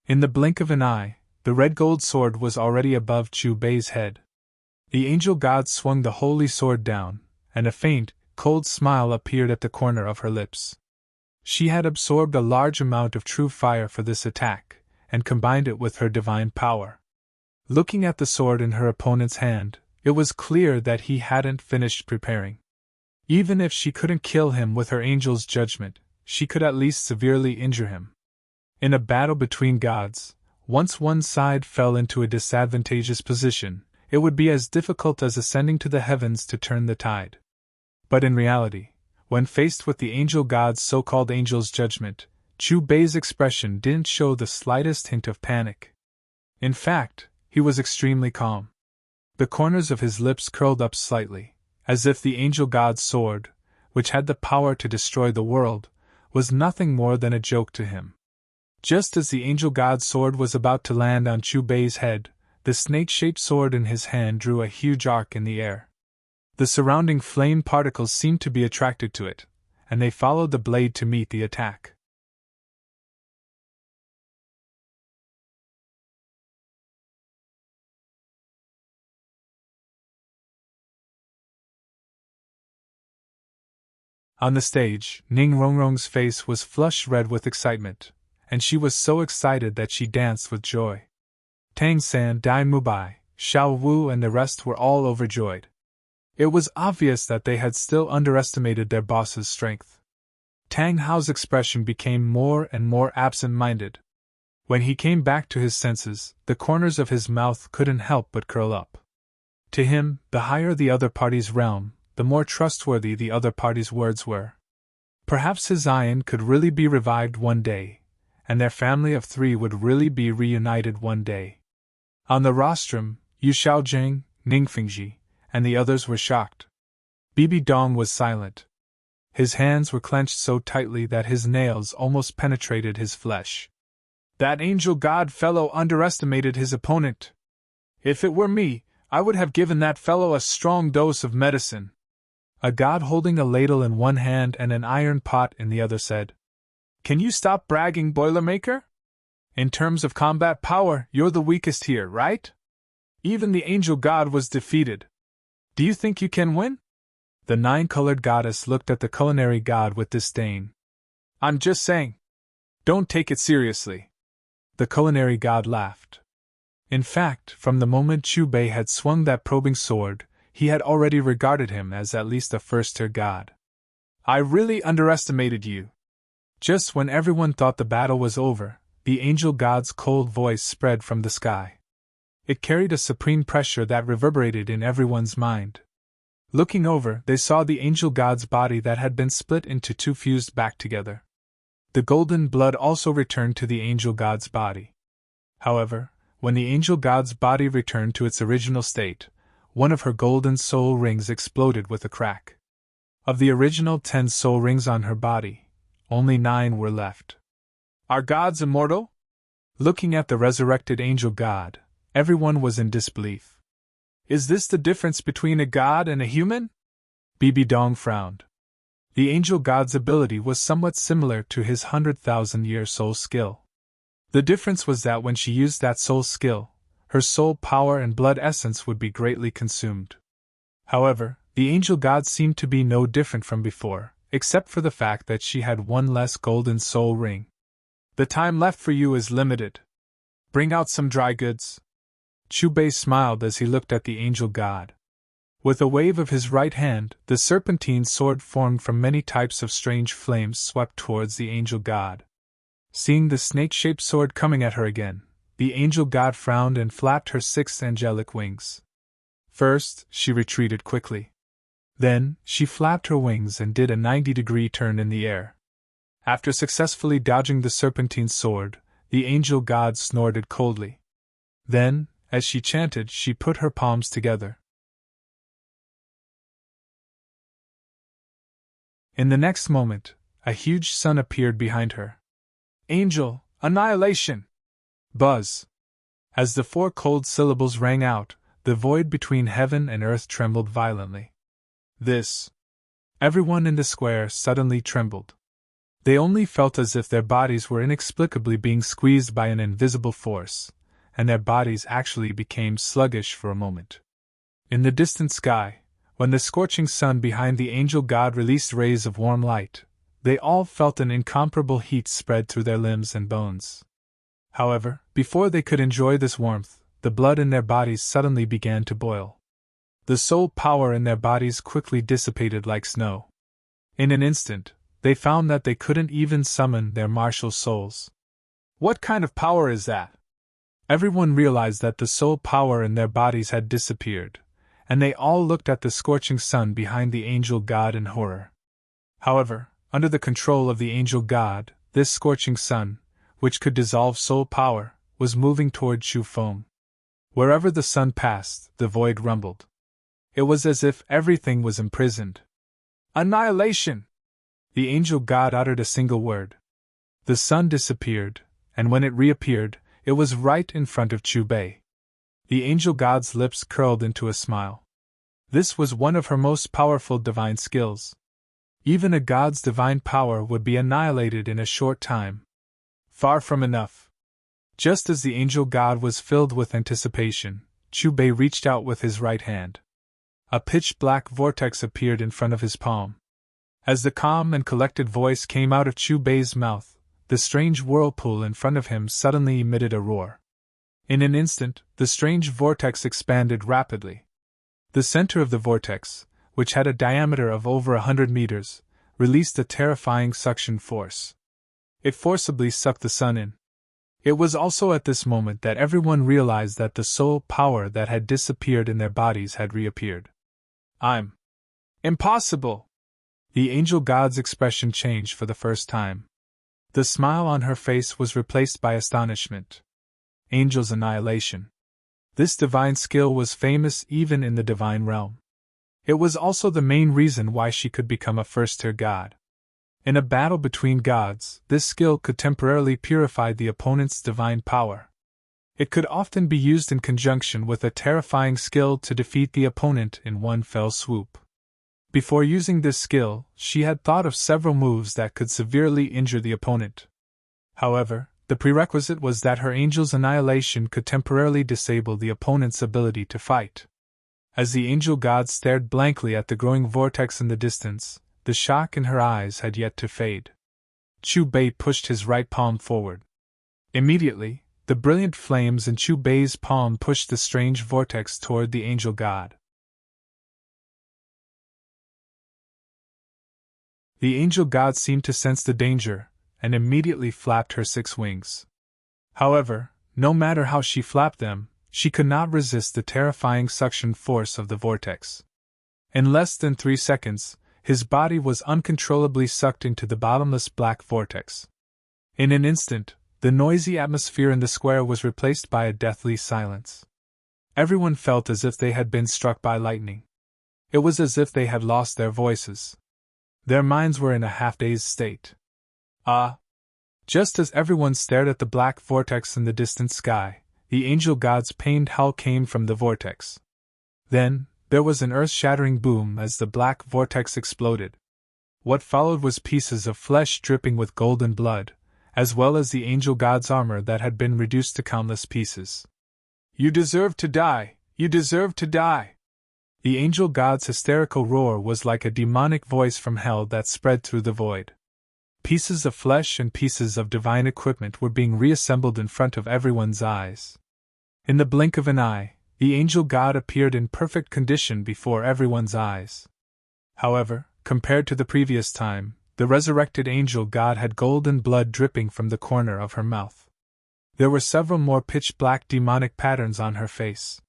In the blink of an eye, the red gold sword was already above Chubei's head. The angel god swung the holy sword down, and a faint, cold smile appeared at the corner of her lips. She had absorbed a large amount of true fire for this attack, and combined it with her divine power. Looking at the sword in her opponent's hand, it was clear that he hadn't finished preparing. Even if she couldn't kill him with her angel's judgment, she could at least severely injure him. In a battle between gods, once one side fell into a disadvantageous position, it would be as difficult as ascending to the heavens to turn the tide. But in reality, when faced with the angel god's so-called angel's judgment, Chubei's expression didn't show the slightest hint of panic. In fact, he was extremely calm. The corners of his lips curled up slightly, as if the angel god's sword, which had the power to destroy the world, was nothing more than a joke to him. Just as the angel god's sword was about to land on Chu Bei's head, the snake-shaped sword in his hand drew a huge arc in the air. The surrounding flame particles seemed to be attracted to it, and they followed the blade to meet the attack. On the stage, Ning Rongrong's face was flushed red with excitement, and she was so excited that she danced with joy. Tang San, Dai Mubai, Xiao Wu and the rest were all overjoyed. It was obvious that they had still underestimated their boss's strength. Tang Hao's expression became more and more absent-minded. When he came back to his senses, the corners of his mouth couldn't help but curl up. To him, the higher the other party's realm, the more trustworthy the other party's words were. Perhaps his Zion could really be revived one day, and their family of 3 would really be reunited one day. On the rostrum, Yu Xiaojing, Ning Fingji, and the others were shocked. Bibi Dong was silent. His hands were clenched so tightly that his nails almost penetrated his flesh. That angel god fellow underestimated his opponent. If it were me, I would have given that fellow a strong dose of medicine. A god holding a ladle in one hand and an iron pot in the other said, "Can you stop bragging, Boilermaker? In terms of combat power, you're the weakest here, right? Even the angel god was defeated. Do you think you can win?" The 9-colored goddess looked at the culinary god with disdain. "I'm just saying. Don't take it seriously." The culinary god laughed. In fact, from the moment Chu Bei had swung that probing sword, he had already regarded him as at least a first-tier god. "I really underestimated you." Just when everyone thought the battle was over, the angel god's cold voice spread from the sky. It carried a supreme pressure that reverberated in everyone's mind. Looking over, they saw the angel god's body that had been split into 2 fused back together. The golden blood also returned to the angel god's body. However, when the angel god's body returned to its original state, one of her golden soul rings exploded with a crack. Of the original 10 soul rings on her body, only 9 were left. "Are gods immortal?" Looking at the resurrected angel god, everyone was in disbelief. "Is this the difference between a god and a human?" Bibi Dong frowned. The angel god's ability was somewhat similar to his 100,000-year soul skill. The difference was that when she used that soul skill, her soul power and blood essence would be greatly consumed. However, the angel god seemed to be no different from before, except for the fact that she had 1 less golden soul ring. "The time left for you is limited. Bring out some dry goods." Chu Bei smiled as he looked at the angel god. With a wave of his right hand, the serpentine sword formed from many types of strange flames swept towards the angel god. Seeing the snake-shaped sword coming at her again, the angel god frowned and flapped her 6 angelic wings. First, she retreated quickly. Then, she flapped her wings and did a 90-degree turn in the air. After successfully dodging the serpentine sword, the angel god snorted coldly. Then, as she chanted, she put her palms together. In the next moment, a huge sun appeared behind her. "Angel, annihilation!" Buzz! As the 4 cold syllables rang out, the void between heaven and earth trembled violently. This. Everyone in the square suddenly trembled. They only felt as if their bodies were inexplicably being squeezed by an invisible force, and their bodies actually became sluggish for a moment. In the distant sky, when the scorching sun behind the angel god released rays of warm light, they all felt an incomparable heat spread through their limbs and bones. However, before they could enjoy this warmth, the blood in their bodies suddenly began to boil. The soul power in their bodies quickly dissipated like snow. In an instant, they found that they couldn't even summon their martial souls. "What kind of power is that?" Everyone realized that the soul power in their bodies had disappeared, and they all looked at the scorching sun behind the angel god in horror. However, under the control of the angel god, this scorching sun, which could dissolve soul power, was moving toward Chu Feng. Wherever the sun passed, the void rumbled. It was as if everything was imprisoned. Annihilation! The angel god uttered a single word. The sun disappeared, and when it reappeared, it was right in front of Chubei. The angel god's lips curled into a smile. This was one of her most powerful divine skills. Even a god's divine power would be annihilated in a short time. Far from enough. Just as the angel god was filled with anticipation, Chubei reached out with his right hand. A pitch-black vortex appeared in front of his palm. As the calm and collected voice came out of Chubei's mouth, the strange whirlpool in front of him suddenly emitted a roar. In an instant, the strange vortex expanded rapidly. The center of the vortex, which had a diameter of over 100 meters, released a terrifying suction force. It forcibly sucked the sun in. It was also at this moment that everyone realized that the soul power that had disappeared in their bodies had reappeared. Impossible! The angel god's expression changed for the first time. The smile on her face was replaced by astonishment. Angel's annihilation. This divine skill was famous even in the divine realm. It was also the main reason why she could become a first-tier god. In a battle between gods, this skill could temporarily purify the opponent's divine power. It could often be used in conjunction with a terrifying skill to defeat the opponent in one fell swoop. Before using this skill, she had thought of several moves that could severely injure the opponent. However, the prerequisite was that her angel's annihilation could temporarily disable the opponent's ability to fight. As the angel god stared blankly at the growing vortex in the distance, the shock in her eyes had yet to fade. Chubei pushed his right palm forward. Immediately, the brilliant flames in Chubei's palm pushed the strange vortex toward the angel god. The angel god seemed to sense the danger, and immediately flapped her 6 wings. However, no matter how she flapped them, she could not resist the terrifying suction force of the vortex. In less than 3 seconds, his body was uncontrollably sucked into the bottomless black vortex. In an instant, the noisy atmosphere in the square was replaced by a deathly silence. Everyone felt as if they had been struck by lightning. It was as if they had lost their voices. Their minds were in a half-dazed state. Just as everyone stared at the black vortex in the distant sky, the angel god's pained howl came from the vortex. Then, there was an earth-shattering boom as the black vortex exploded. What followed was pieces of flesh dripping with golden blood, as well as the angel god's armor that had been reduced to countless pieces. "You deserve to die! You deserve to die!" The angel god's hysterical roar was like a demonic voice from hell that spread through the void. Pieces of flesh and pieces of divine equipment were being reassembled in front of everyone's eyes. In the blink of an eye, the angel god appeared in perfect condition before everyone's eyes. However, compared to the previous time, the resurrected angel god had golden blood dripping from the corner of her mouth. There were several more pitch-black demonic patterns on her face.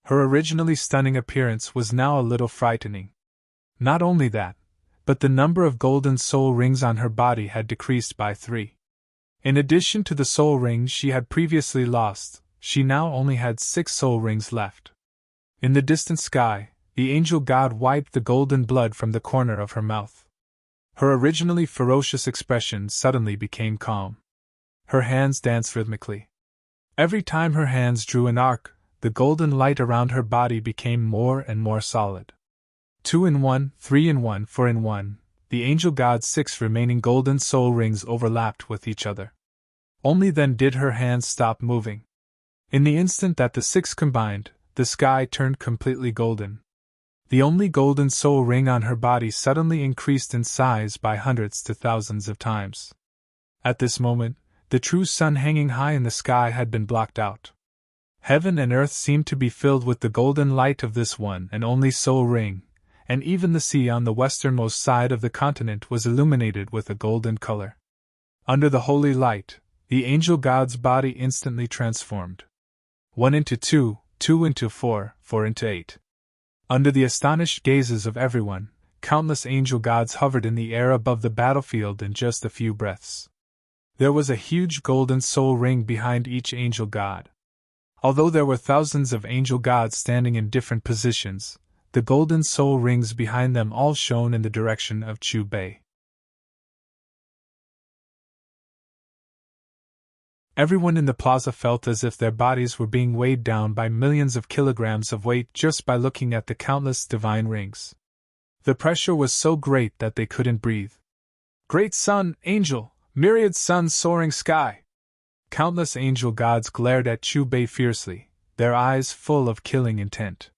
Her originally stunning appearance was now a little frightening. Not only that, but the number of golden soul rings on her body had decreased by 3. In addition to the soul rings she had previously lost, she now only had 6 soul rings left. In the distant sky, the angel god wiped the golden blood from the corner of her mouth. Her originally ferocious expression suddenly became calm. Her hands danced rhythmically. Every time her hands drew an arc, the golden light around her body became more and more solid. 2 in 1, 3 in 1, 4 in 1, the angel god's 6 remaining golden soul rings overlapped with each other. Only then did her hands stop moving. In the instant that the 6 combined, the sky turned completely golden. The only golden soul ring on her body suddenly increased in size by hundreds to thousands of times. At this moment, the true sun hanging high in the sky had been blocked out. Heaven and earth seemed to be filled with the golden light of this one and only soul ring, and even the sea on the westernmost side of the continent was illuminated with a golden color. Under the holy light, the angel god's body instantly transformed. 1 into 2, 2 into 4, 4 into 8. Under the astonished gazes of everyone, countless angel gods hovered in the air above the battlefield in just a few breaths. There was a huge golden soul ring behind each angel god. Although there were thousands of angel gods standing in different positions, the golden soul rings behind them all shone in the direction of Chu Bei. Everyone in the plaza felt as if their bodies were being weighed down by millions of kilograms of weight just by looking at the countless divine rings. The pressure was so great that they couldn't breathe. Great sun, angel, myriad suns soaring sky! Countless angel gods glared at Chu Bei fiercely, their eyes full of killing intent.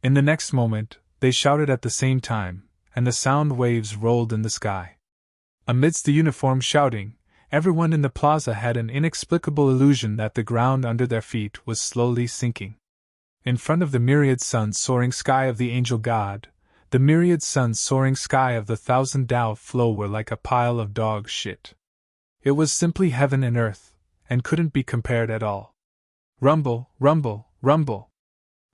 In the next moment, they shouted at the same time, and the sound waves rolled in the sky. Amidst the uniform shouting, everyone in the plaza had an inexplicable illusion that the ground under their feet was slowly sinking. In front of the myriad suns soaring sky of the angel god, the myriad suns soaring sky of the thousand Tao flow were like a pile of dog shit. It was simply heaven and earth, and couldn't be compared at all. Rumble, rumble, rumble.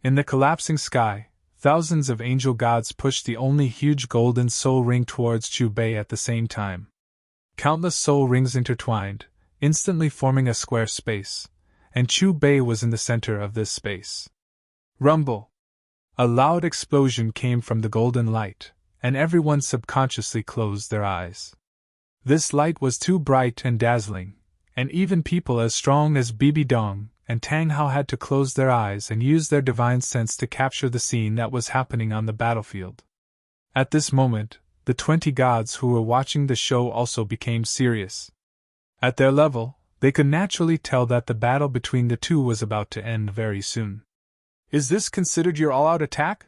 In the collapsing sky, thousands of angel gods pushed the only huge golden soul ring towards Chu Bei at the same time. Countless soul rings intertwined, instantly forming a square space, and Chu Bei was in the center of this space. Rumble! A loud explosion came from the golden light, and everyone subconsciously closed their eyes. This light was too bright and dazzling, and even people as strong as Bibi Dong and Tang Hao had to close their eyes and use their divine sense to capture the scene that was happening on the battlefield. At this moment, the 20 gods who were watching the show also became serious. At their level, they could naturally tell that the battle between the two was about to end very soon. Is this considered your all-out attack?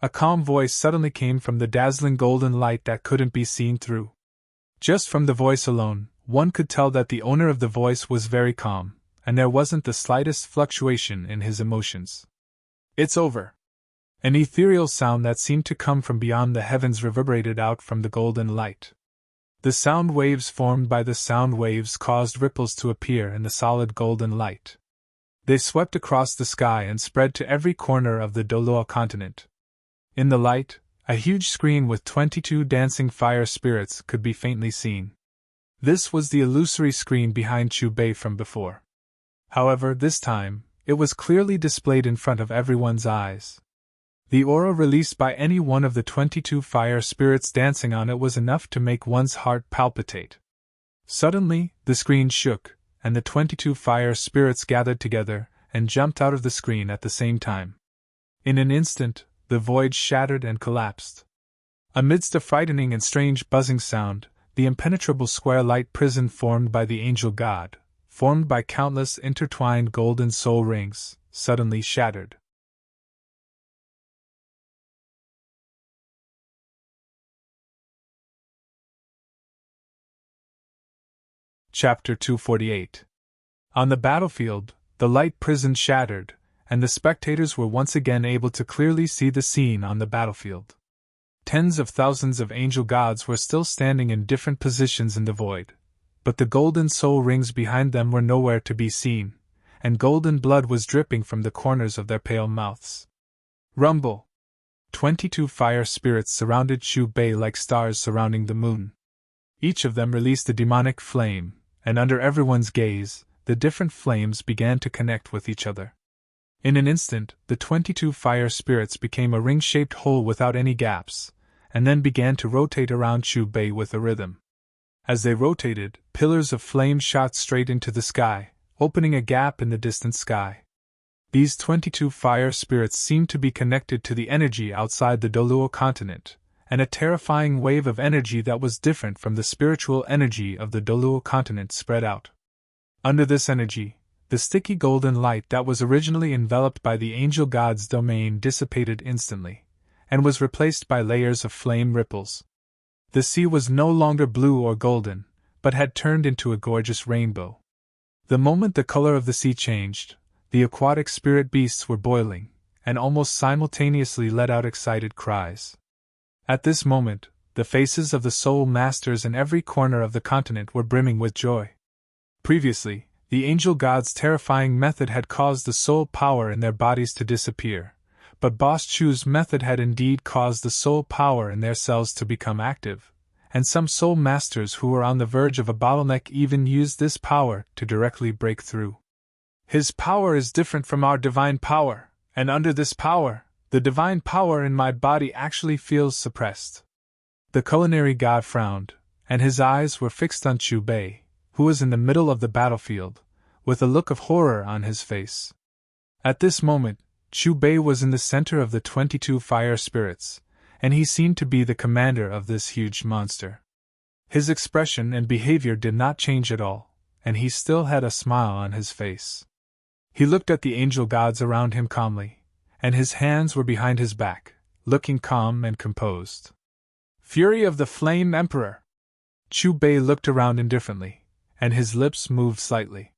A calm voice suddenly came from the dazzling golden light that couldn't be seen through. Just from the voice alone, one could tell that the owner of the voice was very calm, and there wasn't the slightest fluctuation in his emotions. It's over. An ethereal sound that seemed to come from beyond the heavens reverberated out from the golden light. The sound waves formed by the sound waves caused ripples to appear in the solid golden light. They swept across the sky and spread to every corner of the Doloa continent. In the light, a huge screen with 22 dancing fire spirits could be faintly seen. This was the illusory screen behind Chu Bei from before. However, this time, it was clearly displayed in front of everyone's eyes. The aura released by any one of the 22 fire spirits dancing on it was enough to make one's heart palpitate. Suddenly, the screen shook, and the 22 fire spirits gathered together and jumped out of the screen at the same time. In an instant, the void shattered and collapsed. Amidst a frightening and strange buzzing sound, the impenetrable square light prison formed by the angel god, formed by countless intertwined golden soul rings, suddenly shattered. Chapter 248. On the battlefield, the light prison shattered, and the spectators were once again able to clearly see the scene on the battlefield. Tens of thousands of angel gods were still standing in different positions in the void, but the golden soul rings behind them were nowhere to be seen, and golden blood was dripping from the corners of their pale mouths. Rumble! 22 fire spirits surrounded Chu Bei like stars surrounding the moon. Each of them released a demonic flame, and under everyone's gaze, the different flames began to connect with each other. In an instant, the 22 fire spirits became a ring-shaped hole without any gaps, and then began to rotate around Chu Bei with a rhythm. As they rotated, pillars of flame shot straight into the sky, opening a gap in the distant sky. These 22 fire spirits seemed to be connected to the energy outside the Doluo continent, and a terrifying wave of energy that was different from the spiritual energy of the Doluo continent spread out. Under this energy, the sticky golden light that was originally enveloped by the angel god's domain dissipated instantly, and was replaced by layers of flame ripples. The sea was no longer blue or golden, but had turned into a gorgeous rainbow. The moment the color of the sea changed, the aquatic spirit beasts were boiling, and almost simultaneously let out excited cries. At this moment, the faces of the soul masters in every corner of the continent were brimming with joy. Previously, the angel gods' terrifying method had caused the soul power in their bodies to disappear, but Boss Chu's method had indeed caused the soul power in their cells to become active, and some soul masters who were on the verge of a bottleneck even used this power to directly break through. His power is different from our divine power, and under this power, The divine power in my body actually feels suppressed. The culinary god frowned, and his eyes were fixed on Chu Bei, who was in the middle of the battlefield, with a look of horror on his face. At this moment, Chu Bei was in the center of the 22 fire spirits, and he seemed to be the commander of this huge monster. His expression and behavior did not change at all, and he still had a smile on his face. He looked at the angel gods around him calmly, and his hands were behind his back, looking calm and composed. Fury of the Flame Emperor! Chu Bei looked around indifferently, and his lips moved slightly.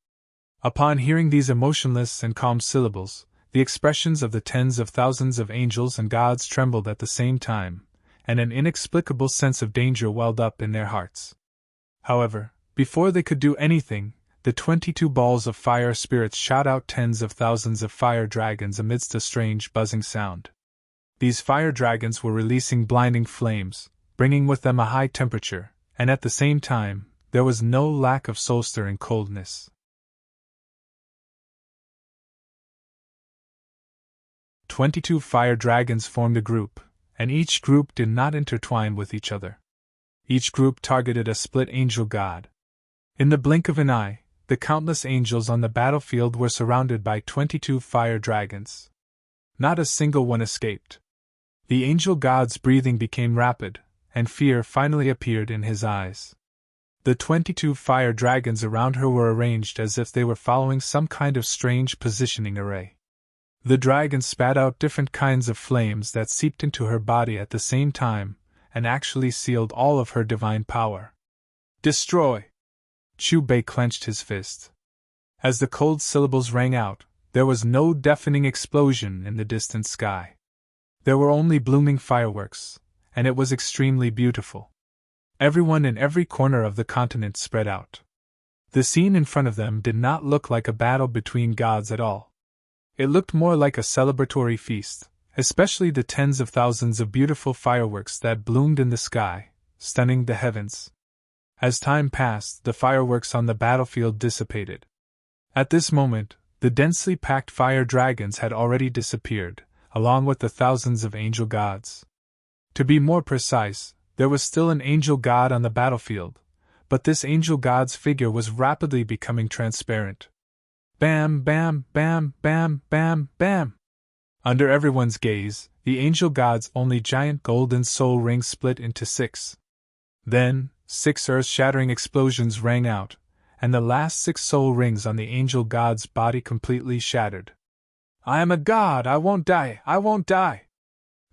Upon hearing these emotionless and calm syllables, the expressions of the tens of thousands of angels and gods trembled at the same time, and an inexplicable sense of danger welled up in their hearts. However, before they could do anything, the 22 balls of fire spirits shot out tens of thousands of fire dragons amidst a strange buzzing sound. These fire dragons were releasing blinding flames, bringing with them a high temperature, and at the same time, there was no lack of soul-stirring coldness. 22 fire dragons formed a group, and each group did not intertwine with each other. Each group targeted a split angel god. In the blink of an eye, the countless angels on the battlefield were surrounded by 22 fire dragons. Not a single one escaped. The angel god's breathing became rapid, and fear finally appeared in his eyes. The 22 fire dragons around her were arranged as if they were following some kind of strange positioning array. The dragons spat out different kinds of flames that seeped into her body at the same time, and actually sealed all of her divine power. Destroy! Chu Bei clenched his fist. As the cold syllables rang out, there was no deafening explosion in the distant sky. There were only blooming fireworks, and it was extremely beautiful. Everyone in every corner of the continent spread out. The scene in front of them did not look like a battle between gods at all. It looked more like a celebratory feast, especially the tens of thousands of beautiful fireworks that bloomed in the sky, stunning the heavens. As time passed, the fireworks on the battlefield dissipated. At this moment, the densely packed fire dragons had already disappeared, along with the thousands of angel gods. To be more precise, there was still an angel god on the battlefield, but this angel god's figure was rapidly becoming transparent. Bam, bam, bam, bam, bam, bam! Under everyone's gaze, the angel god's only giant golden soul ring split into 6. Then, 6 earth-shattering explosions rang out, and the last 6 soul rings on the angel god's body completely shattered. I am a god, I won't die, I won't die!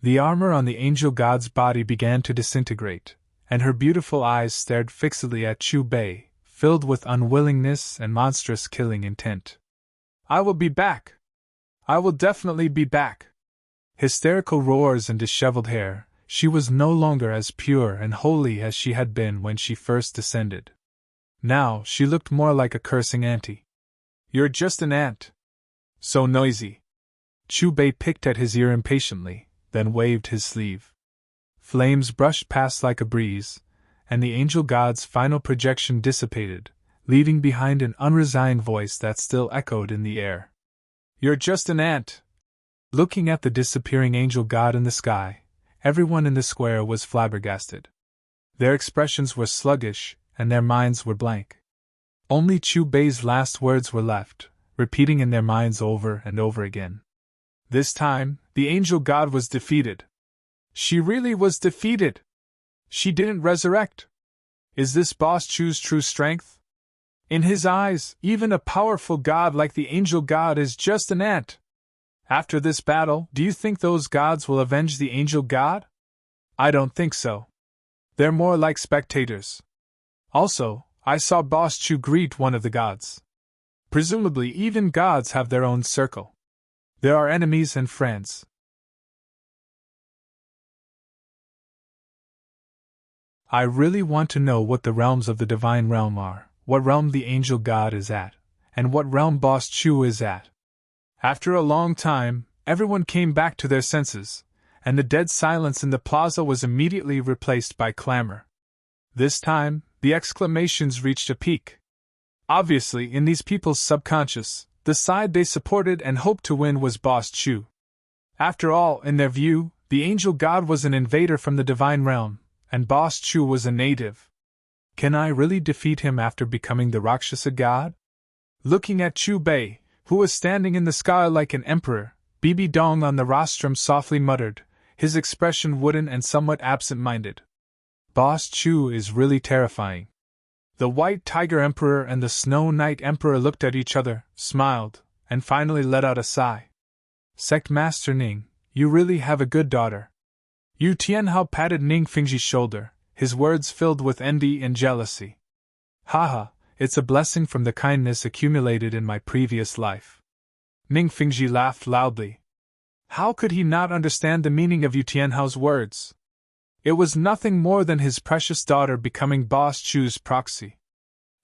The armor on the angel god's body began to disintegrate, and her beautiful eyes stared fixedly at Chu Bei, filled with unwillingness and monstrous killing intent. I will be back! I will definitely be back! Hysterical roars and disheveled hair, she was no longer as pure and holy as she had been when she first descended. Now she looked more like a cursing auntie. You're just an ant. So noisy. Chu Bei picked at his ear impatiently, then waved his sleeve. Flames brushed past like a breeze, and the angel god's final projection dissipated, leaving behind an unresigned voice that still echoed in the air. You're just an ant! Looking at the disappearing angel god in the sky, everyone in the square was flabbergasted. Their expressions were sluggish, and their minds were blank. Only Chu Bei's last words were left, repeating in their minds over and over again. This time, the angel god was defeated. She really was defeated! She didn't resurrect. Is this Boss Chu's true strength? In his eyes, even a powerful god like the angel god is just an ant. After this battle, do you think those gods will avenge the angel god? I don't think so. They're more like spectators. Also, I saw Boss Chu greet one of the gods. Presumably even gods have their own circle. There are enemies and friends. I really want to know what the realms of the divine realm are, what realm the angel god is at, and what realm Boss Chu is at. After a long time, everyone came back to their senses, and the dead silence in the plaza was immediately replaced by clamor. This time, the exclamations reached a peak. Obviously, in these people's subconscious, the side they supported and hoped to win was Boss Chu. After all, in their view, the angel god was an invader from the divine realm, and Boss Chu was a native. Can I really defeat him after becoming the Rakshasa god? Looking at Chu Bei, who was standing in the sky like an emperor, Bibi Dong on the rostrum softly muttered, his expression wooden and somewhat absent-minded. Boss Chu is really terrifying. The White Tiger Emperor and the Snow Knight Emperor looked at each other, smiled, and finally let out a sigh. Sect Master Ning, you really have a good daughter. Yu Tianhao patted Ning Fingji's shoulder, his words filled with envy and jealousy. Haha, it's a blessing from the kindness accumulated in my previous life. Ning Fingji laughed loudly. How could he not understand the meaning of Yu Tianhao's words? It was nothing more than his precious daughter becoming Boss Chu's proxy.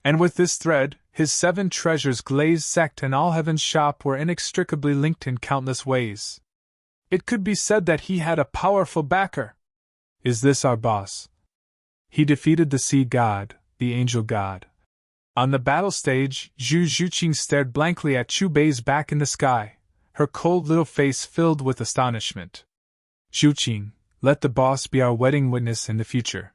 And with this thread, his 7 treasures Glazed Sect and All Heaven's Shop were inextricably linked in countless ways. It could be said that he had a powerful backer. Is this our boss? He defeated the sea god, the angel god. On the battle stage, Zhu Zhuqing stared blankly at Chu Bei's back in the sky, her cold little face filled with astonishment. Zhuqing, let the boss be our wedding witness in the future.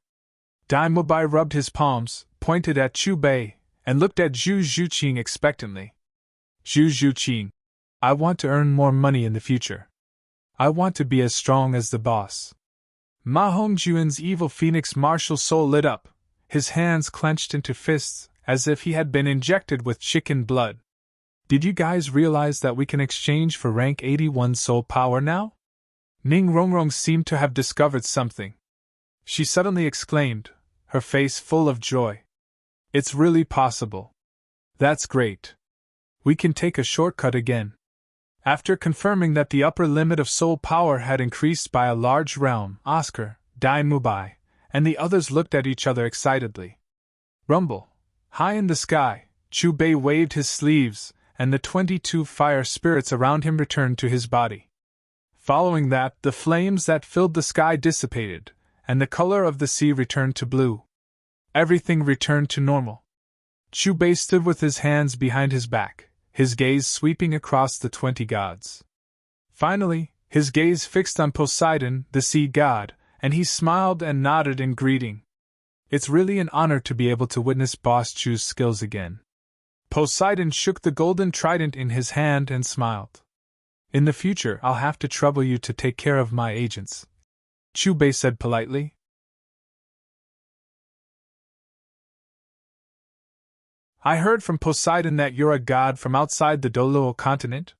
Dai Mubai rubbed his palms, pointed at Chu Bei, and looked at Zhu Zhuqing expectantly. Zhu Zhuqing, I want to earn more money in the future. I want to be as strong as the boss. Ma Hongjuan's evil phoenix martial soul lit up, his hands clenched into fists, as if he had been injected with chicken blood. Did you guys realize that we can exchange for rank 81 soul power now? Ning Rongrong seemed to have discovered something. She suddenly exclaimed, her face full of joy. It's really possible. That's great. We can take a shortcut again. After confirming that the upper limit of soul power had increased by a large realm, Oscar, Dai Mubai, and the others looked at each other excitedly. Rumble. High in the sky, Chu Bei waved his sleeves, and the 22 fire spirits around him returned to his body. Following that, the flames that filled the sky dissipated, and the color of the sea returned to blue. Everything returned to normal. Chu Bei stood with his hands behind his back, his gaze sweeping across the 20 gods. Finally, his gaze fixed on Poseidon, the sea god, and he smiled and nodded in greeting. It's really an honor to be able to witness Boss Chu's skills again. Poseidon shook the golden trident in his hand and smiled. In the future, I'll have to trouble you to take care of my agents, Chu Bei said politely. I heard from Poseidon that you're a god from outside the Doluo continent?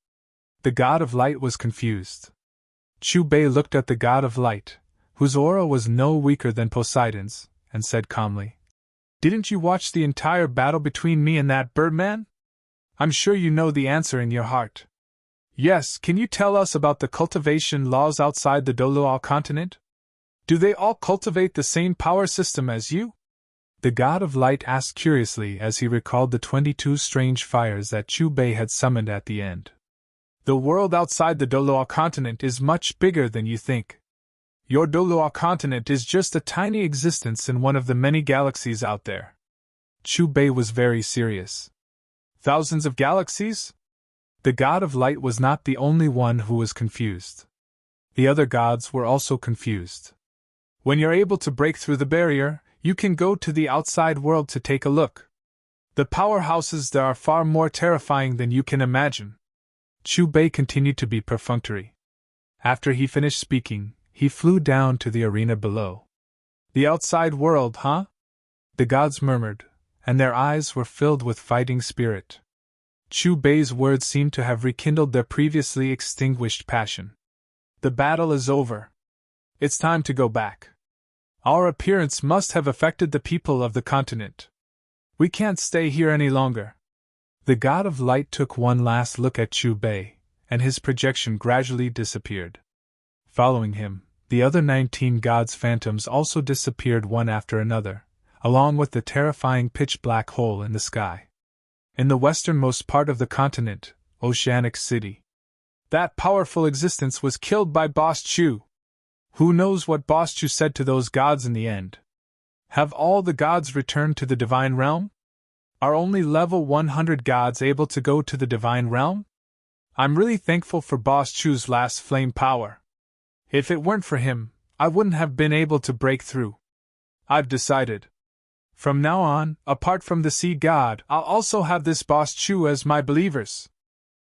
The god of light was confused. Chu Bei looked at the god of light, whose aura was no weaker than Poseidon's, and said calmly, Didn't you watch the entire battle between me and that birdman? I'm sure you know the answer in your heart. Yes, can you tell us about the cultivation laws outside the Doluo continent? Do they all cultivate the same power system as you? The god of light asked curiously as he recalled the 22 strange fires that Chu Bei had summoned at the end. The world outside the Doluo continent is much bigger than you think. Your Doluo continent is just a tiny existence in one of the many galaxies out there. Chu Bei was very serious. Thousands of galaxies? The god of light was not the only one who was confused. The other gods were also confused. When you're able to break through the barrier, you can go to the outside world to take a look. The powerhouses there are far more terrifying than you can imagine. Chu Bei continued to be perfunctory. After he finished speaking, he flew down to the arena below. The outside world, huh? The gods murmured, and their eyes were filled with fighting spirit. Chu Bei's words seemed to have rekindled their previously extinguished passion. The battle is over. It's time to go back. Our appearance must have affected the people of the continent. We can't stay here any longer. The god of light took one last look at Chu Bei, and his projection gradually disappeared. Following him, the other 19 gods' phantoms also disappeared one after another, along with the terrifying pitch-black hole in the sky. In the westernmost part of the continent, Oceanic City, that powerful existence was killed by Boss Chu. Who knows what Boss Chu said to those gods in the end? Have all the gods returned to the divine realm? Are only level 100 gods able to go to the divine realm? I'm really thankful for Boss Chu's last flame power. If it weren't for him, I wouldn't have been able to break through. I've decided. From now on, apart from the sea god, I'll also have this Boss Chu as my believers.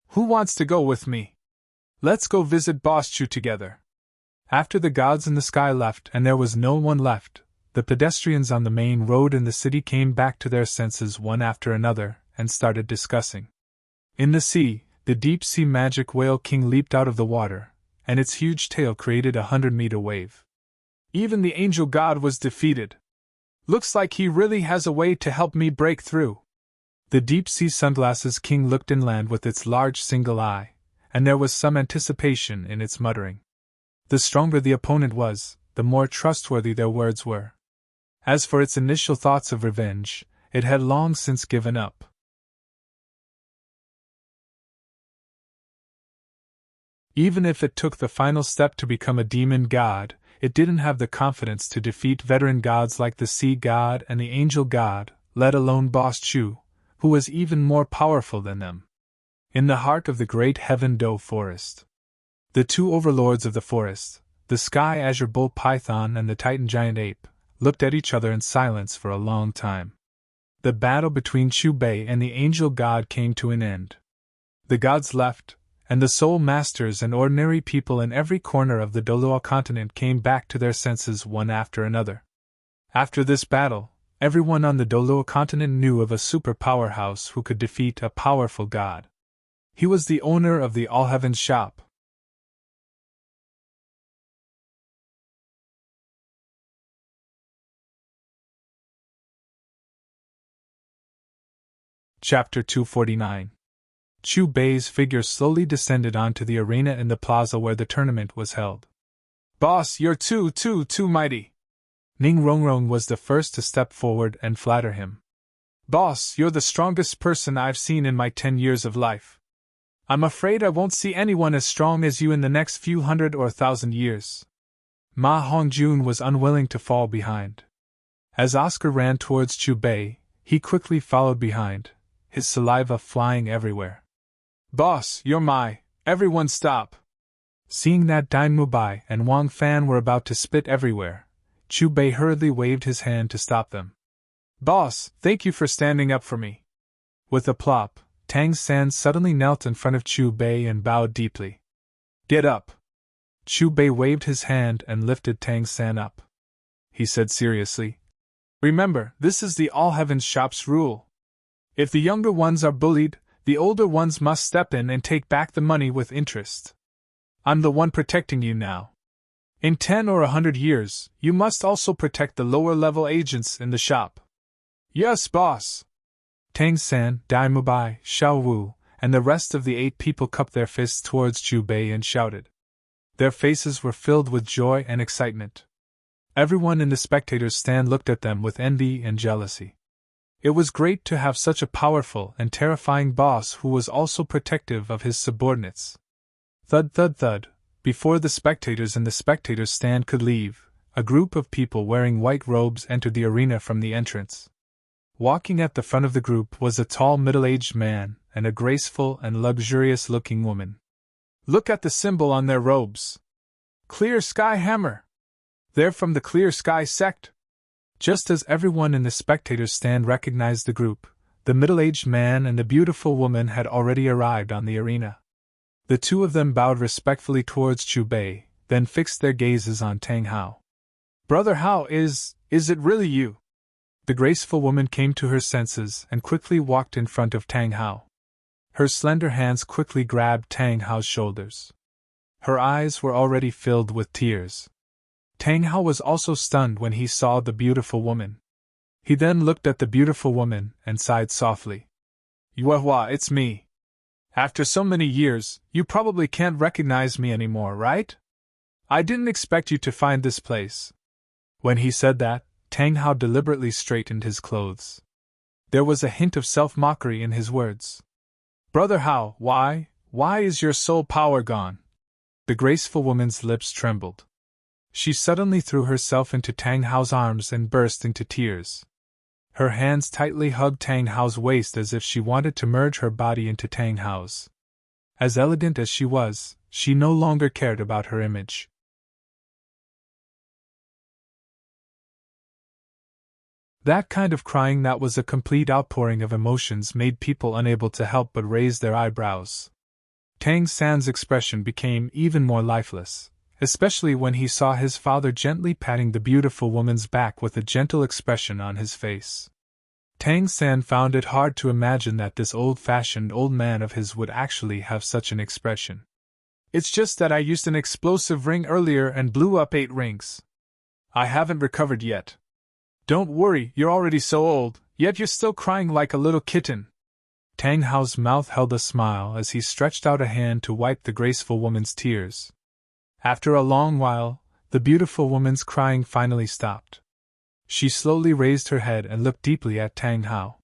Who wants to go with me? Let's go visit Boss Chu together. After the gods in the sky left and there was no one left, the pedestrians on the main road in the city came back to their senses one after another and started discussing. In the sea, the deep-sea magic whale king leaped out of the water, and its huge tail created a 100-meter wave. Even the angel god was defeated. Looks like he really has a way to help me break through. The deep-sea sunglasses king looked inland with its large single eye, and there was some anticipation in its muttering. The stronger the opponent was, the more trustworthy their words were. As for its initial thoughts of revenge, it had long since given up. Even if it took the final step to become a demon god, it didn't have the confidence to defeat veteran gods like the sea god and the angel god, let alone Boss Chu, who was even more powerful than them. In the heart of the great Heaven Doe forest, the two overlords of the forest, the Sky Azure Bull Python and the Titan Giant Ape, looked at each other in silence for a long time. The battle between Chu Bei and the angel god came to an end. The gods left, and the soul masters and ordinary people in every corner of the Doloa continent came back to their senses one after another. After this battle, everyone on the Doloa continent knew of a super powerhouse who could defeat a powerful god. He was the owner of the All Heavens shop. Chapter 249. Chu Bei's figure slowly descended onto the arena in the plaza where the tournament was held. Boss, you're too mighty. Ning Rongrong was the first to step forward and flatter him. Boss, you're the strongest person I've seen in my 10 years of life. I'm afraid I won't see anyone as strong as you in the next few 100 or 1,000 years. Ma Hongjun was unwilling to fall behind. As Oscar ran towards Chu Bei, he quickly followed behind, his saliva flying everywhere. Boss, you're my... Everyone stop! Seeing that Dai Mubai and Wang Fan were about to spit everywhere, Chu Bei hurriedly waved his hand to stop them. Boss, thank you for standing up for me. With a plop, Tang San suddenly knelt in front of Chu Bei and bowed deeply. Get up! Chu Bei waved his hand and lifted Tang San up. He said seriously, Remember, this is the All Heavens shop's rule. If the younger ones are bullied, the older ones must step in and take back the money with interest. I'm the one protecting you now. In 10 or 100 years, you must also protect the lower-level agents in the shop. Yes, boss! Tang San, Dai Mubai, Xiao Wu, and the rest of the 8 people cupped their fists towards Chu Bei and shouted. Their faces were filled with joy and excitement. Everyone in the spectators' stand looked at them with envy and jealousy. It was great to have such a powerful and terrifying boss who was also protective of his subordinates. Thud thud thud, before the spectators in the spectators' stand could leave, a group of people wearing white robes entered the arena from the entrance. Walking at the front of the group was a tall middle-aged man and a graceful and luxurious-looking woman. Look at the symbol on their robes. Clear Sky Hammer. They're from the Clear Sky sect. Just as everyone in the spectators' stand recognized the group, the middle-aged man and the beautiful woman had already arrived on the arena. The two of them bowed respectfully towards Chu Bei, then fixed their gazes on Tang Hao. Brother Hao, is it really you? The graceful woman came to her senses and quickly walked in front of Tang Hao. Her slender hands quickly grabbed Tang Hao's shoulders. Her eyes were already filled with tears. Tang Hao was also stunned when he saw the beautiful woman. He then looked at the beautiful woman and sighed softly. Yuehua, it's me. After so many years, you probably can't recognize me anymore, right? I didn't expect you to find this place. When he said that, Tang Hao deliberately straightened his clothes. There was a hint of self-mockery in his words. Brother Hao, why is your soul power gone? The graceful woman's lips trembled. She suddenly threw herself into Tang Hao's arms and burst into tears. Her hands tightly hugged Tang Hao's waist as if she wanted to merge her body into Tang Hao's. As elegant as she was, she no longer cared about her image. That kind of crying that was a complete outpouring of emotions made people unable to help but raise their eyebrows. Tang San's expression became even more lifeless, especially when he saw his father gently patting the beautiful woman's back with a gentle expression on his face. Tang San found it hard to imagine that this old-fashioned old man of his would actually have such an expression. "It's just that I used an explosive ring earlier and blew up 8 rings. I haven't recovered yet." "Don't worry, you're already so old, yet you're still crying like a little kitten." Tang Hao's mouth held a smile as he stretched out a hand to wipe the graceful woman's tears. After a long while, the beautiful woman's crying finally stopped. She slowly raised her head and looked deeply at Tang Hao.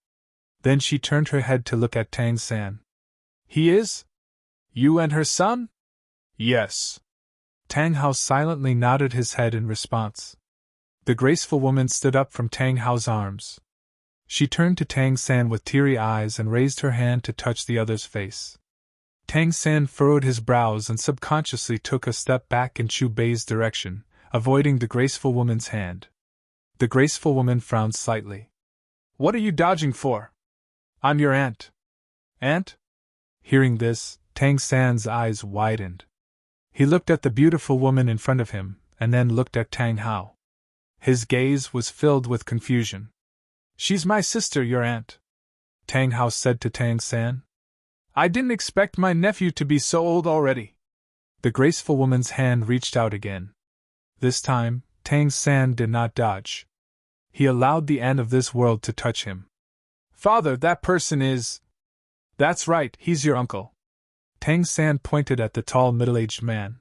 Then she turned her head to look at Tang San. "He is? You and her son?" "Yes." Tang Hao silently nodded his head in response. The graceful woman stood up from Tang Hao's arms. She turned to Tang San with teary eyes and raised her hand to touch the other's face. Tang San furrowed his brows and subconsciously took a step back in Chu Bei's direction, avoiding the graceful woman's hand. The graceful woman frowned slightly. "What are you dodging for? I'm your aunt." "Aunt?" Hearing this, Tang San's eyes widened. He looked at the beautiful woman in front of him, and then looked at Tang Hao. His gaze was filled with confusion. "She's my sister, your aunt," Tang Hao said to Tang San. "I didn't expect my nephew to be so old already." The graceful woman's hand reached out again. This time, Tang San did not dodge. He allowed the aunt of this world to touch him. "Father, that person is—" "That's right, he's your uncle." Tang San pointed at the tall middle-aged man.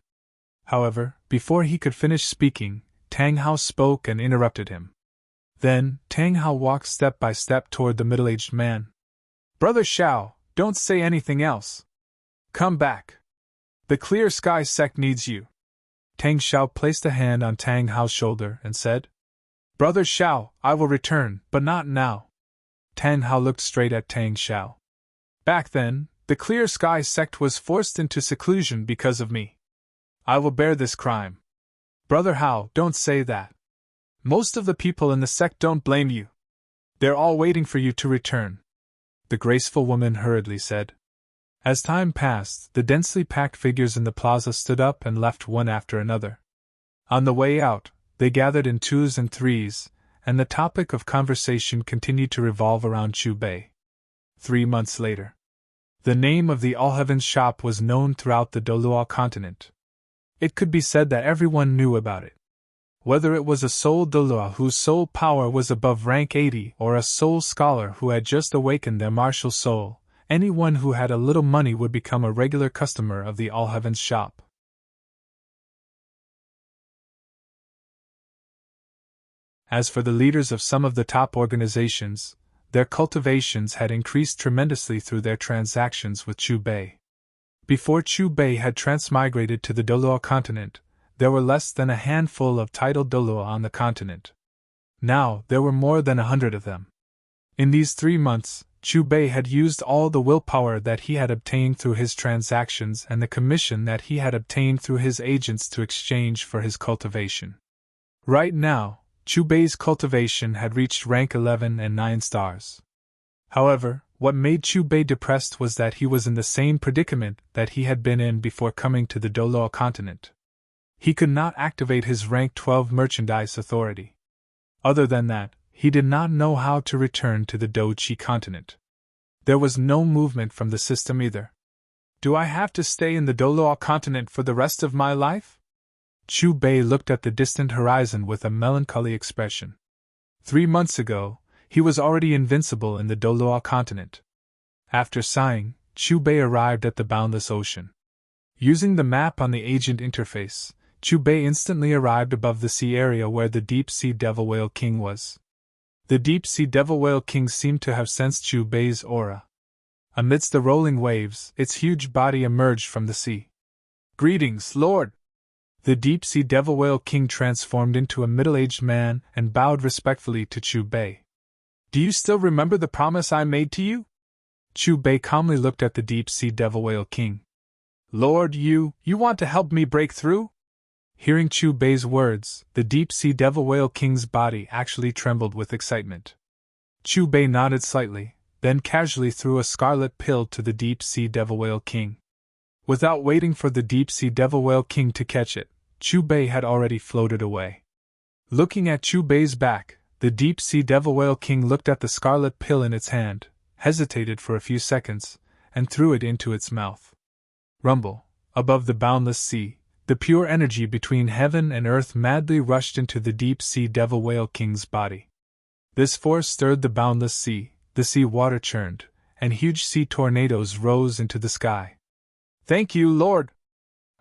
However, before he could finish speaking, Tang Hao spoke and interrupted him. Then, Tang Hao walked step by step toward the middle-aged man. "Brother Xiao, don't say anything else. Come back. The Clear Sky sect needs you." Tang Xiao placed a hand on Tang Hao's shoulder and said, "Brother Xiao, I will return, but not now." Tang Hao looked straight at Tang Xiao. "Back then, the Clear Sky sect was forced into seclusion because of me. I will bear this crime." "Brother Hao, don't say that. Most of the people in the sect don't blame you. They're all waiting for you to return," the graceful woman hurriedly said. As time passed, the densely packed figures in the plaza stood up and left one after another. On the way out, they gathered in 2s and 3s, and the topic of conversation continued to revolve around Chu Bei. 3 months later, the name of the All Heavens shop was known throughout the Doluo continent. It could be said that everyone knew about it. Whether it was a soul Doluo whose soul power was above rank 80 or a soul scholar who had just awakened their martial soul, anyone who had a little money would become a regular customer of the All Heavens shop. As for the leaders of some of the top organizations, their cultivations had increased tremendously through their transactions with Chu Bei. Before Chu Bei had transmigrated to the Doluo continent, there were less than a handful of titled Doluo on the continent. Now there were more than 100 of them. In these 3 months, Chu Bei had used all the willpower that he had obtained through his transactions and the commission that he had obtained through his agents to exchange for his cultivation. Right now, Chu Bei's cultivation had reached rank 11 and 9 stars. However, what made Chu Bei depressed was that he was in the same predicament that he had been in before coming to the Doluo continent. He could not activate his rank 12 merchandise authority. Other than that, he did not know how to return to the Dochi continent. There was no movement from the system either. "Do I have to stay in the Doluo continent for the rest of my life?" Chu Bei looked at the distant horizon with a melancholy expression. 3 months ago, he was already invincible in the Doluo continent. After sighing, Chu Bei arrived at the boundless ocean. Using the map on the agent interface, Chu Bei instantly arrived above the sea area where the deep-sea devil whale king was. The deep-sea devil whale king seemed to have sensed Chu Bei's aura. Amidst the rolling waves, its huge body emerged from the sea. "Greetings, Lord!" The deep-sea devil whale king transformed into a middle-aged man and bowed respectfully to Chu Bei. "Do you still remember the promise I made to you?" Chu Bei calmly looked at the deep-sea devil whale king. Lord, you want to help me break through? Hearing Chu Bei's words, the deep-sea devil whale king's body actually trembled with excitement. Chu Bei nodded slightly, then casually threw a scarlet pill to the deep-sea devil whale king. Without waiting for the deep-sea devil whale king to catch it, Chu Bei had already floated away. Looking at Chu Bei's back, the deep-sea devil whale king looked at the scarlet pill in its hand, hesitated for a few seconds, and threw it into its mouth. Rumble, above the boundless sea, the pure energy between heaven and earth madly rushed into the deep-sea devil whale king's body. This force stirred the boundless sea, the sea water churned, and huge sea tornadoes rose into the sky. Thank you, Lord!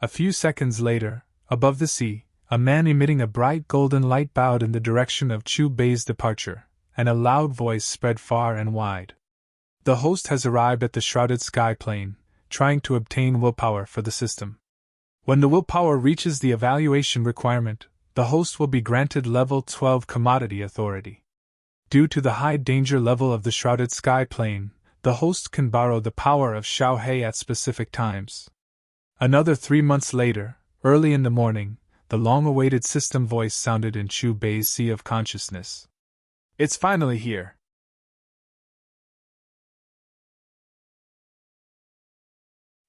A few seconds later, above the sea, a man emitting a bright golden light bowed in the direction of Chu Bei's departure, and a loud voice spread far and wide. The host has arrived at the shrouded sky plane, trying to obtain willpower for the system. When the willpower reaches the evaluation requirement, the host will be granted level 12 commodity authority. Due to the high danger level of the shrouded sky plane, the host can borrow the power of Xiaohei at specific times. Another 3 months later, early in the morning, the long-awaited system voice sounded in Chu Bei's sea of consciousness. It's finally here.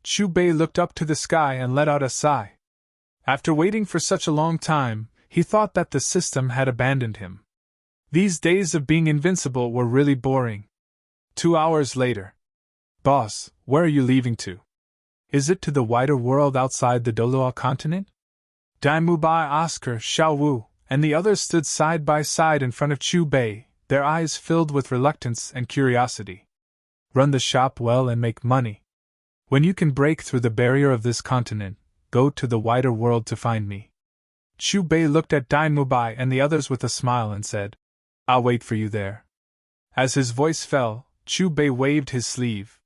Chu Bei looked up to the sky and let out a sigh. After waiting for such a long time, he thought that the system had abandoned him. These days of being invincible were really boring. 2 hours later. Boss, where are you leaving to? Is it to the wider world outside the Doloa continent? Dai Mubai, Oscar, Xiao Wu, and the others stood side by side in front of Chu Bei, their eyes filled with reluctance and curiosity. Run the shop well and make money. When you can break through the barrier of this continent, go to the wider world to find me. Chu Bei looked at Dai Mubai and the others with a smile and said, I'll wait for you there. As his voice fell, Chu Bei waved his sleeve.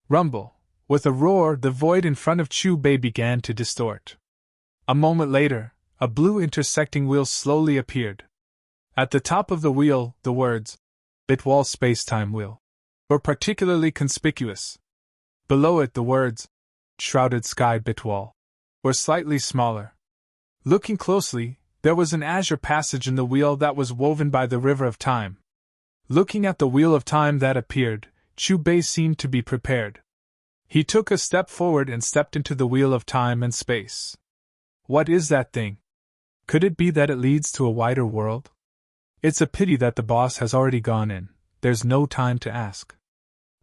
Rumble. With a roar, the void in front of Chu Bei began to distort. A moment later, a blue intersecting wheel slowly appeared. At the top of the wheel, the words, Bitwall Space-Time Wheel, were particularly conspicuous. Below it, the words, Shrouded Sky Bitwall, were slightly smaller. Looking closely, there was an azure passage in the wheel that was woven by the river of time. Looking at the wheel of time that appeared, Chu Bei seemed to be prepared. He took a step forward and stepped into the wheel of time and space. What is that thing? Could it be that it leads to a wider world? It's a pity that the boss has already gone in. There's no time to ask.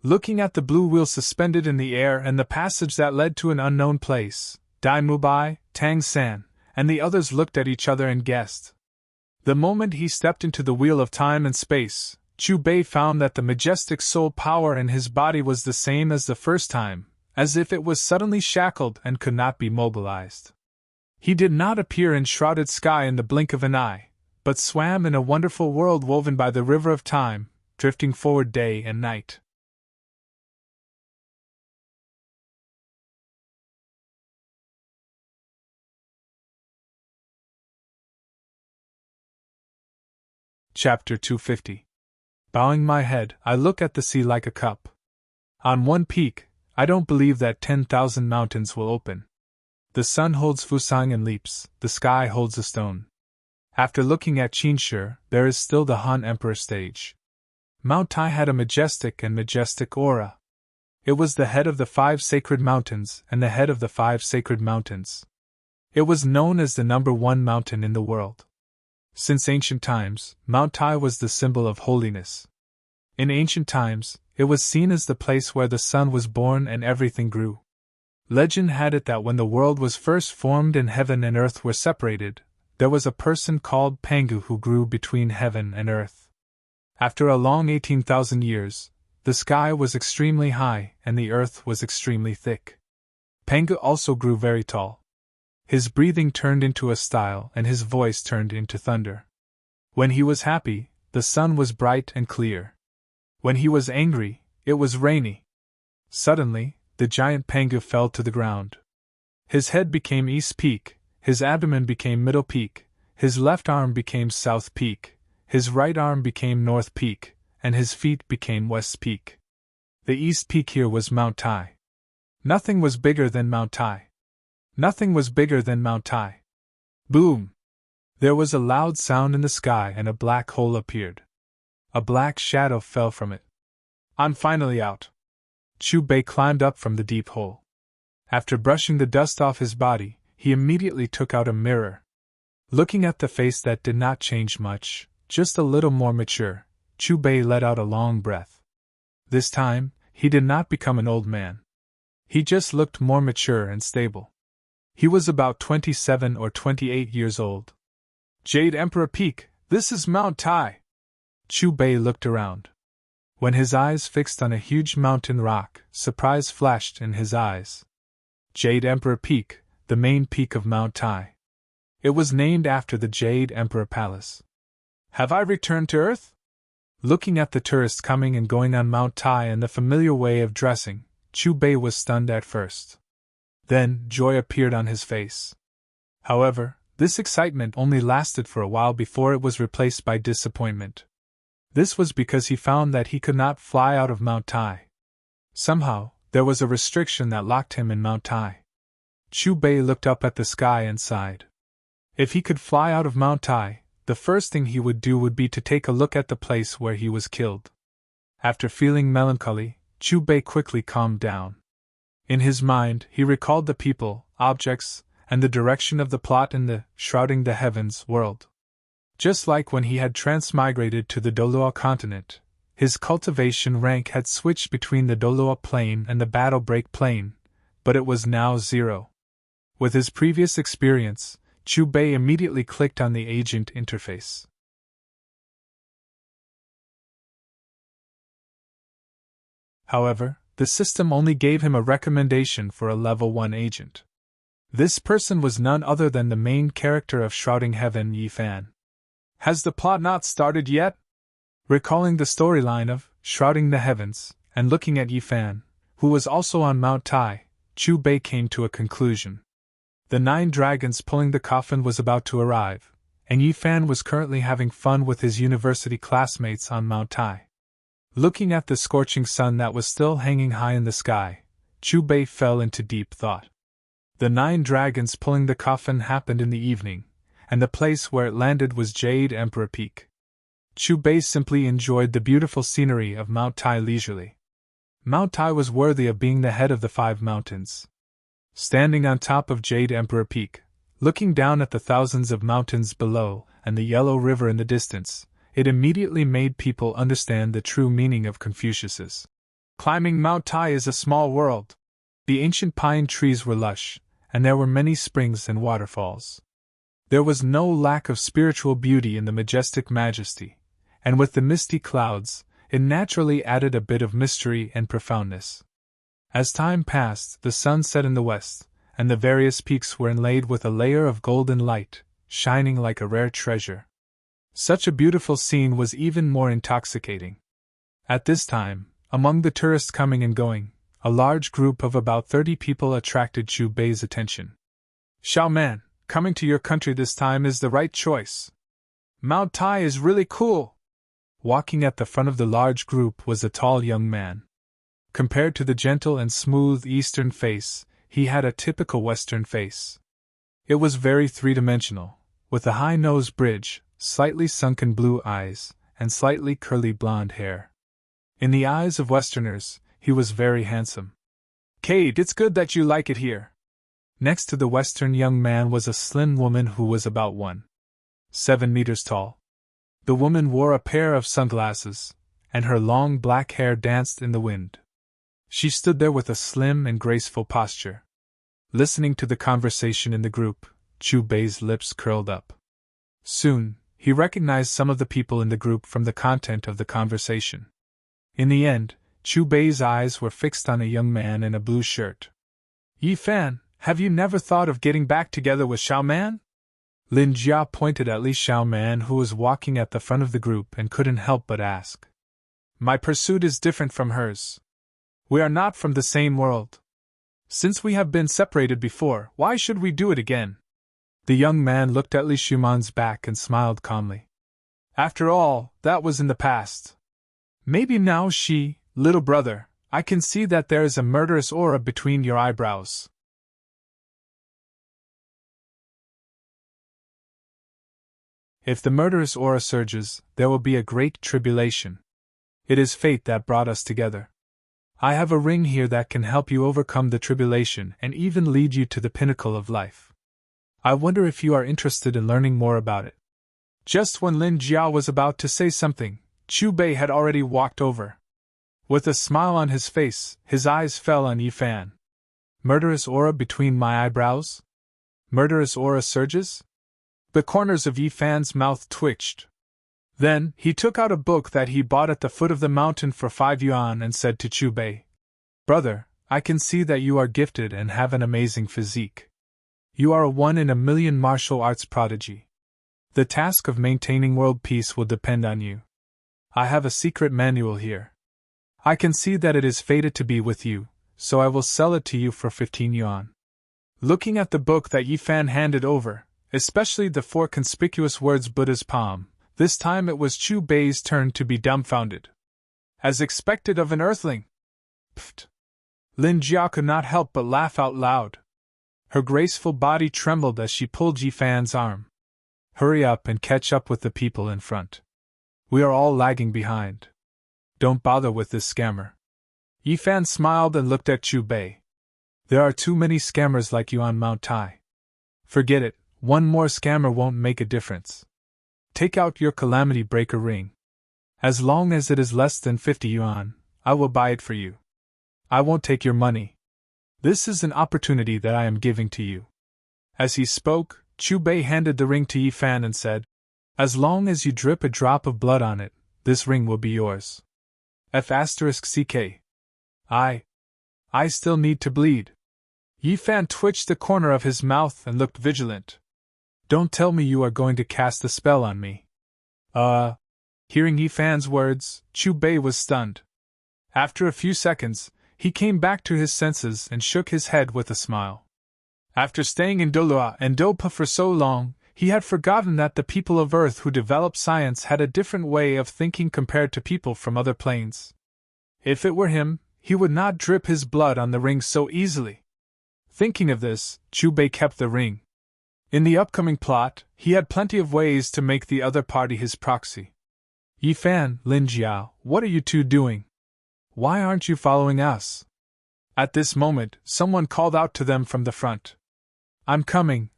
Looking at the blue wheel suspended in the air and the passage that led to an unknown place, Dai Mubai, Tang San, and the others looked at each other and guessed. The moment he stepped into the wheel of time and space, Chu Bei found that the majestic soul power in his body was the same as the first time, as if it was suddenly shackled and could not be mobilized. He did not appear in shrouded sky in the blink of an eye, but swam in a wonderful world woven by the river of time, drifting forward day and night. Chapter 250. Bowing my head, I look at the sea like a cup. On one peak, I don't believe that 10,000 mountains will open. The sun holds Fusang and leaps, the sky holds a stone. After looking at Qinshi, there is still the Han Emperor stage. Mount Tai had a majestic aura. It was the head of the 5 sacred mountains and the head of the 5 sacred mountains. It was known as the number 1 mountain in the world. Since ancient times, Mount Tai was the symbol of holiness. In ancient times, it was seen as the place where the sun was born and everything grew. Legend had it that when the world was first formed and heaven and earth were separated, there was a person called Pangu who grew between heaven and earth. After a long 18,000 years, the sky was extremely high and the earth was extremely thick. Pangu also grew very tall. His breathing turned into a style and his voice turned into thunder. When he was happy, the sun was bright and clear. When he was angry, it was rainy. Suddenly, the giant Pangu fell to the ground. His head became East Peak, his abdomen became Middle Peak, his left arm became South Peak, his right arm became North Peak, and his feet became West Peak. The East Peak here was Mount Tai. Nothing was bigger than Mount Tai. Nothing was bigger than Mount Tai. Boom! There was a loud sound in the sky and a black hole appeared. A black shadow fell from it. I'm finally out. Chu Bei climbed up from the deep hole. After brushing the dust off his body, he immediately took out a mirror. Looking at the face that did not change much, just a little more mature, Chu Bei let out a long breath. This time, he did not become an old man. He just looked more mature and stable. He was about 27 or 28 years old. Jade Emperor Peak, this is Mount Tai. Chu Bei looked around. When his eyes fixed on a huge mountain rock, surprise flashed in his eyes. Jade Emperor Peak, the main peak of Mount Tai. It was named after the Jade Emperor Palace. Have I returned to Earth? Looking at the tourists coming and going on Mount Tai and the familiar way of dressing, Chu Bei was stunned at first. Then, joy appeared on his face. However, this excitement only lasted for a while before it was replaced by disappointment. This was because he found that he could not fly out of Mount Tai. Somehow, there was a restriction that locked him in Mount Tai. Chu Bei looked up at the sky and sighed. If he could fly out of Mount Tai, the first thing he would do would be to take a look at the place where he was killed. After feeling melancholy, Chu Bei quickly calmed down. In his mind, he recalled the people, objects, and the direction of the plot in the shrouding the heavens world. Just like when he had transmigrated to the Doloa continent, his cultivation rank had switched between the Doloa plane and the Battle Break plane, but it was now 0. With his previous experience, Chu Bei immediately clicked on the agent interface. However, the system only gave him a recommendation for a level 1 agent. This person was none other than the main character of Shrouding Heaven, Yi Fan. Has the plot not started yet? Recalling the storyline of Shrouding the Heavens, and looking at Yi Fan, who was also on Mount Tai, Chu Bei came to a conclusion. The 9 dragons pulling the coffin was about to arrive, and Yi Fan was currently having fun with his university classmates on Mount Tai. Looking at the scorching sun that was still hanging high in the sky, Chu Bei fell into deep thought. The 9 dragons pulling the coffin happened in the evening, and the place where it landed was Jade Emperor Peak. Chu Bei simply enjoyed the beautiful scenery of Mount Tai leisurely. Mount Tai was worthy of being the head of the 5 mountains. Standing on top of Jade Emperor Peak, looking down at the thousands of mountains below and the yellow river in the distance, it immediately made people understand the true meaning of Confucius's. Climbing Mount Tai is a small world. The ancient pine trees were lush, and there were many springs and waterfalls. There was no lack of spiritual beauty in the majestic majesty, and with the misty clouds, it naturally added a bit of mystery and profoundness. As time passed, the sun set in the west, and the various peaks were inlaid with a layer of golden light, shining like a rare treasure. Such a beautiful scene was even more intoxicating. At this time, among the tourists coming and going, a large group of about 30 people attracted Chu Bei's attention. Xiao Man, coming to your country this time is the right choice. Mount Tai is really cool. Walking at the front of the large group was a tall young man. Compared to the gentle and smooth Eastern face, he had a typical Western face. It was very three-dimensional, with a high nose bridge, slightly sunken blue eyes, and slightly curly blonde hair. In the eyes of Westerners, he was very handsome. Cade, it's good that you like it here. Next to the Western young man was a slim woman who was about 1.7 meters tall. The woman wore a pair of sunglasses, and her long black hair danced in the wind. She stood there with a slim and graceful posture. Listening to the conversation in the group, Chu Bei's lips curled up. Soon, he recognized some of the people in the group from the content of the conversation. In the end, Chu Bei's eyes were fixed on a young man in a blue shirt. Yi Fan, have you never thought of getting back together with Xiao Man? Lin Jia pointed at Li Xiao Man, who was walking at the front of the group, and couldn't help but ask. My pursuit is different from hers. We are not from the same world. Since we have been separated before, why should we do it again? The young man looked at Li Xiaoman's back and smiled calmly. After all, that was in the past. Maybe now little brother, I can see that there is a murderous aura between your eyebrows. If the murderous aura surges, there will be a great tribulation. It is fate that brought us together. I have a ring here that can help you overcome the tribulation and even lead you to the pinnacle of life. I wonder if you are interested in learning more about it. Just when Lin Jiao was about to say something, Chu Bei had already walked over. With a smile on his face, his eyes fell on Yi Fan. Murderous aura between my eyebrows? Murderous aura surges? The corners of Yi Fan's mouth twitched. Then, he took out a book that he bought at the foot of the mountain for 5 yuan and said to Chu Bei, "Brother, I can see that you are gifted and have an amazing physique. You are a 1-in-a-million martial arts prodigy. The task of maintaining world peace will depend on you. I have a secret manual here. I can see that it is fated to be with you, so I will sell it to you for 15 yuan. Looking at the book that Yi Fan handed over, especially the 4 conspicuous words Buddha's palm, this time it was Chu Bei's turn to be dumbfounded. As expected of an earthling. Pfft. Lin Jia could not help but laugh out loud. Her graceful body trembled as she pulled Yi Fan's arm. Hurry up and catch up with the people in front. We are all lagging behind. Don't bother with this scammer. Yi Fan smiled and looked at Chu Bei. There are too many scammers like you on Mount Tai. Forget it, one more scammer won't make a difference. Take out your calamity breaker ring. As long as it is less than 50 yuan, I will buy it for you. I won't take your money. This is an opportunity that I am giving to you. As he spoke, Chu Bei handed the ring to Yi Fan and said, As long as you drip a drop of blood on it, this ring will be yours. F***CK. I still need to bleed. Yi Fan twitched the corner of his mouth and looked vigilant. Don't tell me you are going to cast a spell on me. Hearing Yi Fan's words, Chu Bei was stunned. After a few seconds, he came back to his senses and shook his head with a smile. After staying in Dolua and Dopa for so long, he had forgotten that the people of Earth who developed science had a different way of thinking compared to people from other planes. If it were him, he would not drip his blood on the ring so easily. Thinking of this, Chu Bei kept the ring. In the upcoming plot, he had plenty of ways to make the other party his proxy. Yi Fan, Lin Jiao, what are you two doing? Why aren't you following us? At this moment, someone called out to them from the front. I'm coming.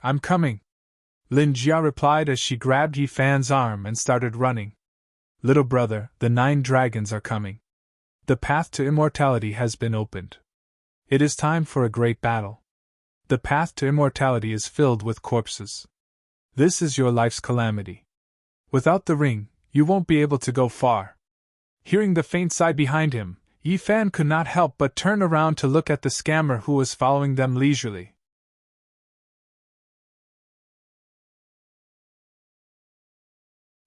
Lin Jia replied as she grabbed Yi Fan's arm and started running. Little brother, the 9 dragons are coming. The path to immortality has been opened. It is time for a great battle. The path to immortality is filled with corpses. This is your life's calamity. Without the ring, you won't be able to go far. Hearing the faint sigh behind him, Yi Fan could not help but turn around to look at the scammer who was following them leisurely.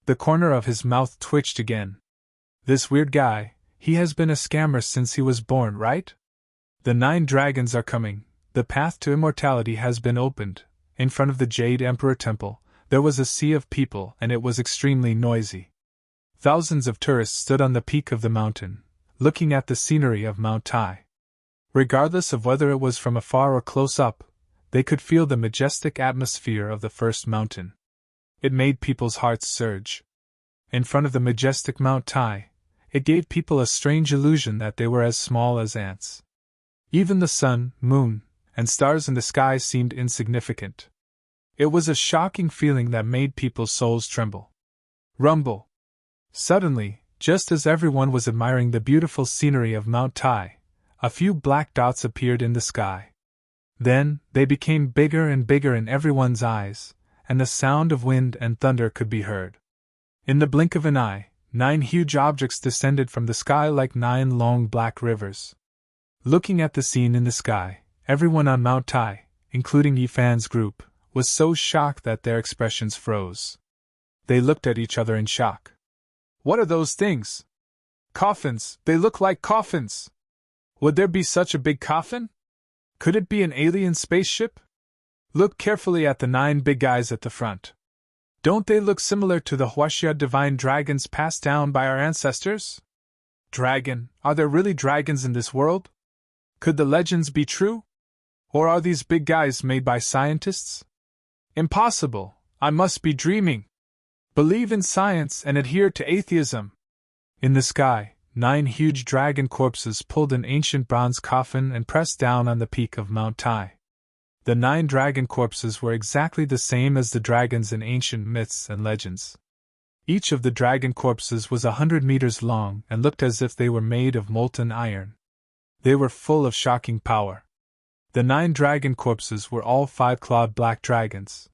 The corner of his mouth twitched again. This weird guy, he has been a scammer since he was born, right? The 9 dragons are coming. The path to immortality has been opened. In front of the Jade Emperor Temple, there was a sea of people and it was extremely noisy. Thousands of tourists stood on the peak of the mountain, looking at the scenery of Mount Tai. Regardless of whether it was from afar or close up, they could feel the majestic atmosphere of the first mountain. It made people's hearts surge. In front of the majestic Mount Tai, it gave people a strange illusion that they were as small as ants. Even the sun, moon, and stars in the sky seemed insignificant. It was a shocking feeling that made people's souls tremble. Rumble! Suddenly, just as everyone was admiring the beautiful scenery of Mount Tai, a few black dots appeared in the sky. Then, they became bigger and bigger in everyone's eyes, and the sound of wind and thunder could be heard. In the blink of an eye, 9 huge objects descended from the sky like 9 long black rivers. Looking at the scene in the sky, everyone on Mount Tai, including Yi Fan's group, was so shocked that their expressions froze. They looked at each other in shock. What are those things? Coffins, they look like coffins! Would there be such a big coffin? Could it be an alien spaceship? Look carefully at the 9 big guys at the front. Don't they look similar to the Huaxia divine dragons passed down by our ancestors? Dragon, are there really dragons in this world? Could the legends be true? Or are these big guys made by scientists? Impossible, I must be dreaming. Believe in science and adhere to atheism. In the sky, 9 huge dragon corpses pulled an ancient bronze coffin and pressed down on the peak of Mount Tai. The 9 dragon corpses were exactly the same as the dragons in ancient myths and legends. Each of the dragon corpses was 100 meters long and looked as if they were made of molten iron. They were full of shocking power. The 9 dragon corpses were all 5-clawed black dragons.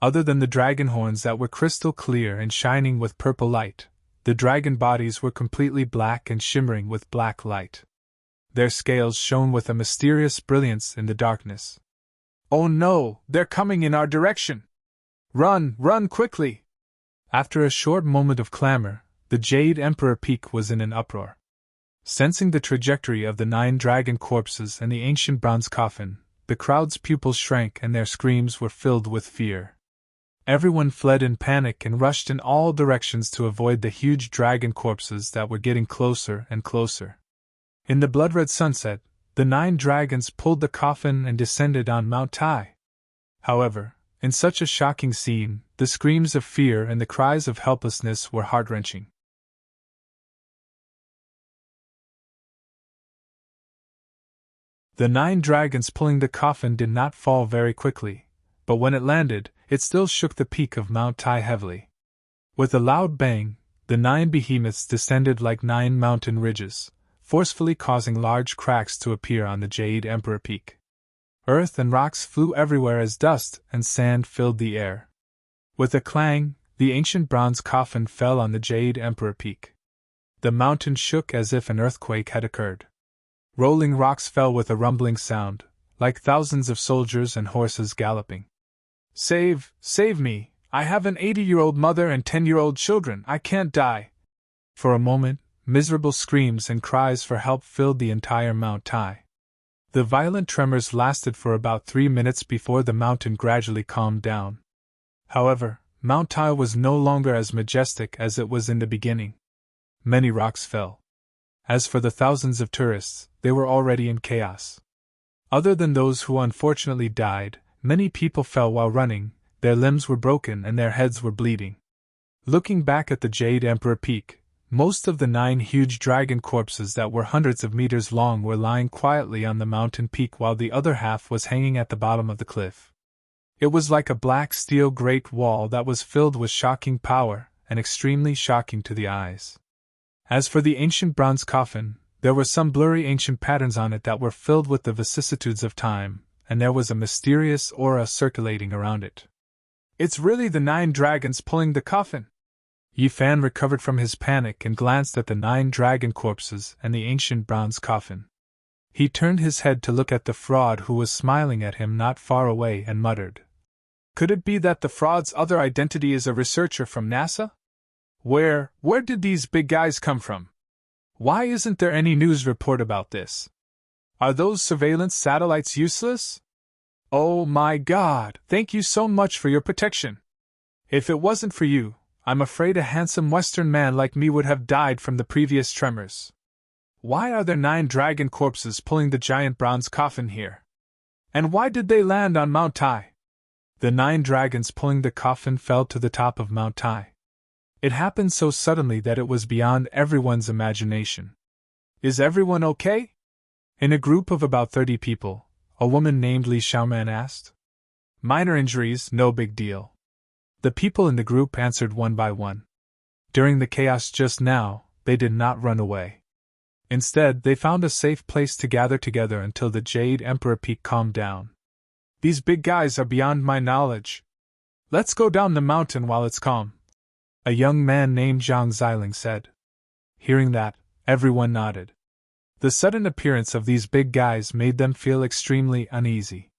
Other than the dragon horns that were crystal clear and shining with purple light, the dragon bodies were completely black and shimmering with black light. Their scales shone with a mysterious brilliance in the darkness. Oh no, they're coming in our direction! Run, run quickly! After a short moment of clamor, the Jade Emperor Peak was in an uproar. Sensing the trajectory of the 9 dragon corpses and the ancient bronze coffin, the crowd's pupils shrank and their screams were filled with fear. Everyone fled in panic and rushed in all directions to avoid the huge dragon corpses that were getting closer and closer. In the blood-red sunset, the 9 dragons pulled the coffin and descended on Mount Tai. However, in such a shocking scene, the screams of fear and the cries of helplessness were heart-wrenching. The 9 dragons pulling the coffin did not fall very quickly, but when it landed, it still shook the peak of Mount Tai heavily. With a loud bang, the 9 behemoths descended like 9 mountain ridges, forcefully causing large cracks to appear on the Jade Emperor Peak. Earth and rocks flew everywhere as dust and sand filled the air. With a clang, the ancient bronze coffin fell on the Jade Emperor Peak. The mountain shook as if an earthquake had occurred. Rolling rocks fell with a rumbling sound, like thousands of soldiers and horses galloping. Save me, I have an 80-year-old mother and 10-year-old children, I can't die. For a moment, miserable screams and cries for help filled the entire Mount Tai. The violent tremors lasted for about 3 minutes before the mountain gradually calmed down. However, Mount Tai was no longer as majestic as it was in the beginning. Many rocks fell. As for the thousands of tourists, they were already in chaos. Other than those who unfortunately died, many people fell while running, their limbs were broken and their heads were bleeding. Looking back at the Jade Emperor Peak, most of the 9 huge dragon corpses that were hundreds of meters long were lying quietly on the mountain peak while the other half was hanging at the bottom of the cliff. It was like a black steel great wall that was filled with shocking power and extremely shocking to the eyes. As for the ancient bronze coffin, there were some blurry ancient patterns on it that were filled with the vicissitudes of time, and there was a mysterious aura circulating around it. It's really the 9 dragons pulling the coffin! Yi Fan recovered from his panic and glanced at the 9 dragon corpses and the ancient bronze coffin. He turned his head to look at the fraud who was smiling at him not far away and muttered. Could it be that the fraud's other identity is a researcher from NASA? Where did these big guys come from? Why isn't there any news report about this? Are those surveillance satellites useless? Oh my God, thank you so much for your protection. If it wasn't for you, I'm afraid a handsome Western man like me would have died from the previous tremors. Why are there 9 dragon corpses pulling the giant bronze coffin here? And why did they land on Mount Tai? The 9 dragons pulling the coffin fell to the top of Mount Tai. It happened so suddenly that it was beyond everyone's imagination. Is everyone okay? In a group of about 30 people, a woman named Li Xiaoman asked. Minor injuries, no big deal. The people in the group answered one by one. During the chaos just now, they did not run away. Instead, they found a safe place to gather together until the Jade Emperor Peak calmed down. These big guys are beyond my knowledge. Let's go down the mountain while it's calm, a young man named Zhang Xiling said. Hearing that, everyone nodded. The sudden appearance of these big guys made them feel extremely uneasy.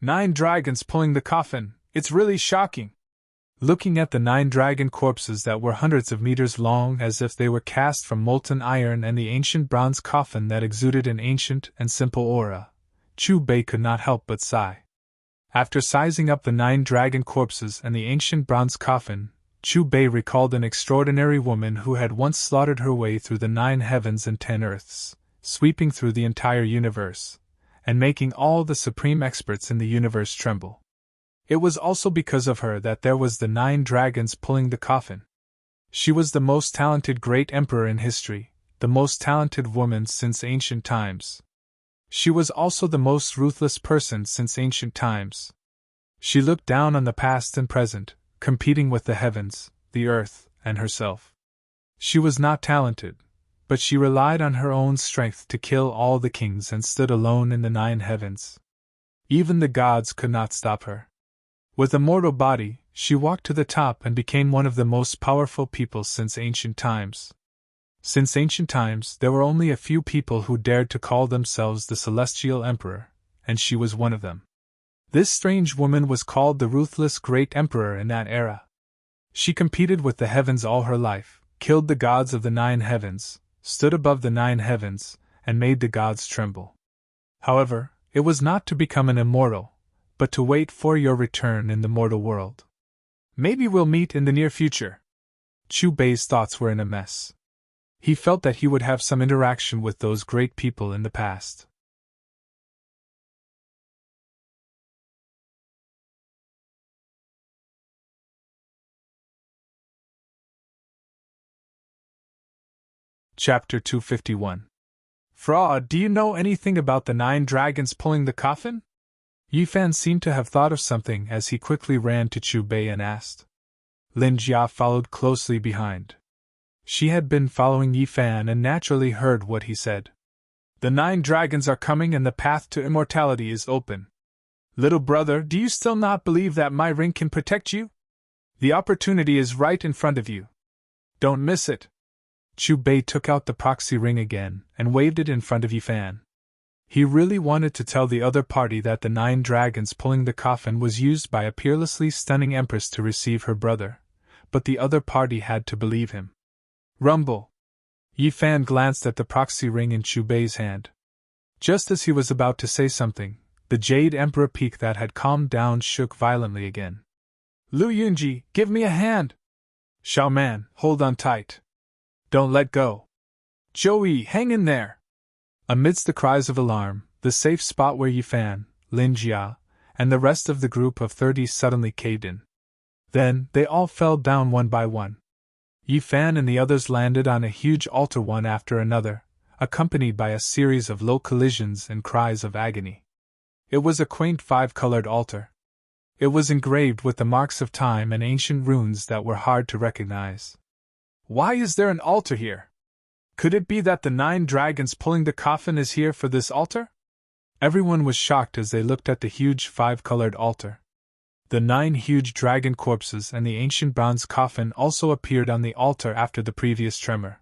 "9 dragons pulling the coffin, it's really shocking." Looking at the 9 dragon corpses that were hundreds of meters long as if they were cast from molten iron and the ancient bronze coffin that exuded an ancient and simple aura, Chu Bei could not help but sigh. After sizing up the 9 dragon corpses and the ancient bronze coffin, Chu Bei recalled an extraordinary woman who had once slaughtered her way through the 9 heavens and 10 earths, sweeping through the entire universe, and making all the supreme experts in the universe tremble. It was also because of her that there was the 9 dragons pulling the coffin. She was the most talented great emperor in history, the most talented woman since ancient times. She was also the most ruthless person since ancient times. She looked down on the past and present, competing with the heavens, the earth, and herself. She was not talented, but she relied on her own strength to kill all the kings and stood alone in the 9 heavens. Even the gods could not stop her. With a mortal body, she walked to the top and became one of the most powerful people since ancient times. Since ancient times, there were only a few people who dared to call themselves the Celestial Emperor, and she was one of them. This strange woman was called the Ruthless Great Emperor in that era. She competed with the heavens all her life, killed the gods of the 9 heavens, stood above the 9 heavens, and made the gods tremble. However, it was not to become an immortal, but to wait for your return in the mortal world. Maybe we'll meet in the near future. Chu Bei's thoughts were in a mess. He felt that he would have some interaction with those great people in the past. Chapter 251. Fra, do you know anything about the 9 dragons pulling the coffin? Yi Fan seemed to have thought of something as he quickly ran to Chu Bei and asked. Lin Jia followed closely behind. She had been following Yi Fan and naturally heard what he said. The 9 dragons are coming and the path to immortality is open. Little brother, do you still not believe that my ring can protect you? The opportunity is right in front of you. Don't miss it. Chu Bei took out the proxy ring again and waved it in front of Yi Fan. He really wanted to tell the other party that the 9 dragons pulling the coffin was used by a peerlessly stunning empress to receive her brother, but the other party had to believe him. Rumble! Yi Fan glanced at the proxy ring in Chu Bei's hand. Just as he was about to say something, the Jade Emperor peak that had calmed down shook violently again. Lu Yunji, give me a hand! Xiao Man, hold on tight. Don't let go. Joey, hang in there! Amidst the cries of alarm, the safe spot where Yi Fan, Lin Jia, and the rest of the group of 30 suddenly caved in. Then, they all fell down one by one. Yi Fan and the others landed on a huge altar one after another, accompanied by a series of low collisions and cries of agony. It was a quaint 5-colored altar. It was engraved with the marks of time and ancient runes that were hard to recognize. Why is there an altar here? Could it be that the 9 dragons pulling the coffin is here for this altar? Everyone was shocked as they looked at the huge 5-colored altar. The 9 huge dragon corpses and the ancient bronze coffin also appeared on the altar after the previous tremor.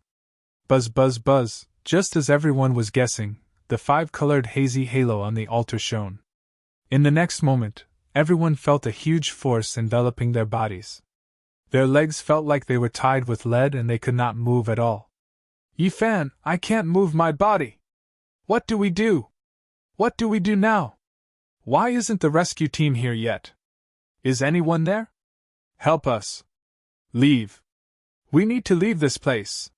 Buzz buzz buzz, just as everyone was guessing, the 5-colored hazy halo on the altar shone. In the next moment, everyone felt a huge force enveloping their bodies. Their legs felt like they were tied with lead and they could not move at all. Yi Fan, I can't move my body! What do we do? What do we do now? Why isn't the rescue team here yet? Is anyone there? Help us. Leave. We need to leave this place.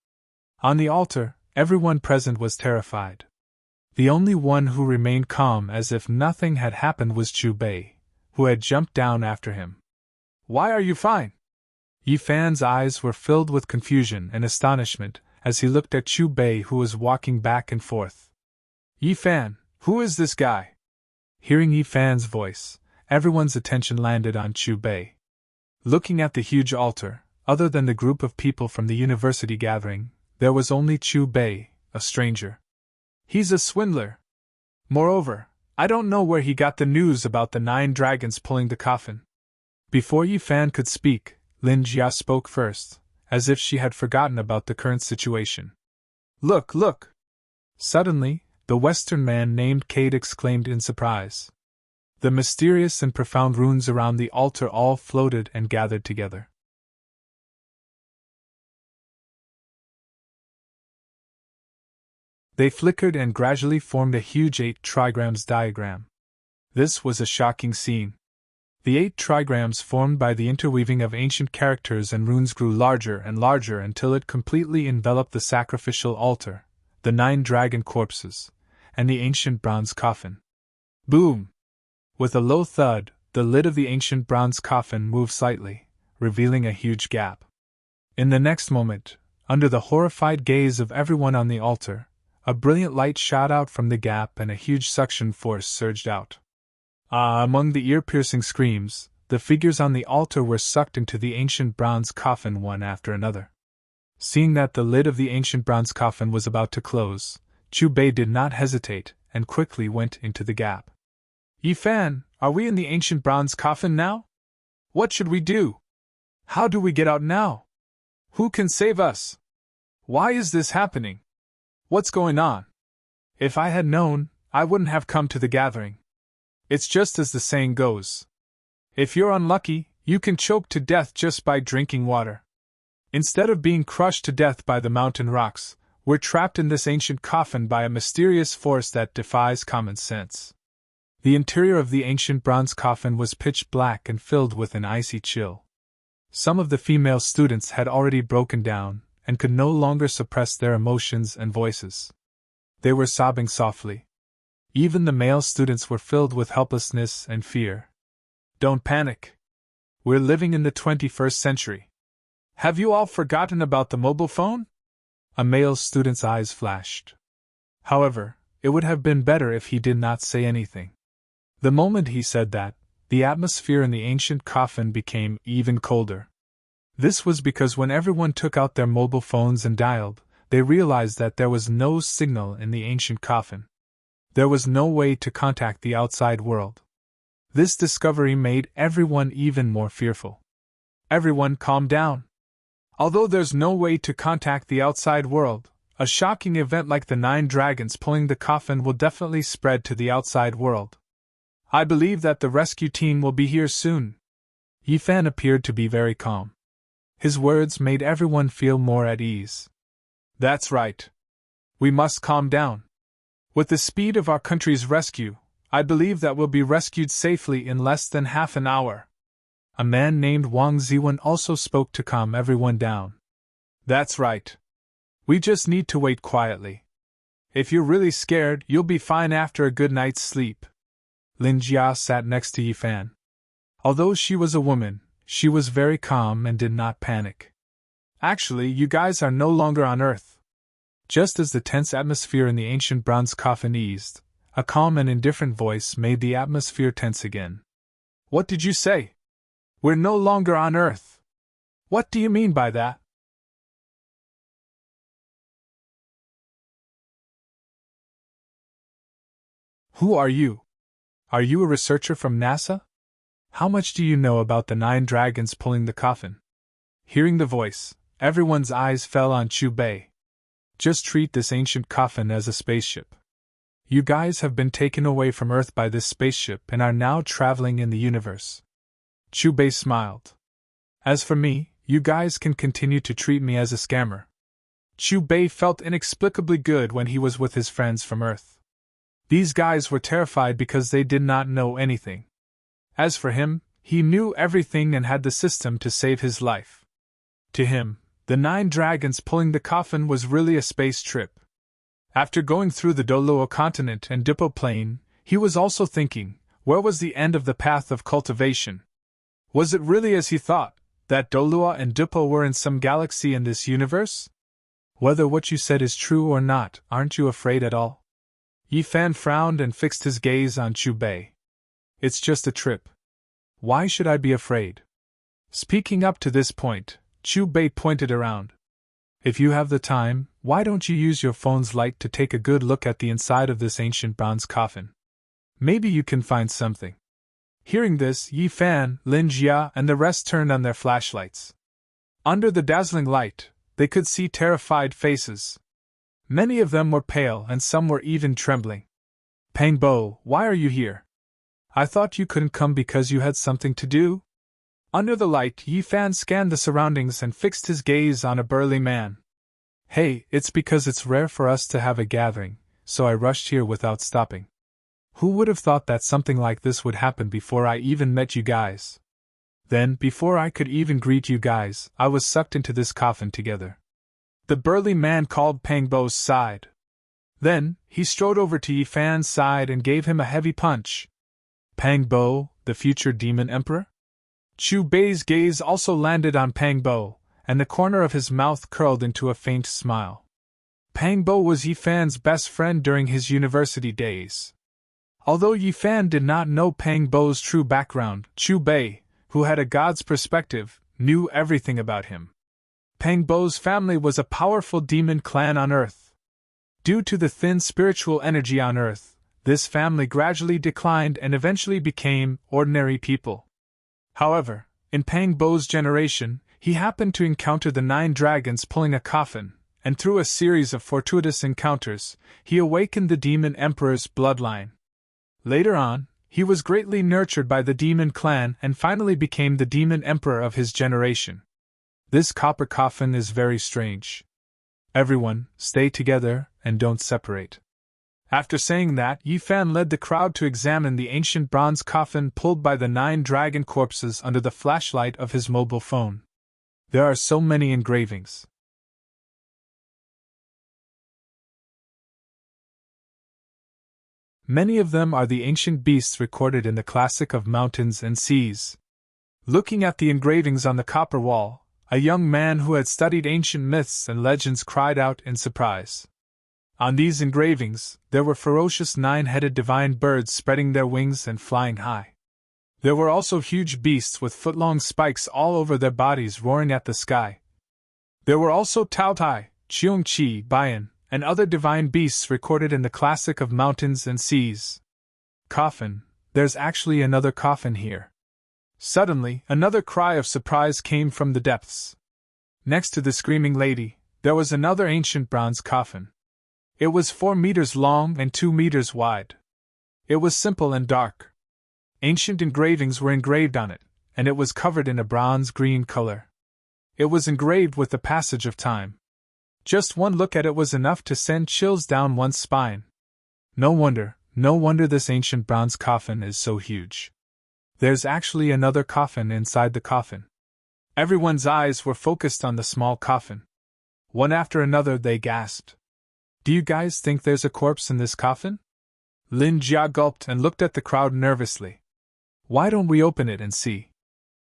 On the altar, everyone present was terrified. The only one who remained calm as if nothing had happened was Chu Bei, who had jumped down after him. Why are you fine? Yi Fan's eyes were filled with confusion and astonishment as he looked at Chu Bei, who was walking back and forth. Yi Fan, who is this guy? Hearing Yi Fan's voice, everyone's attention landed on Chu Bei. Looking at the huge altar, other than the group of people from the university gathering, there was only Chu Bei, a stranger. He's a swindler. Moreover, I don't know where he got the news about the 9 dragons pulling the coffin. Before Yi Fan could speak, Lin Jia spoke first, as if she had forgotten about the current situation. Look, look! Suddenly, the Western man named Cade exclaimed in surprise. The mysterious and profound runes around the altar all floated and gathered together. They flickered and gradually formed a huge 8 trigrams diagram. This was a shocking scene. The 8 trigrams formed by the interweaving of ancient characters and runes grew larger and larger until it completely enveloped the sacrificial altar, the 9 dragon corpses, and the ancient bronze coffin. Boom! With a low thud, the lid of the ancient bronze coffin moved slightly, revealing a huge gap. In the next moment, under the horrified gaze of everyone on the altar, a brilliant light shot out from the gap and a huge suction force surged out. Among the ear-piercing screams, the figures on the altar were sucked into the ancient bronze coffin one after another. Seeing that the lid of the ancient bronze coffin was about to close, Chubei did not hesitate and quickly went into the gap. Yifan, are we in the ancient bronze coffin now? What should we do? How do we get out now? Who can save us? Why is this happening? What's going on? If I had known, I wouldn't have come to the gathering. It's just as the saying goes. If you're unlucky, you can choke to death just by drinking water. Instead of being crushed to death by the mountain rocks, we're trapped in this ancient coffin by a mysterious force that defies common sense. The interior of the ancient bronze coffin was pitch black and filled with an icy chill. Some of the female students had already broken down and could no longer suppress their emotions and voices. They were sobbing softly. Even the male students were filled with helplessness and fear. Don't panic. We're living in the 21st century. Have you all forgotten about the mobile phone? A male student's eyes flashed. However, it would have been better if he did not say anything. The moment he said that, the atmosphere in the ancient coffin became even colder. This was because when everyone took out their mobile phones and dialed, they realized that there was no signal in the ancient coffin. There was no way to contact the outside world. This discovery made everyone even more fearful. Everyone calmed down. Although there's no way to contact the outside world, a shocking event like the 9 dragons pulling the coffin will definitely spread to the outside world. I believe that the rescue team will be here soon. Yifan appeared to be very calm. His words made everyone feel more at ease. That's right. We must calm down. With the speed of our country's rescue, I believe that we'll be rescued safely in less than half an hour. A man named Wang Ziwen also spoke to calm everyone down. That's right. We just need to wait quietly. If you're really scared, you'll be fine after a good night's sleep. Lin Jia sat next to Yifan. Although she was a woman, she was very calm and did not panic. Actually, you guys are no longer on Earth. Just as the tense atmosphere in the ancient bronze coffin eased, a calm and indifferent voice made the atmosphere tense again. What did you say? We're no longer on Earth. What do you mean by that? Who are you? Are you a researcher from NASA? How much do you know about the 9 dragons pulling the coffin? Hearing the voice, everyone's eyes fell on Chubei. Just treat this ancient coffin as a spaceship. You guys have been taken away from Earth by this spaceship and are now traveling in the universe. Chubei smiled. As for me, you guys can continue to treat me as a scammer. Chubei felt inexplicably good when he was with his friends from Earth. These guys were terrified because they did not know anything. As for him, he knew everything and had the system to save his life. To him, the 9 dragons pulling the coffin was really a space trip. After going through the Doluo continent and Dippo plain, he was also thinking, where was the end of the path of cultivation? Was it really as he thought, that Doluo and Dippo were in some galaxy in this universe? Whether what you said is true or not, aren't you afraid at all? Yifan frowned and fixed his gaze on Chubei. It's just a trip. Why should I be afraid? Speaking up to this point, Chubei pointed around. If you have the time, why don't you use your phone's light to take a good look at the inside of this ancient bronze coffin? Maybe you can find something. Hearing this, Yifan, Lin Jia, and the rest turned on their flashlights. Under the dazzling light, they could see terrified faces. Many of them were pale and some were even trembling. Pang Bo, why are you here? I thought you couldn't come because you had something to do? Under the light, Yifan scanned the surroundings and fixed his gaze on a burly man. Hey, it's because it's rare for us to have a gathering, so I rushed here without stopping. Who would have thought that something like this would happen before I even met you guys? Then, before I could even greet you guys, I was sucked into this coffin together. The burly man called Pangbo's side. Then, he strode over to Yi Fan's side and gave him a heavy punch. Pangbo, the future demon emperor? Chu Bei's gaze also landed on Pangbo, and the corner of his mouth curled into a faint smile. Pangbo was Yi Fan's best friend during his university days. Although Yi Fan did not know Pangbo's true background, Chu Bei, who had a god's perspective, knew everything about him. Pangbo's family was a powerful demon clan on Earth. Due to the thin spiritual energy on Earth, this family gradually declined and eventually became ordinary people. However, in Pangbo's generation, he happened to encounter the 9 dragons pulling a coffin, and through a series of fortuitous encounters, he awakened the demon emperor's bloodline. Later on, he was greatly nurtured by the demon clan and finally became the demon emperor of his generation. This copper coffin is very strange. Everyone, stay together and don't separate. After saying that, Yi Fan led the crowd to examine the ancient bronze coffin pulled by the 9 dragon corpses under the flashlight of his mobile phone. There are so many engravings. Many of them are the ancient beasts recorded in the classic of mountains and seas. Looking at the engravings on the copper wall, a young man who had studied ancient myths and legends cried out in surprise. On these engravings, there were ferocious 9-headed divine birds spreading their wings and flying high. There were also huge beasts with foot-long spikes all over their bodies roaring at the sky. There were also Tao Tai, Cheong Chi, Bayan, and other divine beasts recorded in the classic of mountains and seas. Coffin, there's actually another coffin here. Suddenly, another cry of surprise came from the depths. Next to the screaming lady, there was another ancient bronze coffin. It was 4 meters long and 2 meters wide. It was simple and dark. Ancient engravings were engraved on it, and it was covered in a bronze-green color. It was engraved with the passage of time. Just one look at it was enough to send chills down one's spine. No wonder this ancient bronze coffin is so huge. There's actually another coffin inside the coffin. Everyone's eyes were focused on the small coffin. One after another they gasped. Do you guys think there's a corpse in this coffin? Lin Jia gulped and looked at the crowd nervously. Why don't we open it and see?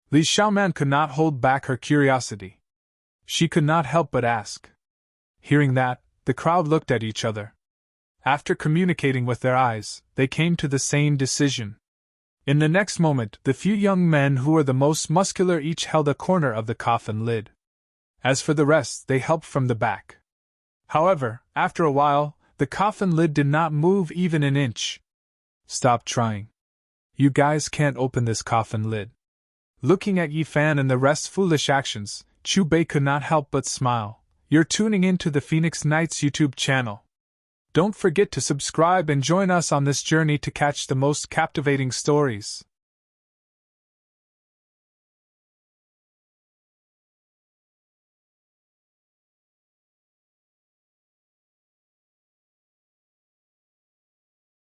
Li Xiaoman could not hold back her curiosity. She could not help but ask. Hearing that, the crowd looked at each other. After communicating with their eyes, they came to the same decision. In the next moment, the few young men who were the most muscular each held a corner of the coffin lid. As for the rest, they helped from the back. However, after a while, the coffin lid did not move even an inch. Stop trying. You guys can't open this coffin lid. Looking at Yi Fan and the rest's foolish actions, Chu Bei could not help but smile. You're tuning in to the Phoenix Knights YouTube channel. Don't forget to subscribe and join us on this journey to catch the most captivating stories.